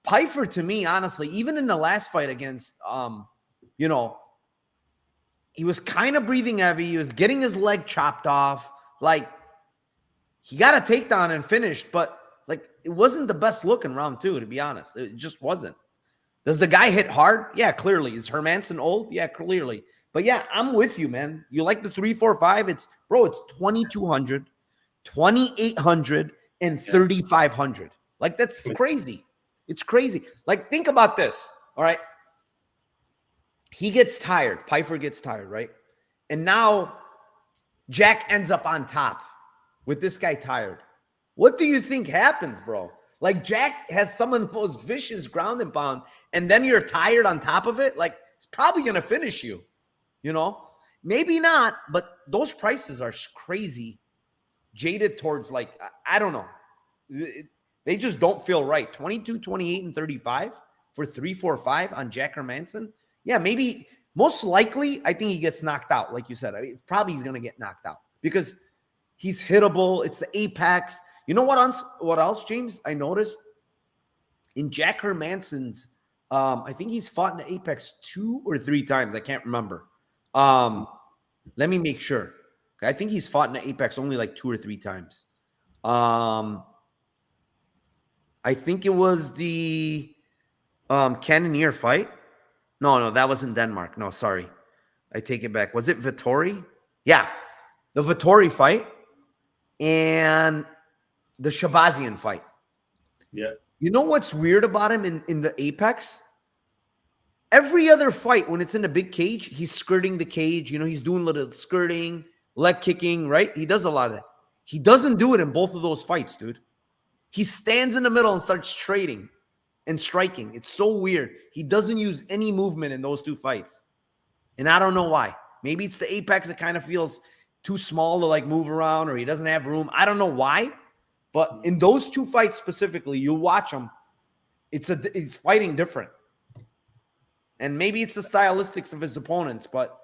Pyfer, to me, honestly, even in the last fight against, he was kind of breathing heavy. He was getting his leg chopped off. Like, he got a takedown and finished, but like it wasn't the best look in round 2, to be honest. It just wasn't. Does the guy hit hard? Yeah, clearly. Is Hermansson old? Yeah, clearly. But yeah, I'm with you, man. You like the 3, 4, 5? It's 2,200, 2,800, and 3,500. Like, that's crazy. It's crazy. Like, think about this. All right. He gets tired. Pyfer gets tired, right? And now Jack ends up on top with this guy tired. What do you think happens, bro? Like, Jack has some of the most vicious ground and pound, and then you're tired on top of it. Like, it's probably going to finish you, Maybe not, but those prices are crazy, jaded towards, like, I don't know. They just don't feel right. 22, 28, and 35 for 3, 4, 5 on Jack Hermansson. Yeah, maybe Most likely, I think he gets knocked out. Like you said, I mean, it's probably he's going to get knocked out because he's hittable. It's the apex. You know what else, James? I noticed in Jack Hermansson's, I think he's fought in the apex 2 or 3 times. I can't remember. Let me make sure. I think he's fought in the apex only like 2 or 3 times. I think it was the Cannoneer fight. No, that was in Denmark. No, sorry. I take it back. Was it Vittori? Yeah, the Vittori fight and the Shabazian fight. Yeah. You know what's weird about him in the apex? Every other fight, when it's in a big cage, he's skirting the cage. You know, he's doing a little skirting, leg kicking, right? He does a lot of that. He doesn't do it in both of those fights, dude. He stands in the middle and starts trading and striking. It's so weird. He doesn't use any movement in those 2 fights. And I don't know why. Maybe it's the apex that kind of feels too small to like move around, or he doesn't have room. I don't know why. But in those 2 fights specifically, you watch him. It's fighting different. And maybe it's the stylistics of his opponents, but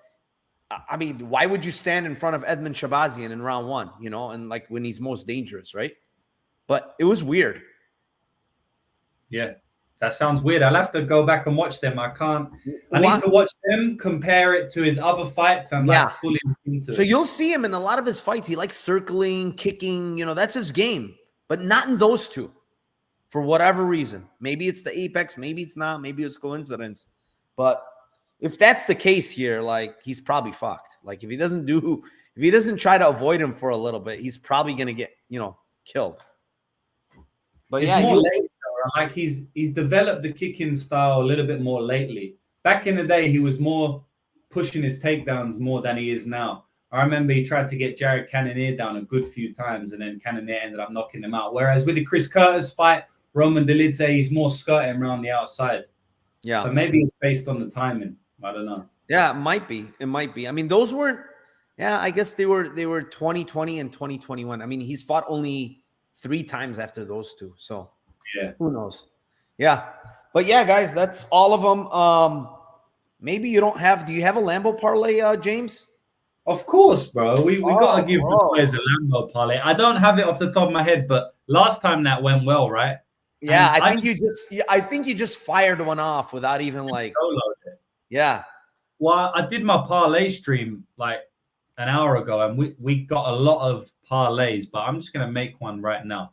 I mean, why would you stand in front of Edmund Shabazian in round 1, you know, and like when he's most dangerous, right? But it was weird. Yeah, that sounds weird. I'll have to go back and watch them. I need to watch them, compare it to his other fights, and like fully into it. So you'll see him in a lot of his fights. He likes circling, kicking, you know, that's his game, but not in those 2 for whatever reason. Maybe it's the apex, maybe it's not, maybe it's coincidence. But if that's the case here, like he's probably fucked. Like if he doesn't try to avoid him for a little bit, he's probably gonna get, you know, killed. But it's more late, though. Like he's developed the kicking style a little bit more lately. Back in the day, he was more pushing his takedowns more than he is now. I remember he tried to get Jared Cannonier down a good few times, and then Cannonier ended up knocking him out. Whereas with the Chris Curtis fight, Roman Dolidze, he's more skirting around the outside. Yeah. So maybe it's based on the timing. I don't know. Yeah, it might be. It might be. I mean, those weren't. Yeah, I guess they were 2020 and 2021. I mean, he's fought only 3 times after those 2. So yeah, who knows? Yeah, but yeah, guys, that's all of them. Maybe you don't have. Do you have a Lambo parlay, James? Of course, bro. We gotta give the players a Lambo parlay. I don't have it off the top of my head, but last time that went well, right? Yeah, I think you just fired one off without even like. Yeah. Well, I did my parlay stream like an hour ago, and we got a lot of parlays, but I'm just gonna make one right now.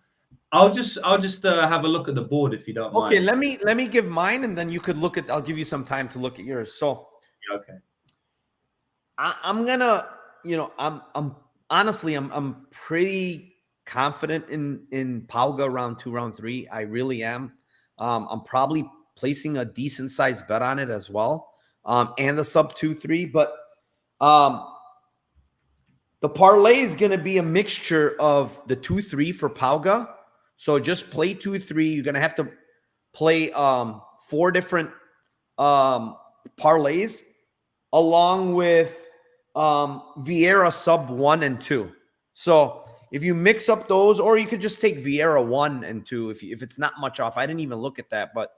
I'll just have a look at the board if you don't mind. Okay, let me give mine, and then you could look at. I'll give you some time to look at yours. So. Okay. I'm gonna, you know, I'm honestly pretty confident in Pauga round 2, round 3. I really am. I'm probably placing a decent sized bet on it as well. And the sub 2-3, but the parlay is going to be a mixture of the 2-3 for Pauga. So just play 2-3. You're going to have to play 4 different parlays along with Vieira sub 1 and 2. So if you mix up those, or you could just take Vieira 1 and 2 if it's not much off. I didn't even look at that, but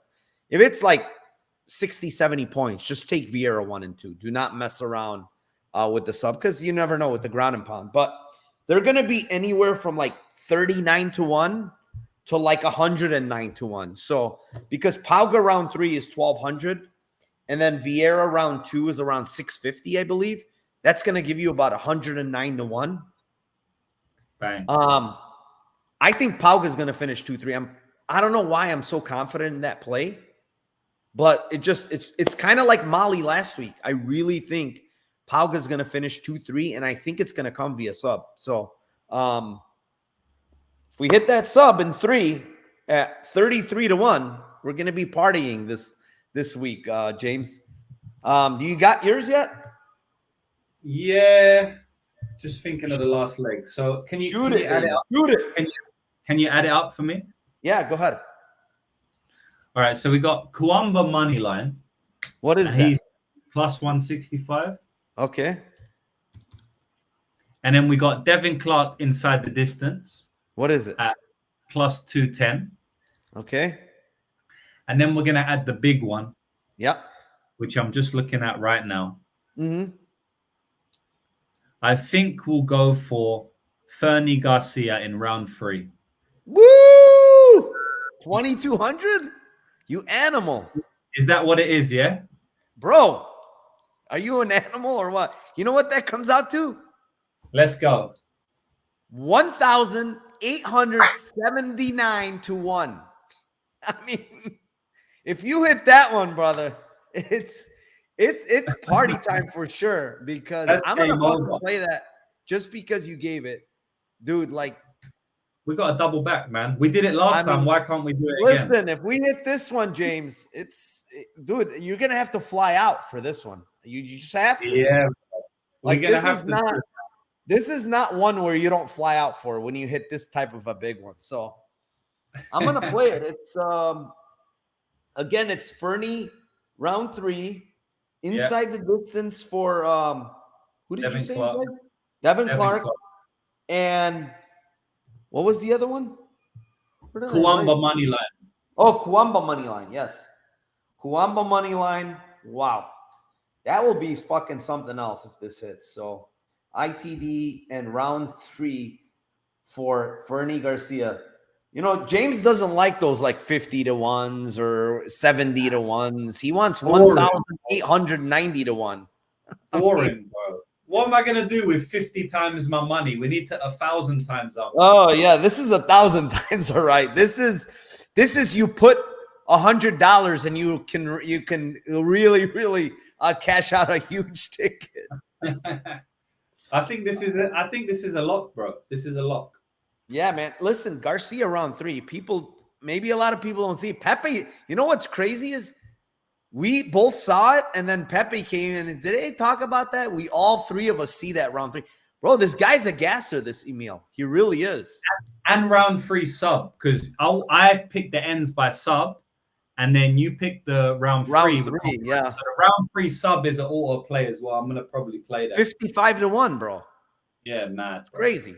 if it's like 60, 70 points, just take Vieira 1 and 2. Do not mess around with the sub, because you never know with the ground and pound. But they're going to be anywhere from like 39-1 to like 109-1. So because Pauga round 3 is 1,200, and then Vieira round 2 is around 650, I believe. That's going to give you about 109-1. Bang. I think Pauga is going to finish 2-3. I don't know why I'm so confident in that play, but it's kind of like Mali last week. I really think Pauga is going to finish 2-3, and I think it's going to come via sub. So if we hit that sub in 3 at 33-1, we're going to be partying this week, James. Do you got yours yet? Yeah, just thinking of the last leg. So can you add it up? Shoot it. Can you add it up for me? Yeah, go ahead. All right, so we got Kuamba money line. What is that? He's plus 165. Okay. And then we got Devin Clark inside the distance. What is it? At plus 210. Okay. And then we're going to add the big one. Yep. which I'm just looking at right now. Mm-hmm. I think we'll go for Fernie Garcia in round 3. Woo! 2,200? You animal. Is that what it is? Yeah. Bro, are you an animal or what? You know what that comes out to? Let's go. 1,879 to 1. I mean, if you hit that one, brother, it's party time for sure, because That's I'm going to game fucking over. play that just because you gave it. Dude, like, We got a double back, man. We did it last time. Why can't we do it again? listen, if we hit this one, James, dude, you're going to have to fly out for this one. You just have to. Yeah. Like, We're going to have to. This is not one where you don't fly out for when you hit this type of a big one. So I'm going to play it. It's, again, it's Fernie, round 3, inside the distance for, who did Devin you say? Clark. Devin Clark. And what was the other one? Kuamba money line. Oh, Kuamba money line. Yes. Kuamba money line. Wow. That will be fucking something else if this hits. So ITD and round 3 for Fernie Garcia. You know, James doesn't like those like 50 to 1s or 70 to 1s. He wants 1,890 to 1. Boring, bro. What am I gonna do with 50 times my money? We need to 1,000 times up. Oh yeah, this is 1,000 times all right. This is you put $100 and you can really cash out a huge ticket. I think this is a lock, bro. This is a lock. Yeah, man. Listen, Garcia round 3. Maybe a lot of people don't see it. Pepe. You know what's crazy is we both saw it, and then Pepe came in. And did they talk about that? We all 3 of us see that round 3. Bro, this guy's a gasser, this Emil. He really is. And round 3 sub, because I picked the ends by sub, and then you picked the round 3. Yeah. So the round 3 sub is an auto play as well. I'm gonna probably play that. 55 to 1, bro. Yeah, mad. Bro. Crazy.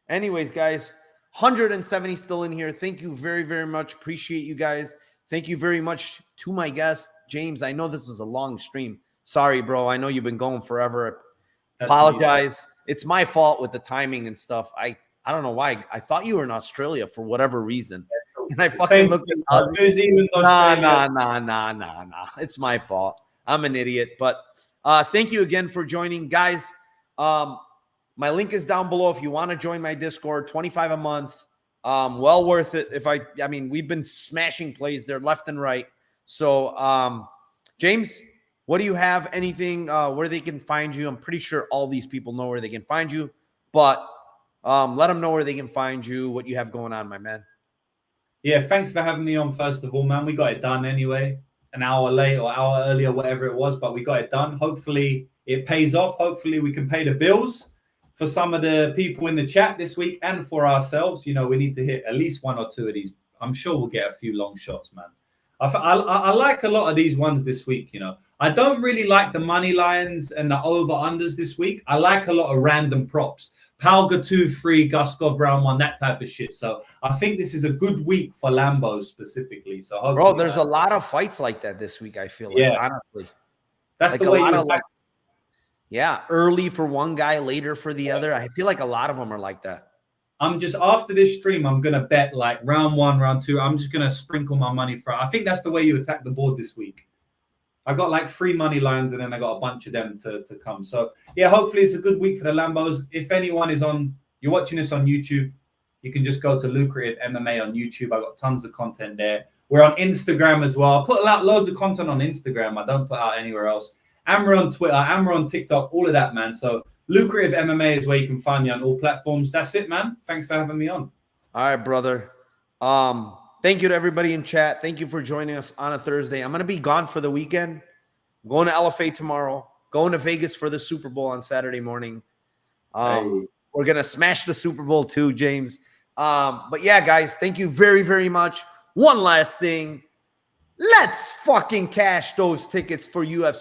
Anyways, guys, 170 still in here. Thank you very, very much. Appreciate you guys. Thank you very much to my guest, James. I know this was a long stream. Sorry, bro. I know you've been going forever. Apologize. It's my fault with the timing and stuff. I don't know why. I thought you were in Australia for whatever reason. And I fucking looked at Nah. It's my fault. I'm an idiot. But thank you again for joining. Guys, my link is down below if you want to join my Discord. $25 a month. Well worth it. I mean, we've been smashing plays there left and right. So, James, what do you have? Anything where they can find you? I'm pretty sure all these people know where they can find you, but let them know where they can find you, what you have going on, my man. Yeah, thanks for having me on, first of all, man. We got it done anyway, an hour late or hour earlier, whatever it was, but we got it done. Hopefully it pays off. Hopefully we can pay the bills for some of the people in the chat this week and for ourselves. You know, we need to hit at least 1 or 2 of these. I'm sure we'll get a few long shots, man. I like a lot of these ones this week, you know. I don't really like the money lines and the over-unders this week. I like a lot of random props. Palga 2-3, Guskov round 1, that type of shit. So I think this is a good week for Lambo specifically. So bro, there's a lot of fights like that this week, I feel like, honestly. That's like the way you yeah, early for one guy, later for the other. I feel like a lot of them are like that. I'm just, after this stream, I'm going to bet like round 1, round 2. I'm just going to sprinkle my money for it. I think that's the way you attack the board this week. I got like 3 money lines and then I got a bunch of them to come. So yeah, hopefully it's a good week for the Lambos. If anyone is you're watching this on YouTube, you can just go to Lucrative MMA on YouTube. I got tons of content there. We're on Instagram as well. I put out loads of content on Instagram. I don't put out anywhere else. And we're on Twitter, and we're on TikTok, all of that, man. So Lucrative MMA is where you can find me on all platforms. That's it, man. Thanks for having me on. All right, brother. Thank you to everybody in chat. Thank you for joining us on a Thursday. I'm going to be gone for the weekend. I'm going to LFA tomorrow. Going to Vegas for the Super Bowl on Saturday morning. We're going to smash the Super Bowl too, James. But yeah, guys, thank you very, very much. One last thing. Let's fucking cash those tickets for UFC